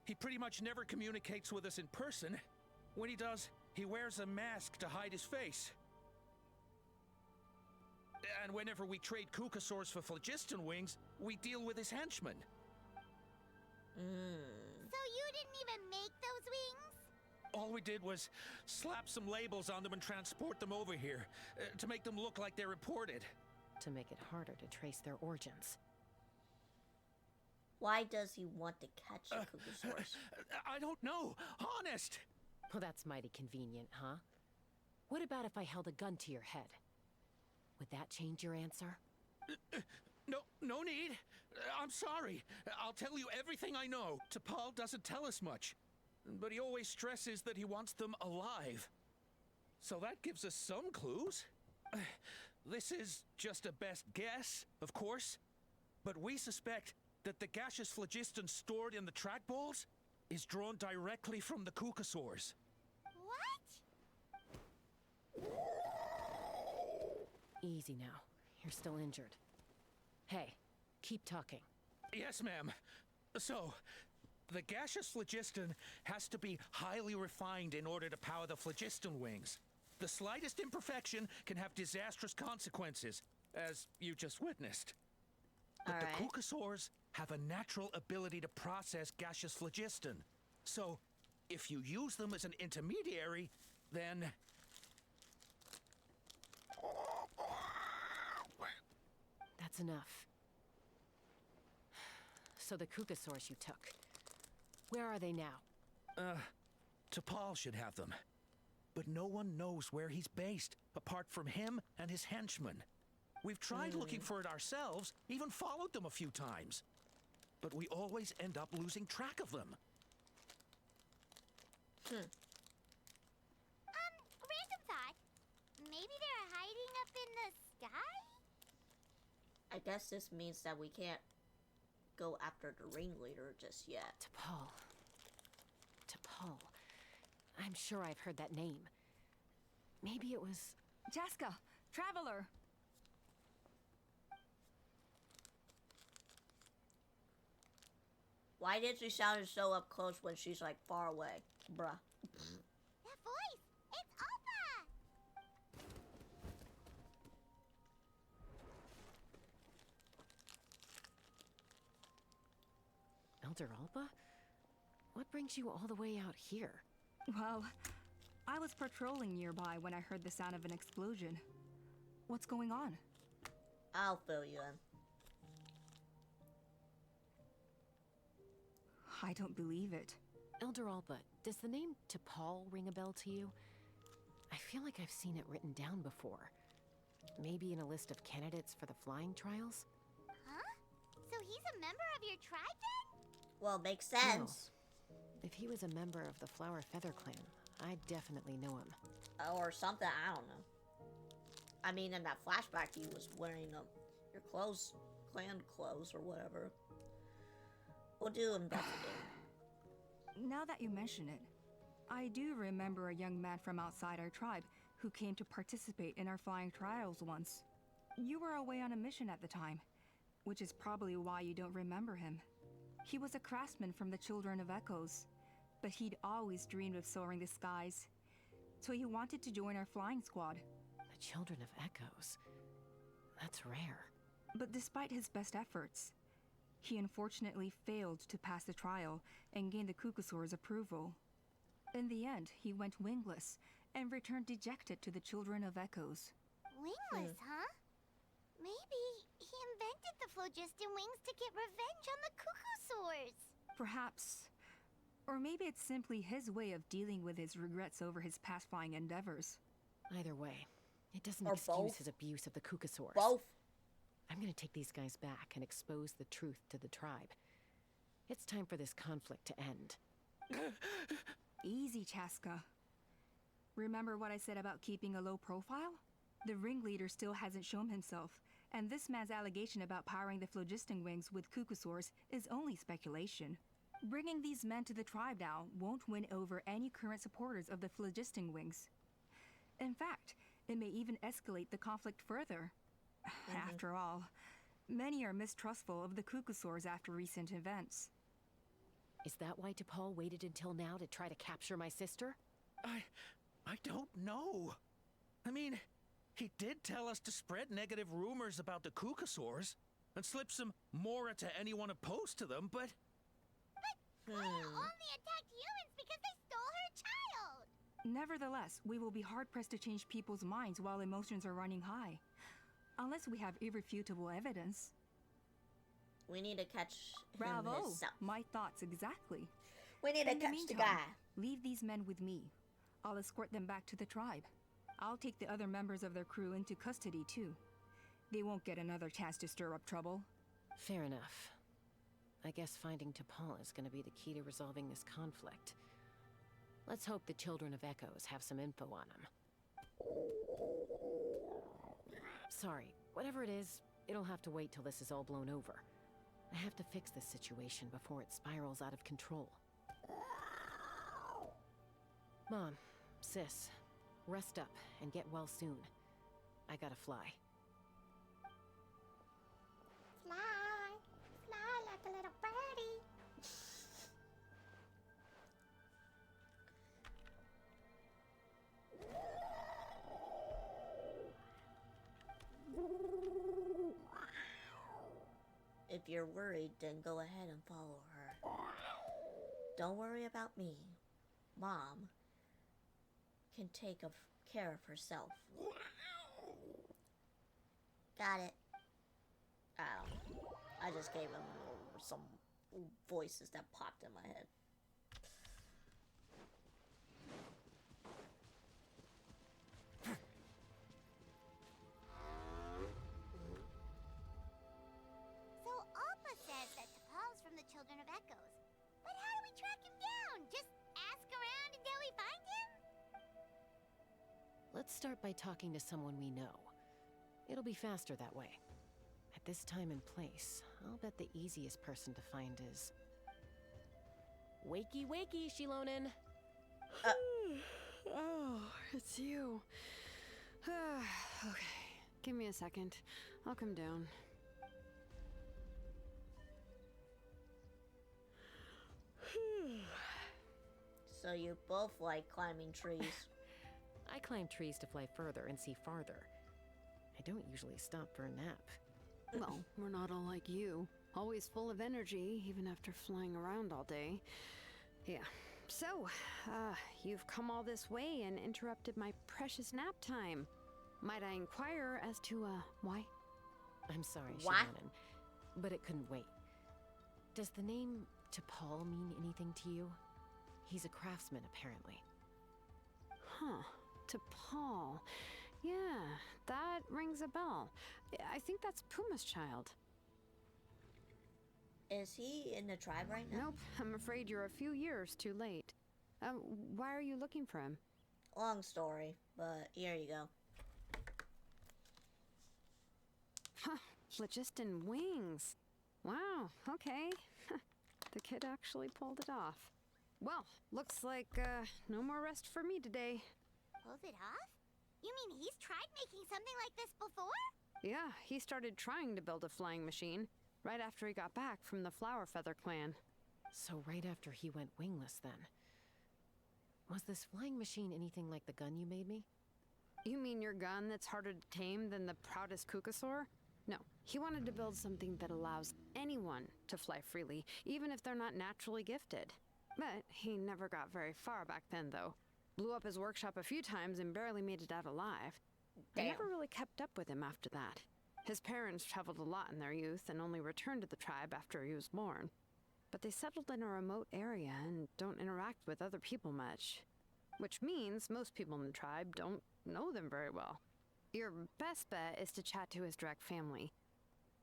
Speaker 14: He pretty much never communicates with us in person. When he does, he wears a mask to hide his face. And whenever we trade Kukasaurs for phlogiston wings, we deal with his henchmen.
Speaker 3: So you didn't even make those wings?
Speaker 14: All we did was slap some labels on them and transport them over here, to make them look like they're imported.
Speaker 8: To make it harder to trace their origins.
Speaker 1: Why does he want to catch the Kukasaurs?
Speaker 14: I don't know, honest!
Speaker 8: Well, that's mighty convenient, huh? What about if I held a gun to your head? Would that change your answer?
Speaker 14: No need. I'm sorry. I'll tell you everything I know. T'Pol doesn't tell us much, but he always stresses that he wants them alive. So that gives us some clues. This is just a best guess, of course, but we suspect that the gaseous phlogiston stored in the trackballs is drawn directly from the Kukasaurs.
Speaker 3: What?
Speaker 8: Easy now. You're still injured. Hey, keep talking.
Speaker 14: Yes, ma'am. So, the gaseous phlogiston has to be highly refined in order to power the phlogiston wings. The slightest imperfection can have disastrous consequences, as you just witnessed. But the Kukasaurs have a natural ability to process gaseous phlogiston. So, if you use them as an intermediary, then...
Speaker 8: That's enough. So the Kukasaurs you took, where are they now?
Speaker 14: T'Pol should have them. But no one knows where he's based, apart from him and his henchmen. We've tried looking for it ourselves, even followed them a few times. But we always end up losing track of them.
Speaker 3: Random thought. Maybe they're hiding up in the sky?
Speaker 1: I guess this means that we can't go after the ringleader just yet.
Speaker 8: T'Pol. I'm sure I've heard that name. Maybe it was...
Speaker 11: Jaska, Traveler!
Speaker 1: Why did she sound so up close when she's like far away? Bruh.
Speaker 3: That voice! It's Alpha!
Speaker 8: Elder Alba? What brings you all the way out here?
Speaker 11: Well, I was patrolling nearby when I heard the sound of an explosion. What's going on?
Speaker 1: I'll fill you in.
Speaker 11: I don't believe it.
Speaker 8: Elder Alba, does the name T'Pol ring a bell to you? I feel like I've seen it written down before. Maybe in a list of candidates for the flying trials?
Speaker 3: Huh? So he's a member of your tribe then?
Speaker 1: Well, makes sense.
Speaker 8: No. If he was a member of the Flower Feather Clan, I'd definitely know him.
Speaker 1: Or something, I don't know. I mean, in that flashback, he was wearing your clothes, clan clothes or whatever. We'll do investigating.
Speaker 11: Now that you mention it, I do remember a young man from outside our tribe who came to participate in our flying trials once. You were away on a mission at the time, which is probably why you don't remember him. He was a craftsman from the Children of Echoes, but he'd always dreamed of soaring the skies, so he wanted to join our flying squad.
Speaker 8: The Children of Echoes? That's rare.
Speaker 11: But despite his best efforts, he unfortunately failed to pass the trial and gain the Kukusaur's approval. In the end, he went wingless and returned dejected to the Children of Echoes.
Speaker 3: Wingless, huh? Maybe he invented the phlogiston wings to get revenge on the Kukusaurs.
Speaker 11: Perhaps. Or maybe it's simply his way of dealing with his regrets over his past flying endeavors.
Speaker 8: Either way, it doesn't
Speaker 1: Or
Speaker 8: excuse
Speaker 1: both.
Speaker 8: his abuse of the Kukusaurs.
Speaker 1: Both.
Speaker 8: I'm gonna take these guys back and expose the truth to the tribe. It's time for this conflict to end.
Speaker 11: Easy, Chaska. Remember what I said about keeping a low profile? The ringleader still hasn't shown himself, and this man's allegation about powering the phlogiston wings with Kukusaurs is only speculation. Bringing these men to the tribe now won't win over any current supporters of the phlogiston wings. In fact, it may even escalate the conflict further. After all, many are mistrustful of the Kukusaurs after recent events.
Speaker 8: Is that why T'Pol waited until now to try to capture my sister?
Speaker 10: I don't know. I mean, he did tell us to spread negative rumors about the Kukusaurs and slip some Mora to anyone opposed to them, but...
Speaker 3: Claire only attacked humans because they stole her child!
Speaker 11: Nevertheless, we will be hard-pressed to change people's minds while emotions are running high. Unless we have irrefutable evidence.
Speaker 1: We need to catch him
Speaker 11: Bravo!
Speaker 1: himself.
Speaker 11: My thoughts exactly.
Speaker 1: We need to
Speaker 11: In the
Speaker 1: catch the
Speaker 11: meantime,
Speaker 1: guy.
Speaker 11: leave these men with me. I'll escort them back to the tribe. I'll take the other members of their crew into custody too. They won't get another chance to stir up trouble.
Speaker 8: Fair enough. I guess finding T'Pol is gonna be the key to resolving this conflict. Let's hope the Children of Echoes have some info on him. Sorry, whatever it is, it'll have to wait till this is all blown over. I have to fix this situation before it spirals out of control. Mom, sis, rest up and get well soon. I gotta fly.
Speaker 3: Fly like a little birdie.
Speaker 1: If you're worried, then go ahead and follow her. Don't worry about me. Mom can take care of herself. Got it. I just gave him some voices that popped in my head.
Speaker 3: So Alpa says that T'Pol's from the Children of Echoes. But how do we track him down? Just ask around until we find him?
Speaker 8: Let's start by talking to someone we know. It'll be faster that way. At this time and place, I'll bet the easiest person to find is... Wakey, wakey, Shilonen!
Speaker 7: Oh, it's you. Okay, give me a second. I'll come down.
Speaker 1: So you both like climbing trees.
Speaker 8: I climb trees to fly further and see farther. I don't usually stop for a nap.
Speaker 7: Well, we're not all like you. Always full of energy, even after flying around all day. Yeah. So, you've come all this way and interrupted my precious nap time. Might I inquire as to, why?
Speaker 8: I'm sorry,
Speaker 1: What?
Speaker 8: Shilonen, but it couldn't wait. Does the name T'Pol mean anything to you? He's a craftsman, apparently.
Speaker 7: Huh. T'Pol. Yeah, that rings a bell. I think that's Puma's child.
Speaker 1: Is he in the tribe right now?
Speaker 7: Nope, I'm afraid you're a few years too late. Why are you looking for him?
Speaker 1: Long story, but here you go.
Speaker 7: Huh, phlogiston wings. Wow, okay. The kid actually pulled it off. Well, looks like no more rest for me today.
Speaker 3: Pulls it off? You mean he's tried making something like this before?
Speaker 7: Yeah, he started trying to build a flying machine right after he got back from the Flower Feather clan.
Speaker 8: So right after he went wingless then. Was this flying machine anything like the gun you made me?
Speaker 7: You mean your gun that's harder to tame than the proudest Kukasaur? No, he wanted to build something that allows anyone to fly freely, even if they're not naturally gifted. But he never got very far back then, though. Blew up his workshop a few times and barely made it out alive. I never really kept up with him after that. His parents traveled a lot in their youth and only returned to the tribe after he was born. But they settled in a remote area and don't interact with other people much. Which means most people in the tribe don't know them very well. Your best bet is to chat to his direct family.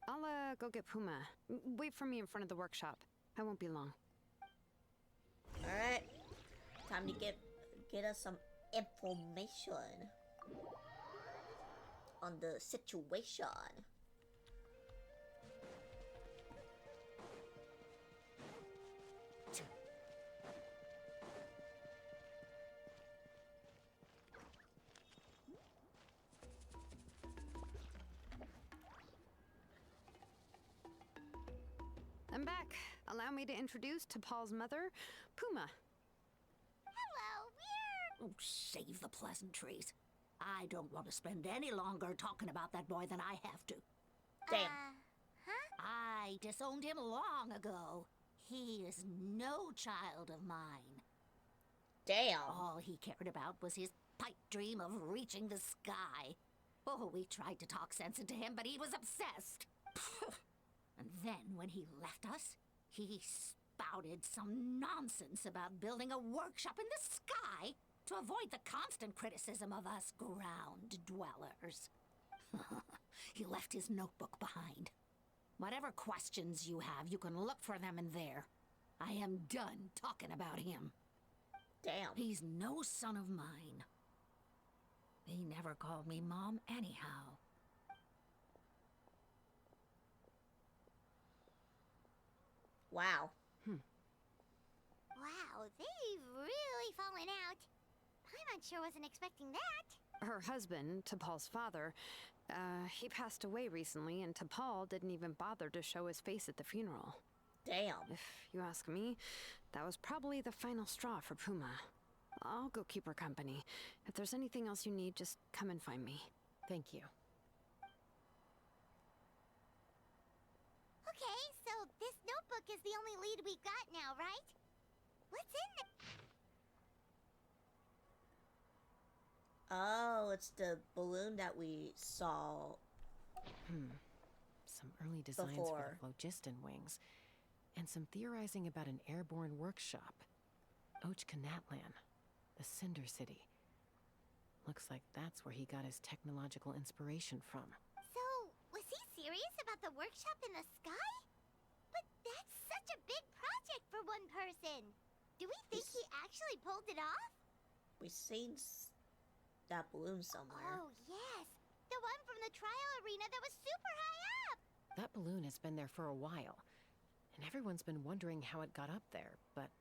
Speaker 7: I'll go get Puma. Wait for me in front of the workshop. I won't be long.
Speaker 1: Alright. Time to get us some information on the situation.
Speaker 7: I'm back. Allow me to introduce T'Pol's mother, Puma.
Speaker 3: Hello, we're...
Speaker 5: Oh, save the pleasantries. I don't want to spend any longer talking about that boy than I have to.
Speaker 1: Damn.
Speaker 3: Huh?
Speaker 5: I disowned him long ago. He is no child of mine.
Speaker 1: Damn.
Speaker 5: All he cared about was his pipe dream of reaching the sky. Oh, we tried to talk sense into him, but he was obsessed. And then, when he left us, he spouted some nonsense about building a workshop in the sky to avoid the constant criticism of us ground dwellers. He left his notebook behind. Whatever questions you have, you can look for them in there. I am done talking about him.
Speaker 1: Damn.
Speaker 5: He's no son of mine. He never called me Mom anyhow.
Speaker 1: Wow.
Speaker 3: Wow, they've really fallen out. Paimon sure wasn't expecting that.
Speaker 7: Her husband, T'Pol's father, he passed away recently, and T'Pol didn't even bother to show his face at the funeral.
Speaker 1: Damn.
Speaker 7: If you ask me, that was probably the final straw for Puma. I'll go keep her company. If there's anything else you need, just come and find me.
Speaker 8: Thank you.
Speaker 3: Okay, so this notebook is the only lead we've got now, right? What's in the...
Speaker 1: Oh, it's the balloon that we saw.
Speaker 8: Some early designs for the phlogiston wings, and some theorizing about an airborne workshop. Ochkanatlan, the Cinder City. Looks like that's where he got his technological inspiration from.
Speaker 3: So, was he serious about the workshop in the sky? But that's such a big project for one person. Do we think he actually pulled it off?
Speaker 1: We've seen that balloon somewhere.
Speaker 3: Oh, yes. The one from the trial arena that was super high up.
Speaker 8: That balloon has been there for a while, and everyone's been wondering how it got up there, but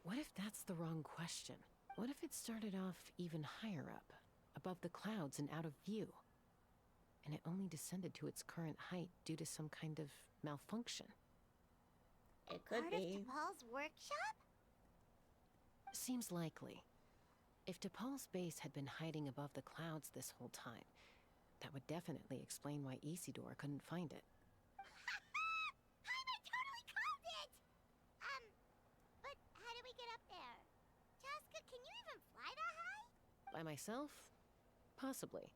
Speaker 8: what if that's the wrong question? What if it started off even higher up, above the clouds and out of view, and it only descended to its current height due to some kind of malfunction?
Speaker 1: It could be.
Speaker 3: Part of T'Pol's workshop?
Speaker 8: Seems likely. If T'Pol's base had been hiding above the clouds this whole time, that would definitely explain why Isidore couldn't find it.
Speaker 3: Paimon totally called it! But how do we get up there? Chaska, can you even fly that high?
Speaker 8: By myself? Possibly.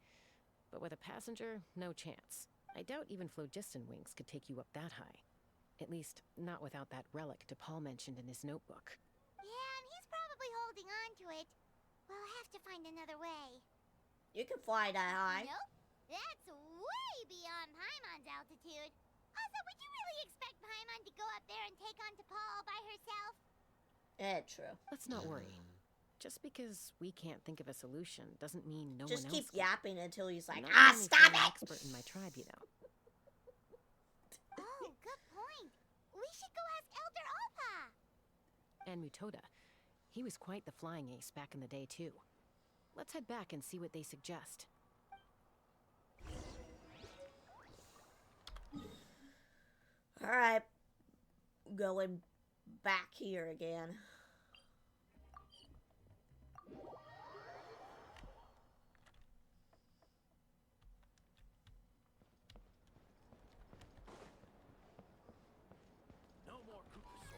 Speaker 8: But with a passenger, no chance. I doubt even phlogiston wings could take you up that high. At least, not without that relic T'Pol mentioned in his notebook.
Speaker 3: Yeah, and he's probably holding on to it. We'll have to find another way.
Speaker 1: You can fly that high.
Speaker 3: Nope. That's way beyond Paimon's altitude. Also, would you really expect Paimon to go up there and take on T'Pol by herself?
Speaker 1: True.
Speaker 8: Let's not worry. Just because we can't think of a solution doesn't mean no
Speaker 1: Just
Speaker 8: one else
Speaker 1: keep yapping until he's like,
Speaker 8: I'm not
Speaker 1: ah,
Speaker 8: the only
Speaker 1: stop
Speaker 8: flying
Speaker 1: it!
Speaker 8: expert in my tribe, you know.
Speaker 3: Oh, good point. We should go ask Elder Opa.
Speaker 8: and Mutoda. He was quite the flying ace back in the day, too. Let's head back and see what they suggest.
Speaker 1: Alright. Going back here again.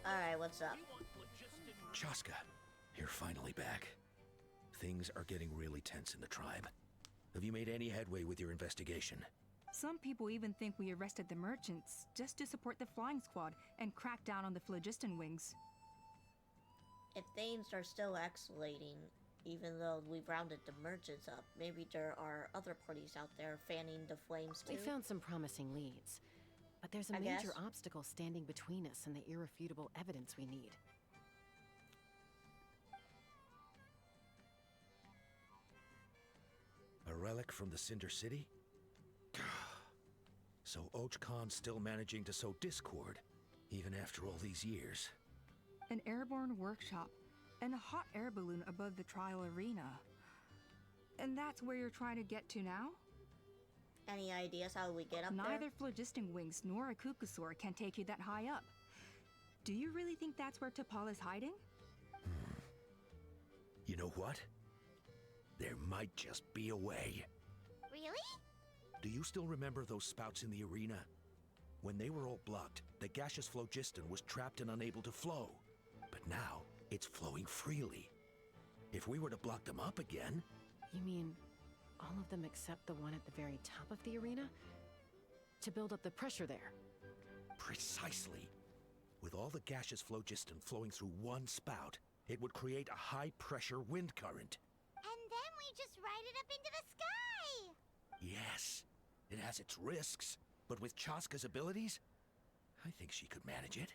Speaker 1: Alright, what's up?
Speaker 14: Chaska, you're finally back. Things are getting really tense in the tribe. Have you made any headway with your investigation?
Speaker 11: Some people even think we arrested the merchants just to support the flying squad and crack down on the phlogiston wings.
Speaker 1: If things are still escalating, even though we've rounded the merchants up, maybe there are other parties out there fanning the flames too?
Speaker 8: We found some promising leads. But there's a major obstacle standing between us and the irrefutable evidence we need.
Speaker 14: A relic from the Cinder City? So Och Khan's still managing to sow discord, even after all these years.
Speaker 11: An airborne workshop and a hot air balloon above the trial arena. And that's where you're trying to get to now?
Speaker 1: Any ideas how we get up there?
Speaker 11: Neither phlogiston wings nor a Kukusaur can take you that high up. Do you really think that's where T'Pol is hiding?
Speaker 14: You know what? There might just be a way.
Speaker 3: Really?
Speaker 14: Do you still remember those spouts in the arena? When they were all blocked, the gaseous phlogiston was trapped and unable to flow. But now, it's flowing freely. If we were to block them up again...
Speaker 8: You mean all of them except the one at the very top of the arena? To build up the pressure there?
Speaker 14: Precisely. With all the gaseous phlogiston flowing through one spout, it would create a high-pressure wind current.
Speaker 3: And then we just ride it up into the sky!
Speaker 14: Yes, it has its risks, but with Chaska's abilities, I think she could manage it.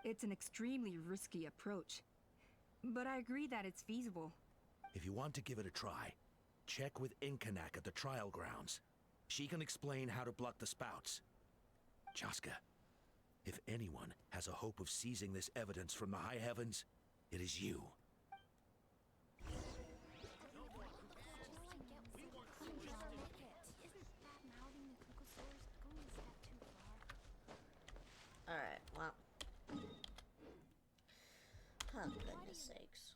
Speaker 11: It's an extremely risky approach. But I agree that it's feasible.
Speaker 14: If you want to give it a try, check with Inkanak at the trial grounds. She can explain how to block the spouts. Chaska, if anyone has a hope of seizing this evidence from the high heavens, it is you.
Speaker 1: Alright, well. Oh, goodness sakes.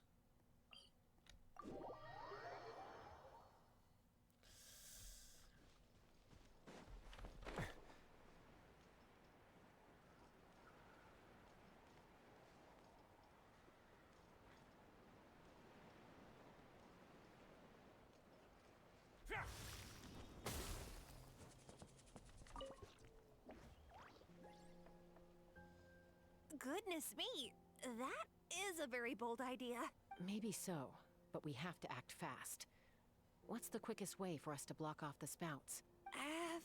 Speaker 16: Goodness me, that is a very bold idea.
Speaker 8: Maybe so, but we have to act fast. What's the quickest way for us to block off the spouts?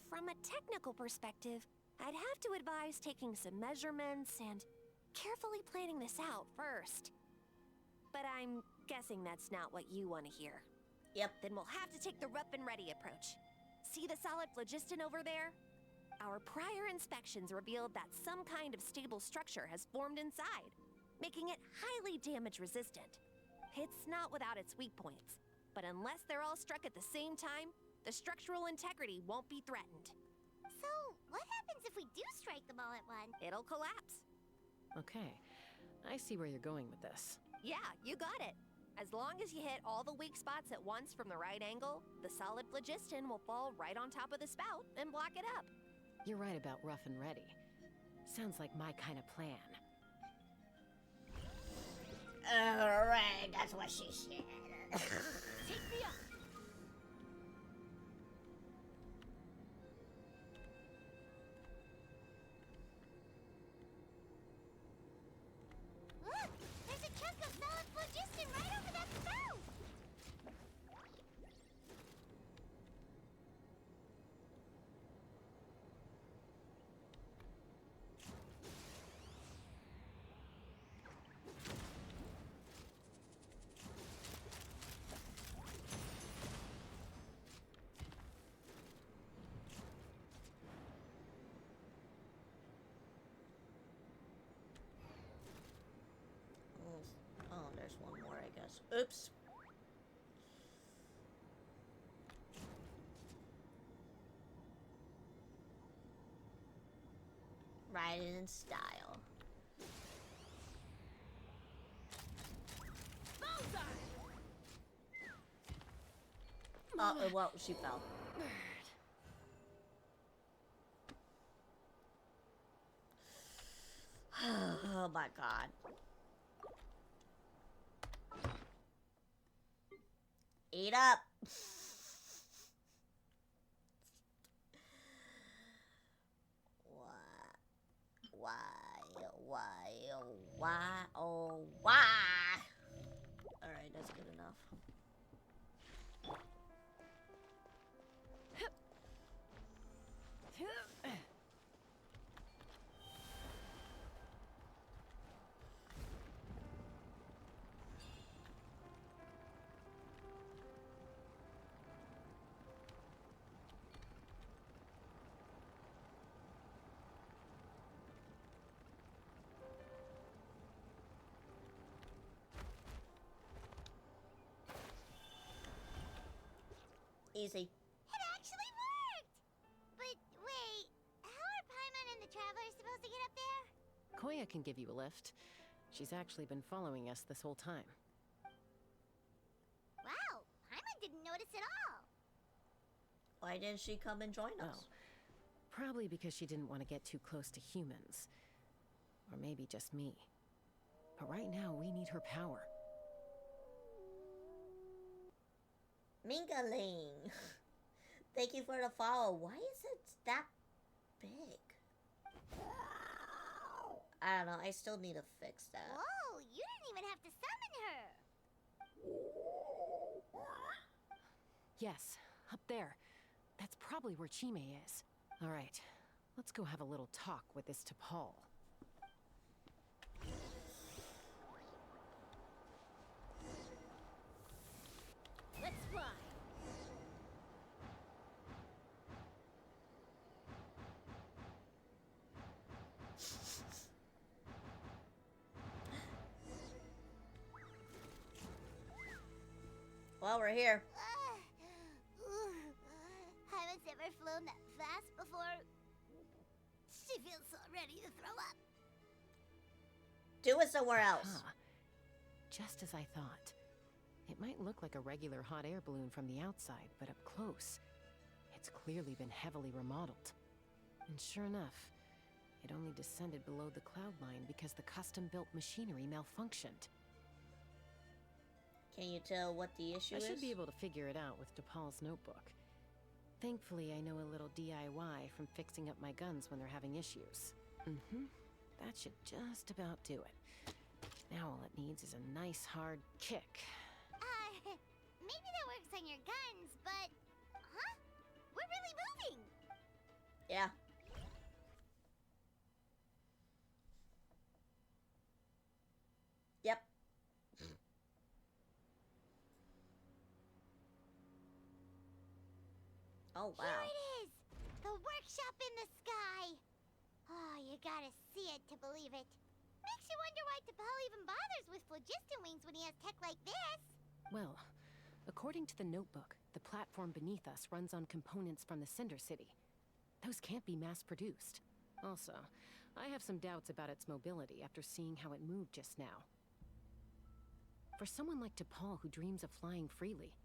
Speaker 16: From a technical perspective, I'd have to advise taking some measurements and carefully planning this out first. But I'm guessing that's not what you want to hear.
Speaker 1: Yep.
Speaker 16: Then we'll have to take the rough and ready approach. See the solid phlogiston over there? Our prior inspections revealed that some kind of stable structure has formed inside, making it highly damage resistant. It's not without its weak points, but unless they're all struck at the same time, the structural integrity won't be threatened.
Speaker 3: So, what happens if we do strike them all at once?
Speaker 16: It'll collapse.
Speaker 8: Okay, I see where you're going with this.
Speaker 16: Yeah, you got it. As long as you hit all the weak spots at once from the right angle, the solid phlogiston will fall right on top of the spout and block it up.
Speaker 8: You're right about rough and ready. Sounds like my kind of plan.
Speaker 1: Alright, that's what she said.
Speaker 20: Take me up!
Speaker 3: Look! There's a chunk of solid phlogiston right over that spout!
Speaker 1: there's one more, I guess. Oops. Riding in style. Oh, well, she fell. Oh my god. Eat up. Why? Oh, why? Alright, that's good enough. Easy.
Speaker 3: It actually worked! But wait, how are Paimon and the Traveler supposed to get up there?
Speaker 8: Koya can give you a lift. She's actually been following us this whole time.
Speaker 3: Wow, Paimon didn't notice at all.
Speaker 1: Why didn't she come and join us?
Speaker 8: Oh, probably because she didn't want to get too close to humans. Or maybe just me. But right now, we need her power.
Speaker 1: Mingaling. Thank you for the follow. Why is it that big? I don't know. I still need to fix that.
Speaker 3: Whoa, you didn't even have to summon her.
Speaker 8: Yes, up there. That's probably where Chime is. All right, let's go have a little talk with this T'Pol.
Speaker 3: Let's fly.
Speaker 1: Well, we're here.
Speaker 3: Haven't ever flown that fast before. She feels so ready to throw up.
Speaker 1: Do it somewhere else.
Speaker 8: Huh. Just as I thought. It might look like a regular hot air balloon from the outside, but up close, it's clearly been heavily remodeled. And sure enough, it only descended below the cloud line because the custom-built machinery malfunctioned.
Speaker 1: Can you tell what the issue is?
Speaker 8: I should be able to figure it out with DePaul's notebook. Thankfully, I know a little DIY from fixing up my guns when they're having issues. That should just about do it. Now all it needs is a nice hard kick.
Speaker 3: Maybe that works on your guns, but... Huh? We're really moving!
Speaker 1: Yeah. Yep. Oh, wow.
Speaker 3: Here it is! The workshop in the sky! Oh, you gotta see it to believe it. Makes you wonder why T'Pol even bothers with phlogiston wings when he has tech like this.
Speaker 8: Well, according to the notebook, the platform beneath us runs on components from the Cinder City. Those can't be mass-produced. Also, I have some doubts about its mobility after seeing how it moved just now. For someone like T'Pol who dreams of flying freely,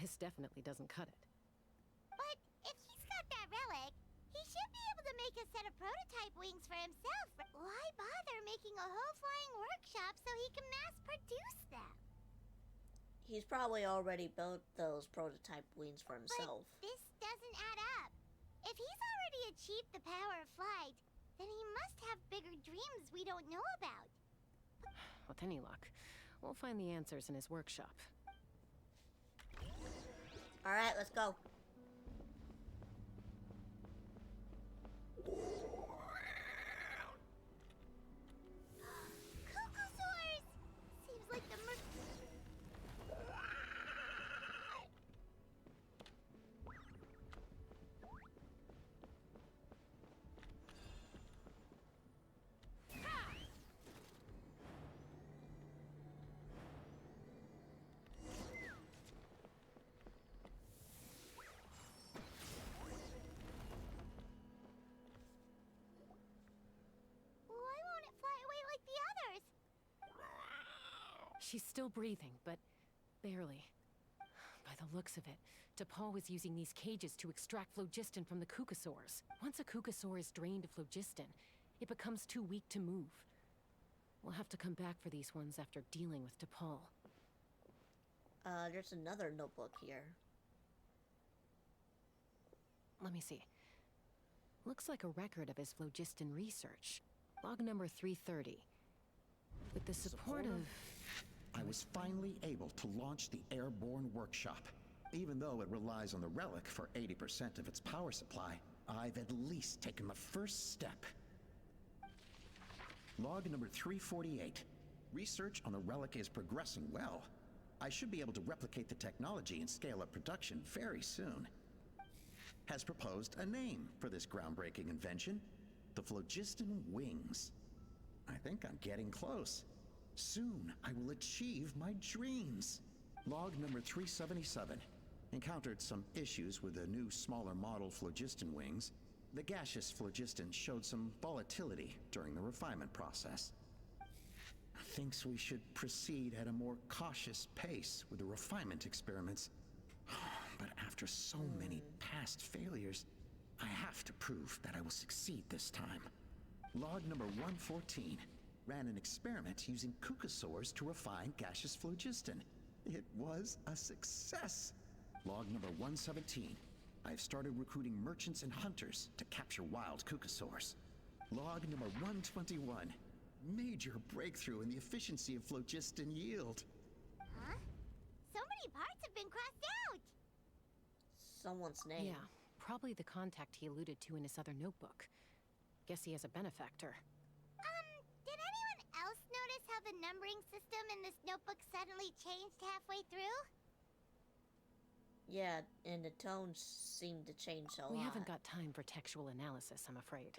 Speaker 8: this definitely doesn't cut it.
Speaker 3: But if he's got that relic, he should be able to make a set of prototype wings for himself. Why bother making a whole flying workshop so he can mass-produce them?
Speaker 1: He's probably already built those prototype wings for himself.
Speaker 3: But this doesn't add up. If he's already achieved the power of flight, then he must have bigger dreams we don't know about.
Speaker 8: With any luck, we'll find the answers in his workshop.
Speaker 1: Alright, let's go.
Speaker 3: Cuckoosaurs! Seems like the
Speaker 8: She's still breathing, but barely. By the looks of it, DePaul was using these cages to extract phlogiston from the Kukasaurs. Once a Kukasaur is drained of phlogiston, it becomes too weak to move. We'll have to come back for these ones after dealing with DePaul.
Speaker 1: There's another notebook here.
Speaker 8: Let me see. Looks like a record of his phlogiston research. Log number 330. With the support of...
Speaker 21: I was finally able to launch the airborne workshop. Even though it relies on the relic for 80% of its power supply, I've at least taken the first step. Log number 348. Research on the relic is progressing well. I should be able to replicate the technology and scale up production very soon. Has proposed a name for this groundbreaking invention: the phlogiston wings. I think I'm getting close. Soon I will achieve my dreams. Log number 377. Encountered some issues with the new smaller model phlogiston wings. The gaseous phlogiston showed some volatility during the refinement process. Thinks we should proceed at a more cautious pace with the refinement experiments. But after so many past failures, I have to prove that I will succeed this time. Log number 114. Ran an experiment using Kukasaurs to refine gaseous phlogiston. It was a success. Log number 117. I've started recruiting merchants and hunters to capture wild Kukasaurs. Log number 121. Major breakthrough in the efficiency of phlogiston yield.
Speaker 3: Huh? So many parts have been crossed out!
Speaker 1: Someone's name.
Speaker 8: Yeah, probably the contact he alluded to in his other notebook. Guess he has a benefactor.
Speaker 3: Did anyone else notice how the numbering system in this notebook suddenly changed halfway through?
Speaker 1: Yeah, and the tones seem to change a lot.
Speaker 8: We haven't got time for textual analysis, I'm afraid.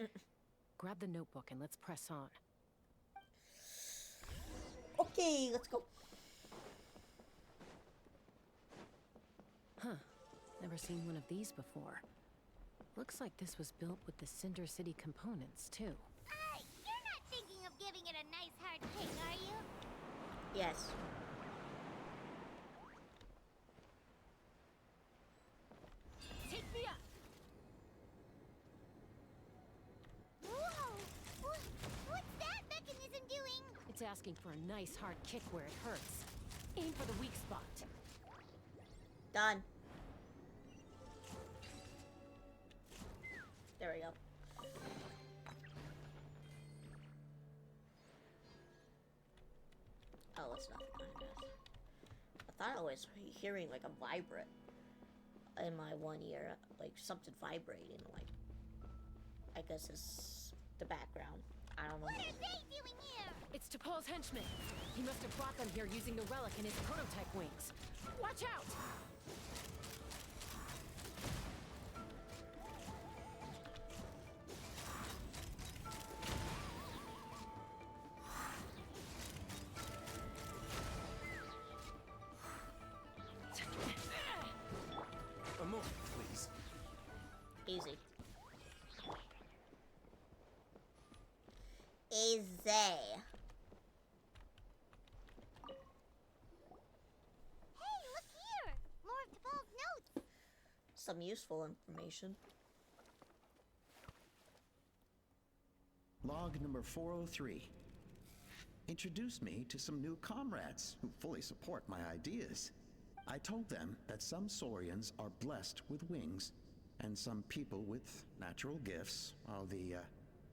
Speaker 8: Grab the notebook and let's press on.
Speaker 1: Okay, let's go.
Speaker 8: Huh. Never seen one of these before. Looks like this was built with the Cinder City components, too.
Speaker 3: You're not thinking of giving it a nice hard kick, are you?
Speaker 1: Yes.
Speaker 12: Take me up!
Speaker 3: Whoa! What's that mechanism doing?
Speaker 8: It's asking for a nice hard kick where it hurts. Aim for the weak spot.
Speaker 1: Done. There we go. Oh, it's nothing, I guess. I thought I was hearing like a vibrate in my one ear, like something vibrating, like I guess it's the background. I don't know.
Speaker 3: What are they doing here?
Speaker 8: It's DePaul's henchman. He must have brought them here using the relic in his prototype wings. Watch out!
Speaker 17: A moment, please.
Speaker 1: Easy. Easy.
Speaker 3: Hey, look here! More of DePaul's notes!
Speaker 1: Some useful information.
Speaker 21: Log number 403. Introduced me to some new comrades who fully support my ideas. I told them that some Saurians are blessed with wings, and some people with natural gifts, while the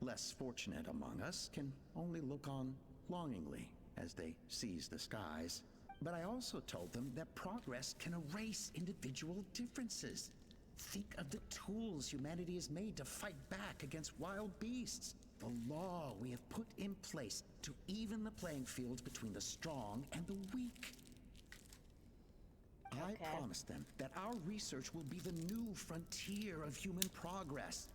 Speaker 21: less fortunate among us can only look on longingly as they seize the skies. But I also told them that progress can erase individual differences. Think of the tools humanity has made to fight back against wild beasts. The law we have put in place to even the playing field between the strong and the weak. I promised them that our research will be the new frontier of human progress.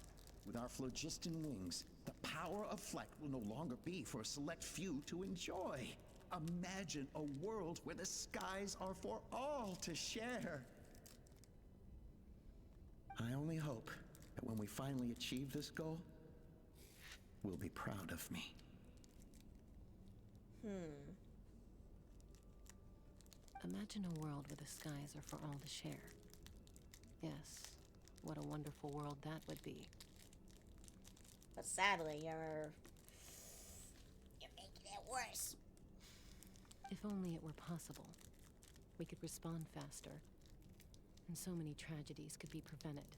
Speaker 21: With our phlogiston wings, the power of flight will no longer be for a select few to enjoy. Imagine a world where the skies are for all to share. I only hope that when we finally achieve this goal, we'll be proud of me.
Speaker 8: Imagine a world where the skies are for all to share. Yes, what a wonderful world that would be.
Speaker 1: But sadly, you're making it worse.
Speaker 8: If only it were possible. We could respond faster. And so many tragedies could be prevented.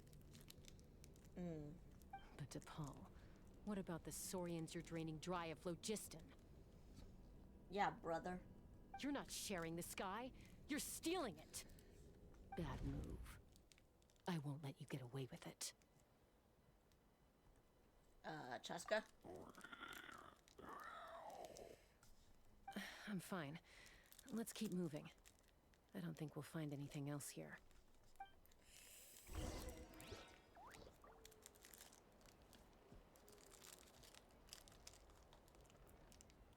Speaker 8: But DePaul, what about the Saurians you're draining dry of phlogiston?
Speaker 1: Yeah, brother.
Speaker 8: You're not sharing the sky. You're stealing it. Bad move. I won't let you get away with it.
Speaker 1: Chaska?
Speaker 8: I'm fine. Let's keep moving. I don't think we'll find anything else here.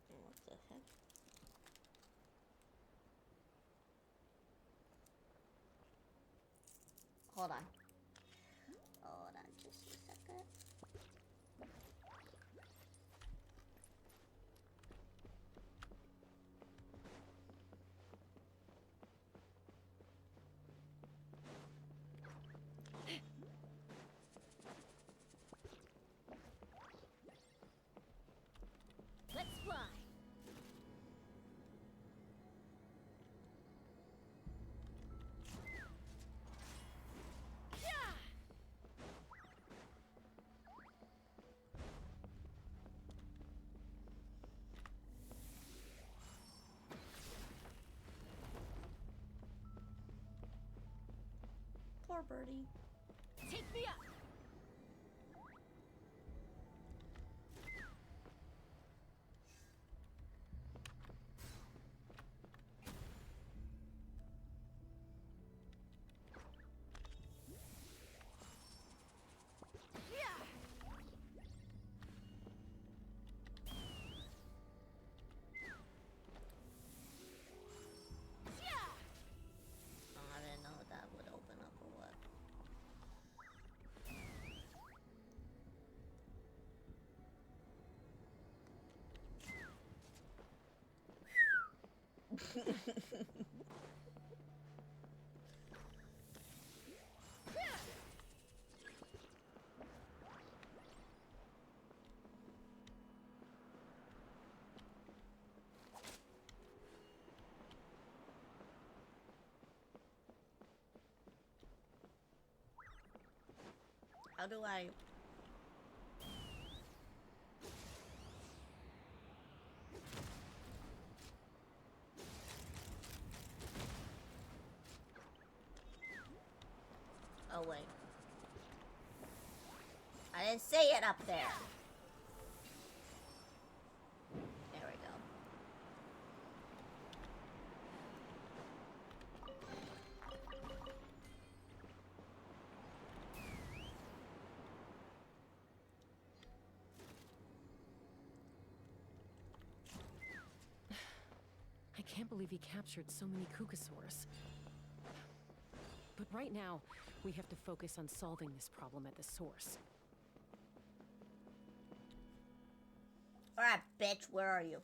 Speaker 1: What the heck? Hold on. Hold on just a second.
Speaker 16: Let's fly.
Speaker 1: Poor birdie.
Speaker 16: Take me up.
Speaker 1: Oh, I didn't know that would open up or what. How do I... Oh, wait. I didn't say it up there. There we go.
Speaker 8: I can't believe he captured so many Kukasaurs. But right now, we have to focus on solving this problem at the source.
Speaker 1: Alright, bitch, where are you?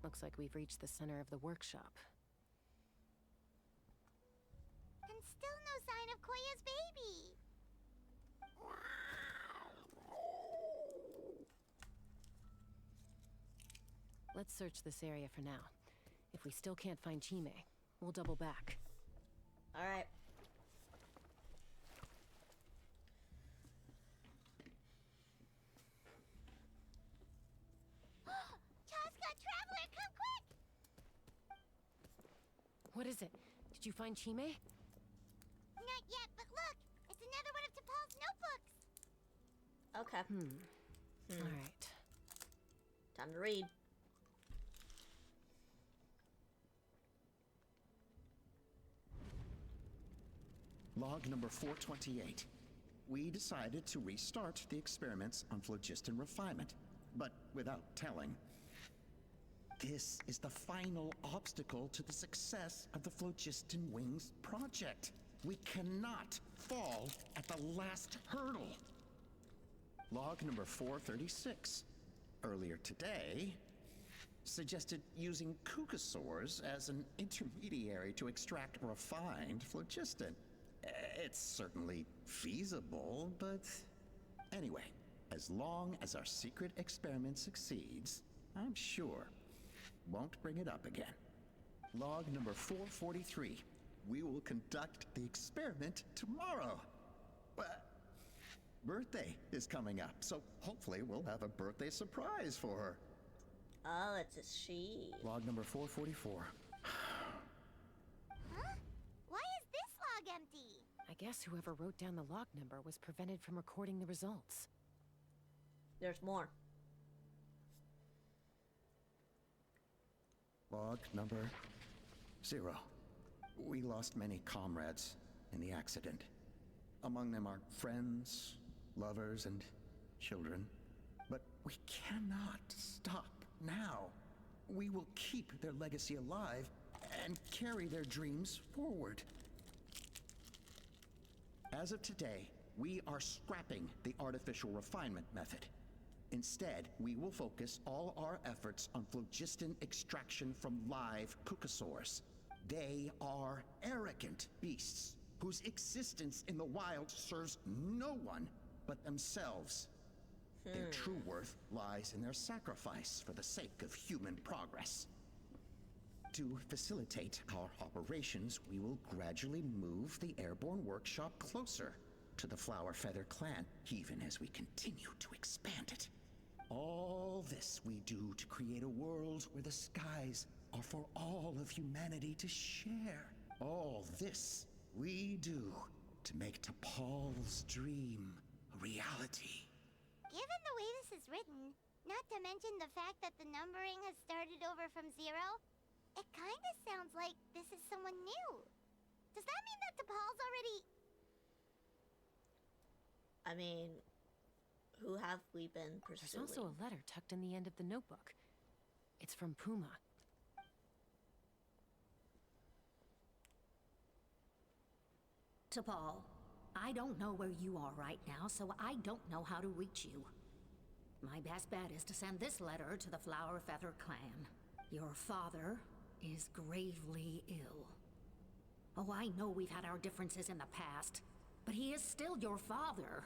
Speaker 8: Looks like we've reached the center of the workshop.
Speaker 3: And still no sign of Koya's baby.
Speaker 8: Let's search this area for now. If we still can't find Chime, we'll double back.
Speaker 1: Alright.
Speaker 3: Chaska, Traveler, come quick!
Speaker 8: What is it? Did you find Chime?
Speaker 3: Not yet, but look! It's another one of T'Pol's notebooks!
Speaker 1: Okay.
Speaker 8: All right.
Speaker 1: Time to read.
Speaker 21: Log number 428. We decided to restart the experiments on phlogiston refinement, but without telling. This is the final obstacle to the success of the Phlogiston Wings project. We cannot fall at the last hurdle. Log number 436. Earlier today, suggested using cucosaurs as an intermediary to extract refined phlogiston. It's certainly feasible, but anyway, as long as our secret experiment succeeds, I'm sure won't bring it up again. Log number 443. We will conduct the experiment tomorrow. Birthday is coming up, so hopefully we'll have a birthday surprise for her.
Speaker 1: Oh, it's a she.
Speaker 21: Log number 444.
Speaker 3: Huh? Why is this log empty?
Speaker 8: I guess whoever wrote down the log number was prevented from recording the results.
Speaker 1: There's more.
Speaker 21: Log number 0. We lost many comrades in the accident. Among them are friends, lovers, and children. But we cannot stop now. We will keep their legacy alive and carry their dreams forward. As of today, we are scrapping the artificial refinement method. Instead, we will focus all our efforts on phlogiston extraction from live cucosaurs. They are arrogant beasts whose existence in the wild serves no one but themselves. Their true worth lies in their sacrifice for the sake of human progress. To facilitate our operations, we will gradually move the airborne workshop closer to the Flower Feather clan, even as we continue to expand it. All this we do to create a world where the skies are for all of humanity to share. All this we do to make T'Pol's dream a reality.
Speaker 3: Given the way this is written, not to mention the fact that the numbering has started over from 0, it kinda sounds like this is someone new. Does that mean that T'Pol's already...
Speaker 1: I mean, who have we been pursuing?
Speaker 8: There's also a letter tucked in the end of the notebook. It's from Puma.
Speaker 5: T'Pol, I don't know where you are right now, so I don't know how to reach you. My best bet is to send this letter to the Flower Feather clan. Your father is gravely ill. Oh, I know we've had our differences in the past, but he is still your father.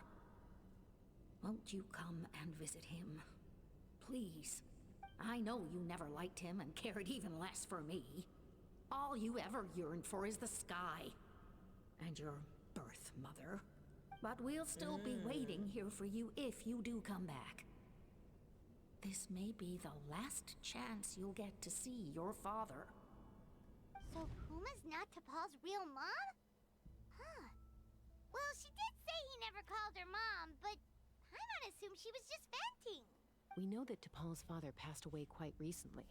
Speaker 5: Won't you come and visit him? Please. I know you never liked him and cared even less for me. All you ever yearned for is the sky. And your birth mother. But we'll still be waiting here for you if you do come back. This may be the last chance you'll get to see your father.
Speaker 3: So Puma's not T'Pol's real mom? Huh. Well, she did say he never called her mom, but I might assume she was just venting.
Speaker 8: We know that T'Pol's father passed away quite recently,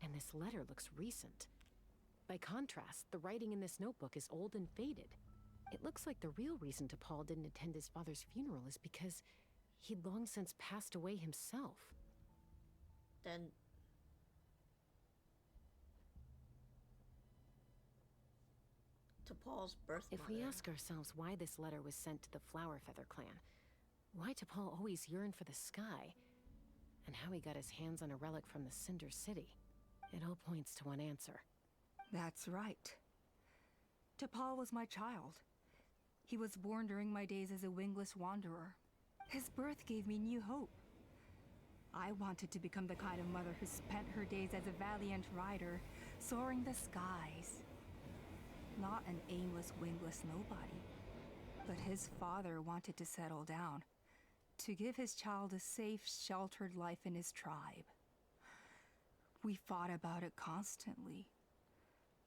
Speaker 8: and this letter looks recent. By contrast, the writing in this notebook is old and faded. It looks like the real reason T'Pol didn't attend his father's funeral is because he'd long since passed away himself.
Speaker 1: Then... T'Pol's birth
Speaker 8: If
Speaker 1: mother.
Speaker 8: we ask ourselves why this letter was sent to the Flower Feather clan, why T'Pol always yearned for the sky, and how he got his hands on a relic from the Cinder City, it all points to one answer.
Speaker 11: That's right. T'Pol was my child. He was born during my days as a wingless wanderer. His birth gave me new hope. I wanted to become the kind of mother who spent her days as a valiant rider, soaring the skies. Not an aimless, wingless nobody. But his father wanted to settle down, to give his child a safe, sheltered life in his tribe. We fought about it constantly,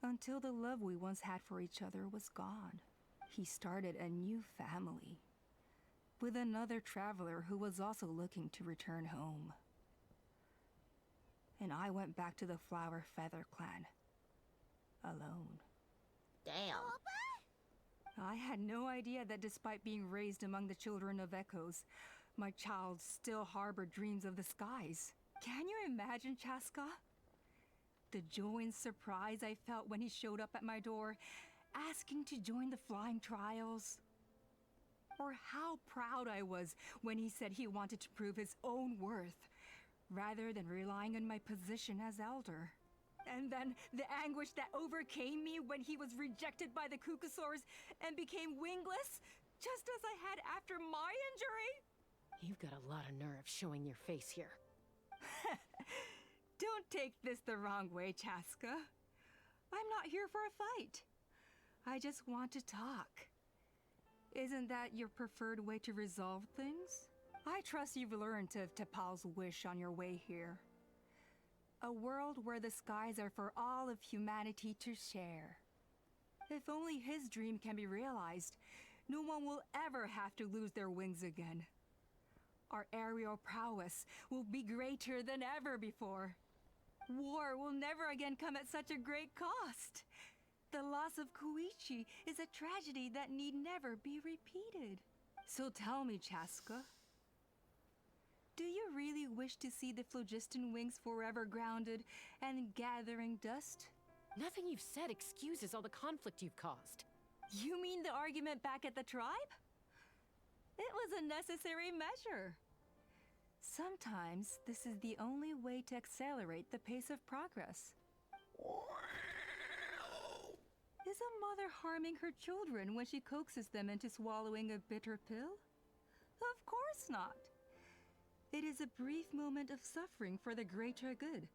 Speaker 11: until the love we once had for each other was gone. He started a new family, with another traveler who was also looking to return home. And I went back to the Flower Feather clan, alone.
Speaker 1: Damn.
Speaker 11: I had no idea that despite being raised among the children of echoes, my child still harbored dreams of the skies. Can you imagine, Chaska? The joy and surprise I felt when he showed up at my door, asking to join the flying trials. Or how proud I was when he said he wanted to prove his own worth, rather than relying on my position as elder. And then the anguish that overcame me when he was rejected by the Kukusaurs and became wingless, just as I had after my injury.
Speaker 8: You've got a lot of nerve showing your face here.
Speaker 11: Don't take this the wrong way, Chaska. I'm not here for a fight. I just want to talk. Isn't that your preferred way to resolve things? I trust you've learned of Tepal's wish on your way here. A world where the skies are for all of humanity to share. If only his dream can be realized, no one will ever have to lose their wings again. Our aerial prowess will be greater than ever before. War will never again come at such a great cost. The loss of Koichi is a tragedy that need never be repeated. So tell me, Chaska, do you really wish to see the phlogiston wings forever grounded and gathering dust?
Speaker 8: Nothing you've said excuses all the conflict you've caused.
Speaker 11: You mean the argument back at the tribe? It was a necessary measure. Sometimes this is the only way to accelerate the pace of progress. Is a mother harming her children when she coaxes them into swallowing a bitter pill? Of course not. It is a brief moment of suffering for the greater good,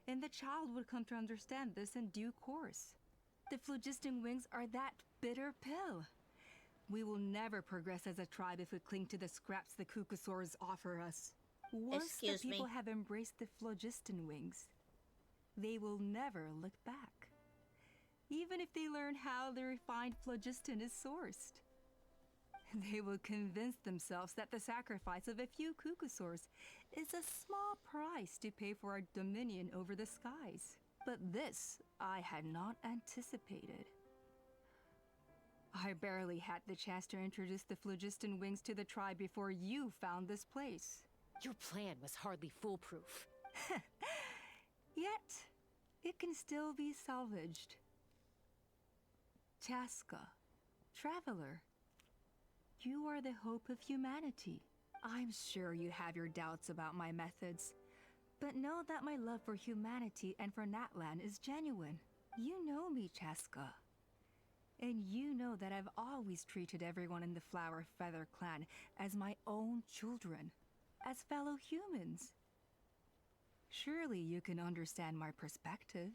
Speaker 11: and the child would come to understand this in due course. The phlogiston wings are that bitter pill. We will never progress as a tribe if we cling to the scraps the Kukusaurs offer us. Once the people have embraced the phlogiston wings, they will never look back. Even if they learn how the refined phlogiston is sourced. They will convince themselves that the sacrifice of a few Kukusaurs is a small price to pay for our dominion over the skies. But this I had not anticipated. I barely had the chance to introduce the phlogiston wings to the tribe before you found this place.
Speaker 8: Your plan was hardly foolproof.
Speaker 11: Yet, it can still be salvaged. Chaska, traveler, you are the hope of humanity. I'm sure you have your doubts about my methods, but know that my love for humanity and for Natlan is genuine. You know me, Chaska. And you know that I've always treated everyone in the Flower Feather clan as my own children, as fellow humans. Surely you can understand my perspective.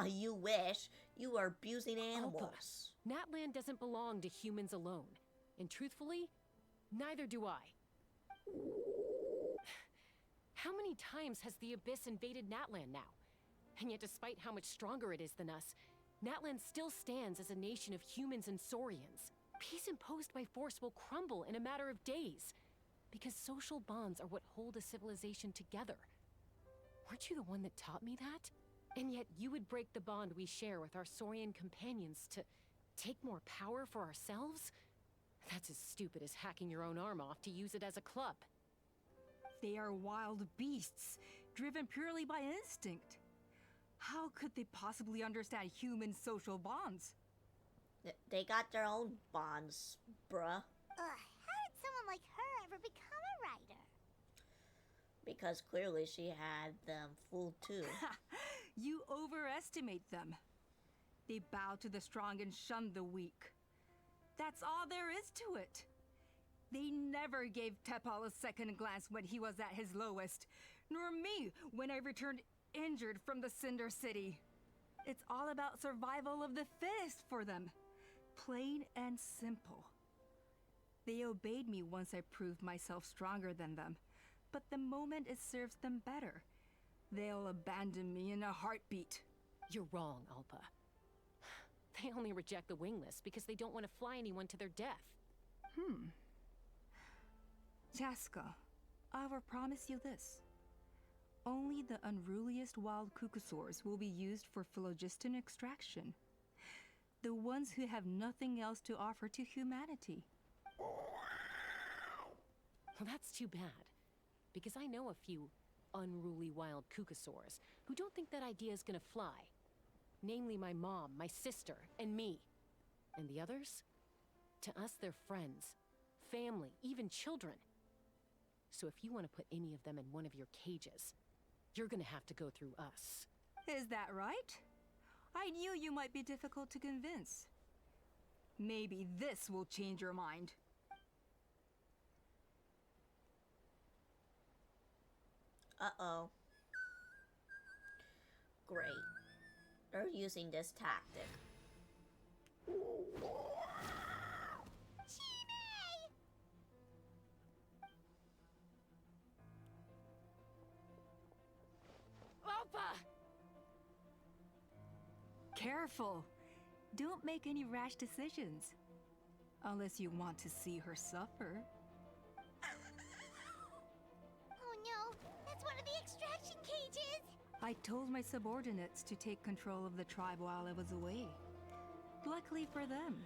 Speaker 1: You wish. You are abusing animals.
Speaker 8: Natlan doesn't belong to humans alone. And truthfully, neither do I. How many times has the Abyss invaded Natlan now? And yet despite how much stronger it is than us, Natlan still stands as a nation of humans and Saurians. Peace imposed by force will crumble in a matter of days. Because social bonds are what hold a civilization together. Weren't you the one that taught me that? And yet you would break the bond we share with our Saurian companions to take more power for ourselves? That's as stupid as hacking your own arm off to use it as a club.
Speaker 11: They are wild beasts, driven purely by instinct. How could they possibly understand human social bonds?
Speaker 1: They got their own bonds, bruh.
Speaker 3: How did someone like her ever become a writer?
Speaker 1: Because clearly she had them fooled too.
Speaker 11: You overestimate them. They bow to the strong and shun the weak. That's all there is to it. They never gave Tepal a second glance when he was at his lowest, nor me when I returned injured from the Cinder City. It's all about survival of the fittest for them. Plain and simple. They obeyed me once I proved myself stronger than them, but the moment it serves them better, they'll abandon me in a heartbeat.
Speaker 8: You're wrong, Alpa. They only reject the wingless because they don't want to fly anyone to their death.
Speaker 11: Chaska, I will promise you this. Only the unruliest wild Kukusaurs will be used for phlogiston extraction. The ones who have nothing else to offer to humanity.
Speaker 8: Well, that's too bad. Because I know a few unruly wild Kukusaurs who don't think that idea is gonna fly. Namely my mom, my sister, and me. And the others? To us, they're friends, family, even children. So if you want to put any of them in one of your cages, You're gonna have to go through us.
Speaker 11: Is that right? I knew you might be difficult to convince. Maybe this will change your mind.
Speaker 1: Uh-oh. Great. They're using this tactic.
Speaker 8: Alpha!
Speaker 11: Careful. Don't make any rash decisions. Unless you want to see her suffer.
Speaker 3: Oh no, that's one of the extraction cages!
Speaker 11: I told my subordinates to take control of the tribe while I was away. Luckily for them,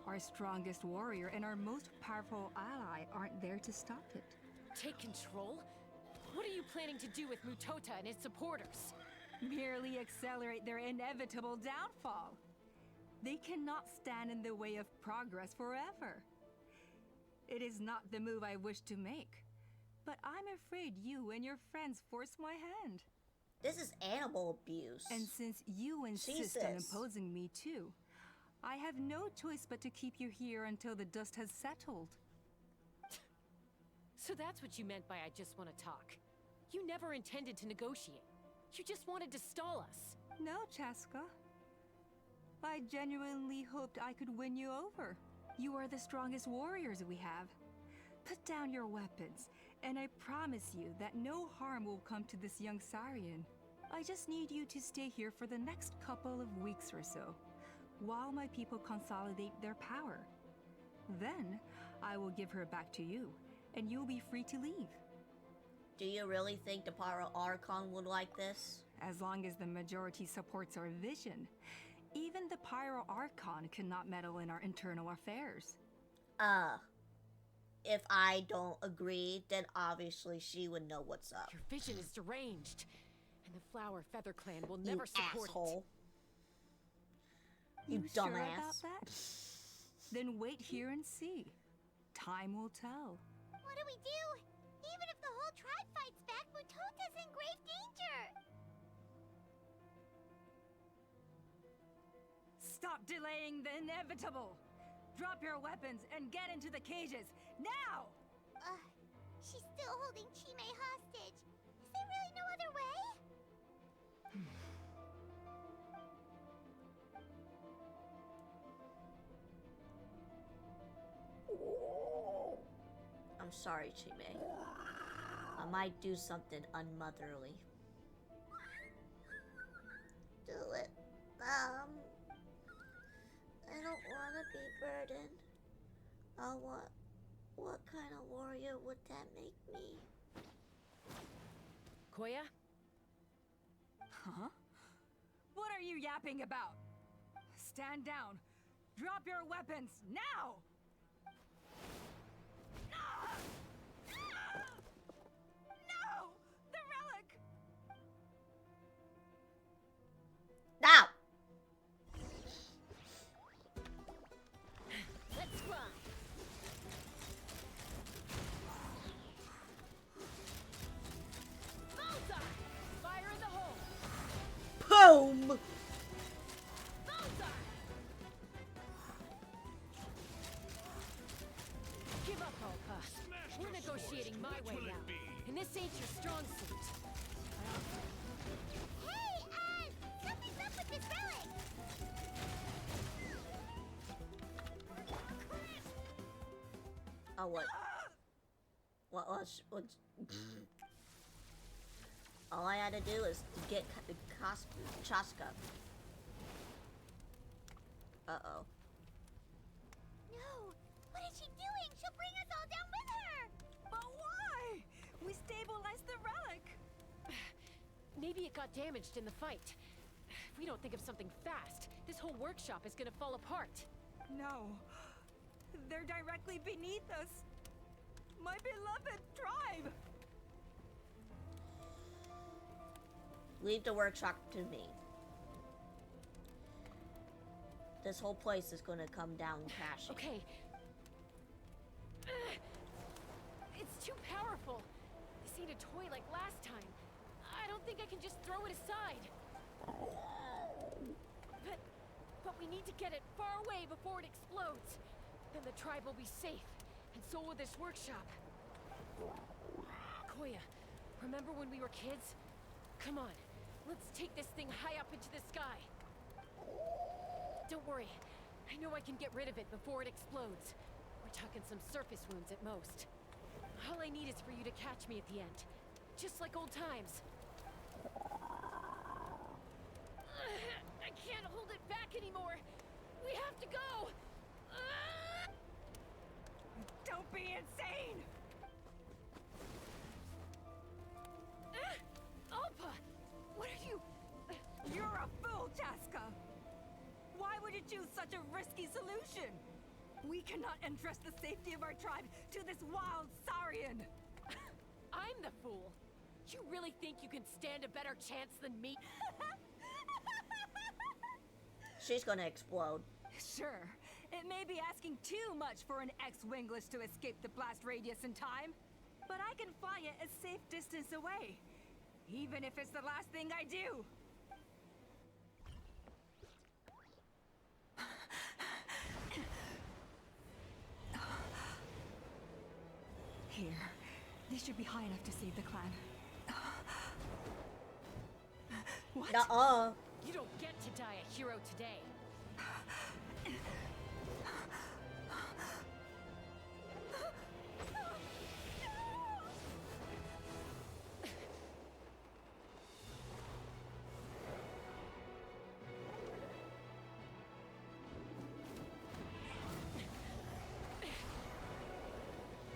Speaker 11: our strongest warrior and our most powerful ally aren't there to stop it.
Speaker 8: Take control? What are you planning to do with Mutota and his supporters?
Speaker 11: Merely accelerate their inevitable downfall. They cannot stand in the way of progress forever. It is not the move I wish to make, but I'm afraid you and your friends forced my hand.
Speaker 1: This is animal abuse.
Speaker 11: And since you insist on imposing me too, I have no choice but to keep you here until the dust has settled.
Speaker 8: So that's what you meant by I just want to talk. You never intended to negotiate. You just wanted to stall us.
Speaker 11: No, Chaska. I genuinely hoped I could win you over. You are the strongest warriors we have. Put down your weapons, and I promise you that no harm will come to this young Saurian. I just need you to stay here for the next couple of weeks or so, while my people consolidate their power. Then, I will give her back to you, and you'll be free to leave.
Speaker 1: Do you really think the Pyro Archon would like this?
Speaker 11: As long as the majority supports our vision. Even the Pyro Archon cannot meddle in our internal affairs.
Speaker 1: If I don't agree, then obviously she would know what's up.
Speaker 8: Your vision is deranged, and the Flower Feather Clan will never support
Speaker 1: asshole.
Speaker 11: You
Speaker 1: You
Speaker 11: sure
Speaker 1: dumbass.
Speaker 11: about that? Then wait here and see. Time will tell.
Speaker 3: What do we do? Even if the whole tribe fights back, Mutota's in grave danger!
Speaker 11: Stop delaying the inevitable! Drop your weapons and get into the cages, now!
Speaker 3: She's still holding Chime hostage. Is there really no other way?
Speaker 1: I'm sorry, Chime. I might do something unmotherly. Do it. I don't want to be burdened. What kind of warrior would that make me?
Speaker 8: Koya?
Speaker 11: Huh? What are you yapping about? Stand down. Drop your weapons, now! No! The relic!
Speaker 1: Now!
Speaker 8: Let's run! Bullseye! Fire in the hole!
Speaker 1: Boom!
Speaker 8: Bullseye! Give up, Alpa. We're negotiating my way now. And this ain't your strong suit.
Speaker 3: Hey, something's up with this relic!
Speaker 1: Oh, what? What? All I had to do is to get Chaska. Uh-oh.
Speaker 3: No! What is she doing? She'll bring us all down with her!
Speaker 11: But why? We stabilized the relic!
Speaker 8: Maybe it got damaged in the fight. If we don't think of something fast, this whole workshop is gonna fall apart.
Speaker 11: No. They're directly beneath us. My beloved tribe!
Speaker 1: Leave the workshop to me. This whole place is gonna come down crashing.
Speaker 8: Okay. It's too powerful. This ain't a toy like last time. I don't think I can just throw it aside. But we need to get it far away before it explodes. Then the tribe will be safe, and so will this workshop. Koya, remember when we were kids? Come on, let's take this thing high up into the sky. Don't worry, I know I can get rid of it before it explodes. We're talking some surface wounds at most. All I need is for you to catch me at the end, just like old times. I can't hold it back anymore. We have to go.
Speaker 11: Don't be insane!
Speaker 8: Alpa, what are you?
Speaker 11: You're a fool, Chaska! Why would you choose such a risky solution? We cannot entrust the safety of our tribe to this wild Saurian!
Speaker 8: I'm the fool. You really think you can stand a better chance than me?
Speaker 1: She's gonna explode.
Speaker 11: Sure, it may be asking too much for an ex-wingless to escape the blast radius in time, but I can fly it a safe distance away, even if it's the last thing I do. Here, this should be high enough to save the clan. What?
Speaker 1: Nuh-uh.
Speaker 8: You don't get to die a hero today.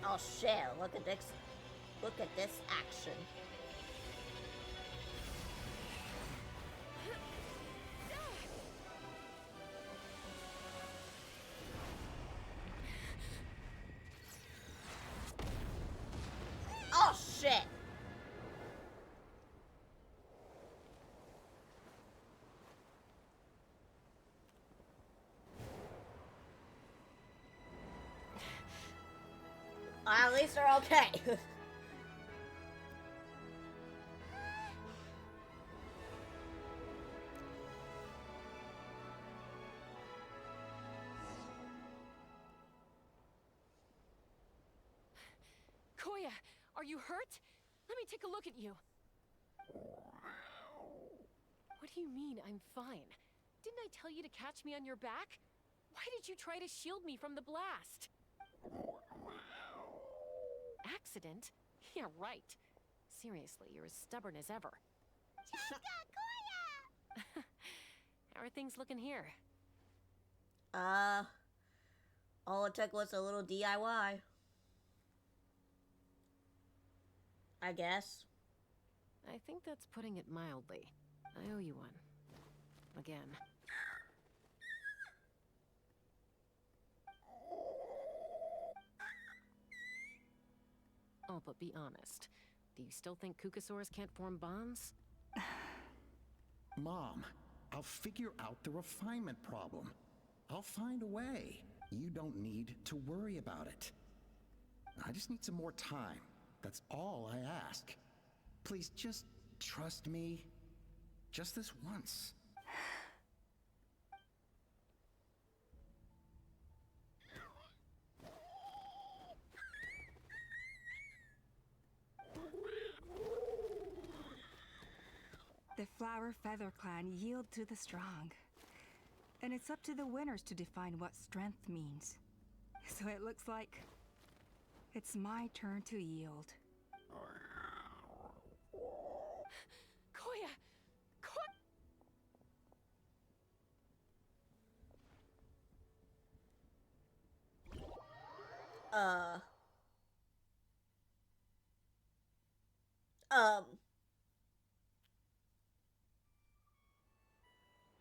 Speaker 1: Oh shit, look at this. Look at this action. Oh shit. At least they're okay.
Speaker 8: Koya, are you hurt? Let me take a look at you. What do you mean, I'm fine? Didn't I tell you to catch me on your back? Why did you try to shield me from the blast? Accident? Yeah, right. Seriously, you're as stubborn as ever.
Speaker 3: Koya!
Speaker 8: How are things looking here?
Speaker 1: All it took was a little DIY. I guess.
Speaker 8: I think that's putting it mildly. I owe you one. Again. Oh, but be honest. Do you still think Kukasaurs can't form bonds?
Speaker 21: Mom, I'll figure out the refinement problem. I'll find a way. You don't need to worry about it. I just need some more time. That's all I ask. Please just trust me. Just this once.
Speaker 11: The Flower Feather Clan yield to the strong. And it's up to the winners to define what strength means. So it looks like it's my turn to yield.
Speaker 8: Koya!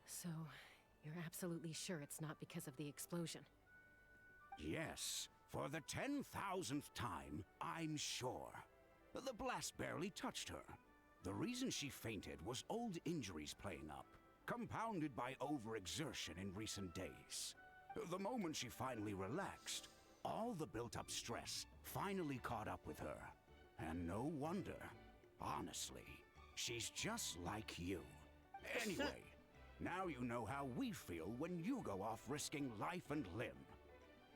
Speaker 8: So, you're absolutely sure it's not because of the explosion?
Speaker 13: Yes, for the 10,000th time, I'm sure. The blast barely touched her. The reason she fainted was old injuries playing up, compounded by overexertion in recent days. The moment she finally relaxed, all the built-up stress finally caught up with her. And no wonder, honestly. She's just like you. Anyway, now you know how we feel when you go off risking life and limb.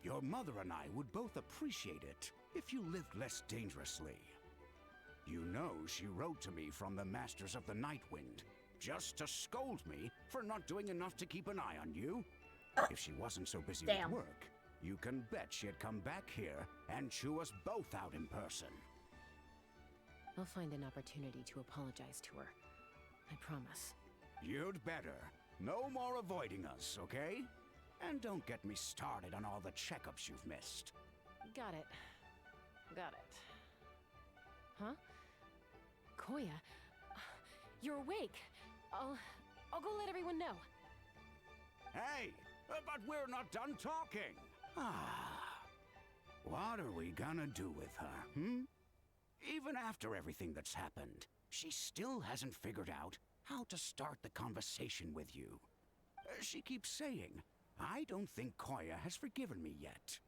Speaker 13: Your mother and I would both appreciate it if you lived less dangerously. You know she wrote to me from the Masters of the Nightwind, just to scold me for not doing enough to keep an eye on you. If she wasn't so busy with work, you can bet she'd come back here and chew us both out in person.
Speaker 8: I'll find an opportunity to apologize to her. I promise.
Speaker 13: You'd better. No more avoiding us, okay? And don't get me started on all the checkups you've missed.
Speaker 8: Got it. Got it. Huh? Koya, you're awake. I'll go let everyone know.
Speaker 13: Hey, but we're not done talking. What are we gonna do with her, Even after everything that's happened, she still hasn't figured out how to start the conversation with you. She keeps saying, I don't think Koya has forgiven me yet.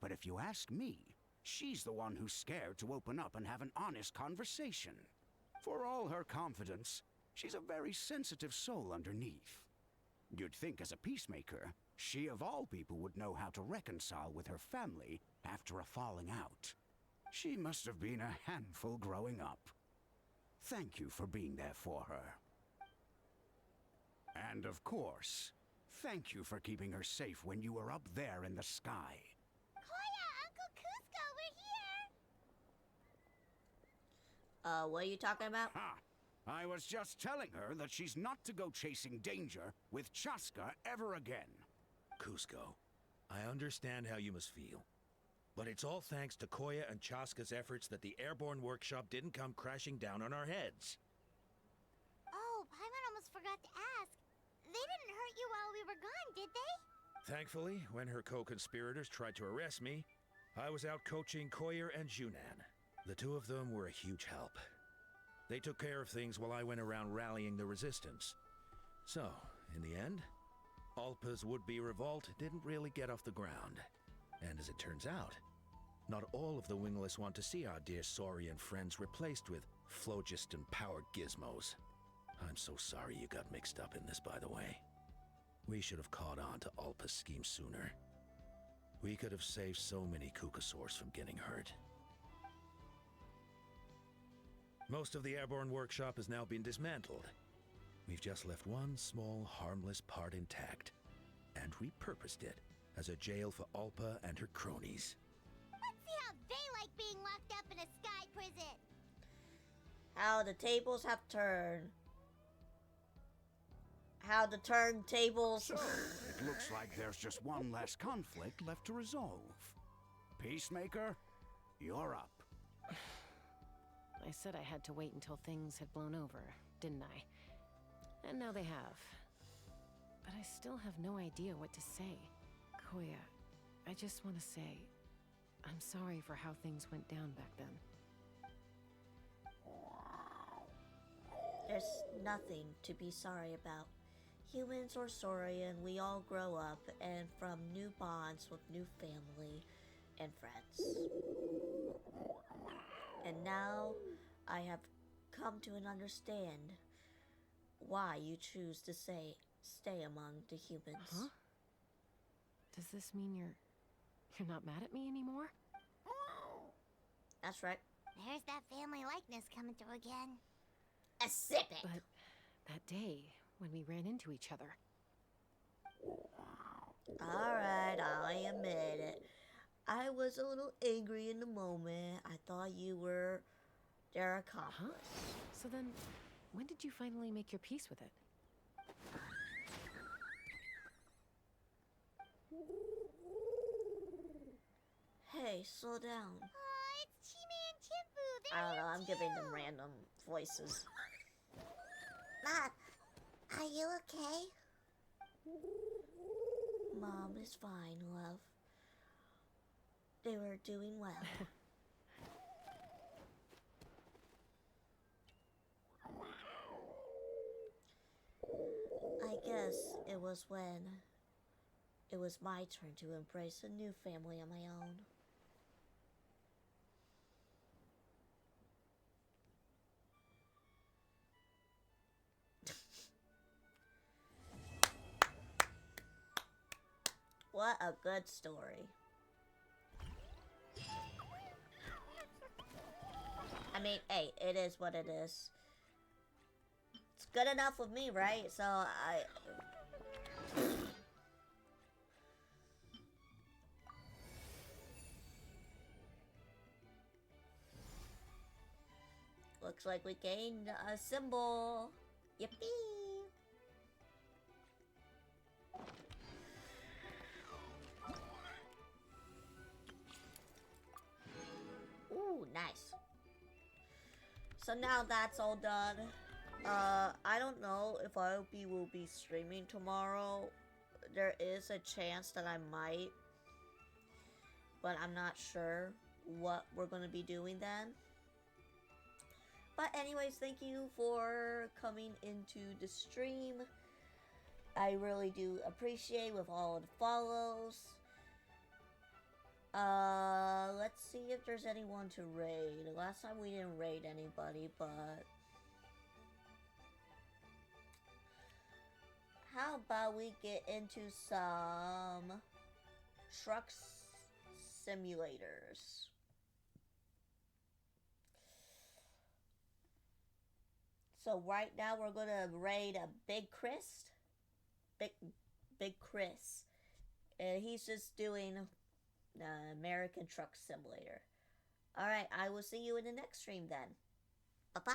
Speaker 13: But if you ask me, she's the one who's scared to open up and have an honest conversation. For all her confidence, she's a very sensitive soul underneath. You'd think as a peacemaker, she of all people would know how to reconcile with her family after a falling out. She must have been a handful growing up. Thank you for being there for her. And of course, thank you for keeping her safe when you were up there in the sky.
Speaker 3: Koya, Uncle Cusco, we're here!
Speaker 1: What are you talking about?
Speaker 13: I was just telling her that she's not to go chasing danger with Chaska ever again.
Speaker 14: Cusco, I understand how you must feel. But it's all thanks to Koya and Chaska's efforts that the airborne workshop didn't come crashing down on our heads.
Speaker 3: Oh, Paimon almost forgot to ask. They didn't hurt you while we were gone, did they?
Speaker 14: Thankfully, when her co-conspirators tried to arrest me, I was out coaching Koyer and Junan. The two of them were a huge help. They took care of things while I went around rallying the resistance. So, in the end, Alpa's would-be revolt didn't really get off the ground. And as it turns out, not all of the Wingless want to see our dear Saurian friends replaced with phlogiston-powered gizmos. I'm so sorry you got mixed up in this, by the way. We should have caught on to Alpa's scheme sooner. We could have saved so many Kukasaurs from getting hurt. Most of the airborne workshop has now been dismantled. We've just left one small, harmless part intact, and repurposed it as a jail for Alpa and her cronies.
Speaker 3: Let's see how they like being locked up in a sky prison.
Speaker 1: How the tables have turned. How the turntables...
Speaker 13: So, it looks like there's just one less conflict left to resolve. Peacemaker, you're up.
Speaker 8: I said I had to wait until things had blown over, didn't I? And now they have. But I still have no idea what to say. Koya, I just want to say, I'm sorry for how things went down back then.
Speaker 1: There's nothing to be sorry about. Humans or Saurian, we all grow up and form new bonds with new family and friends. And now I have come to understand why you choose to stay among the humans.
Speaker 8: Huh? Does this mean you're not mad at me anymore?
Speaker 1: That's right.
Speaker 3: There's that family likeness coming through again.
Speaker 1: A sip it.
Speaker 8: But that day when we ran into each other.
Speaker 1: Alright, I admit it. I was a little angry in the moment. I thought you were their accomplice.
Speaker 8: Huh? So then, when did you finally make your peace with it?
Speaker 1: Hey, slow down.
Speaker 3: It's Chime and Chimbu.
Speaker 1: I don't know, I'm giving them random voices.
Speaker 3: Mom, are you okay?
Speaker 1: Mom is fine, love. They were doing well. I guess it was when it was my turn to embrace a new family on my own. What a good story. I mean, hey, it is what it is. It's good enough with me, right? So, looks like we gained a symbol. Yippee! Ooh, nice. So now that's all done. I don't know if IOP will be streaming tomorrow. There is a chance that I might, but I'm not sure what we're going to be doing then. But anyways, thank you for coming into the stream. I really do appreciate with all of the follows. Let's see if there's anyone to raid. Last time we didn't raid anybody, but how about we get into some truck simulators? So right now we're gonna raid a Big Chris. Big Chris. And he's just doing American Truck Simulator. Alright, I will see you in the next stream then. Bye-bye!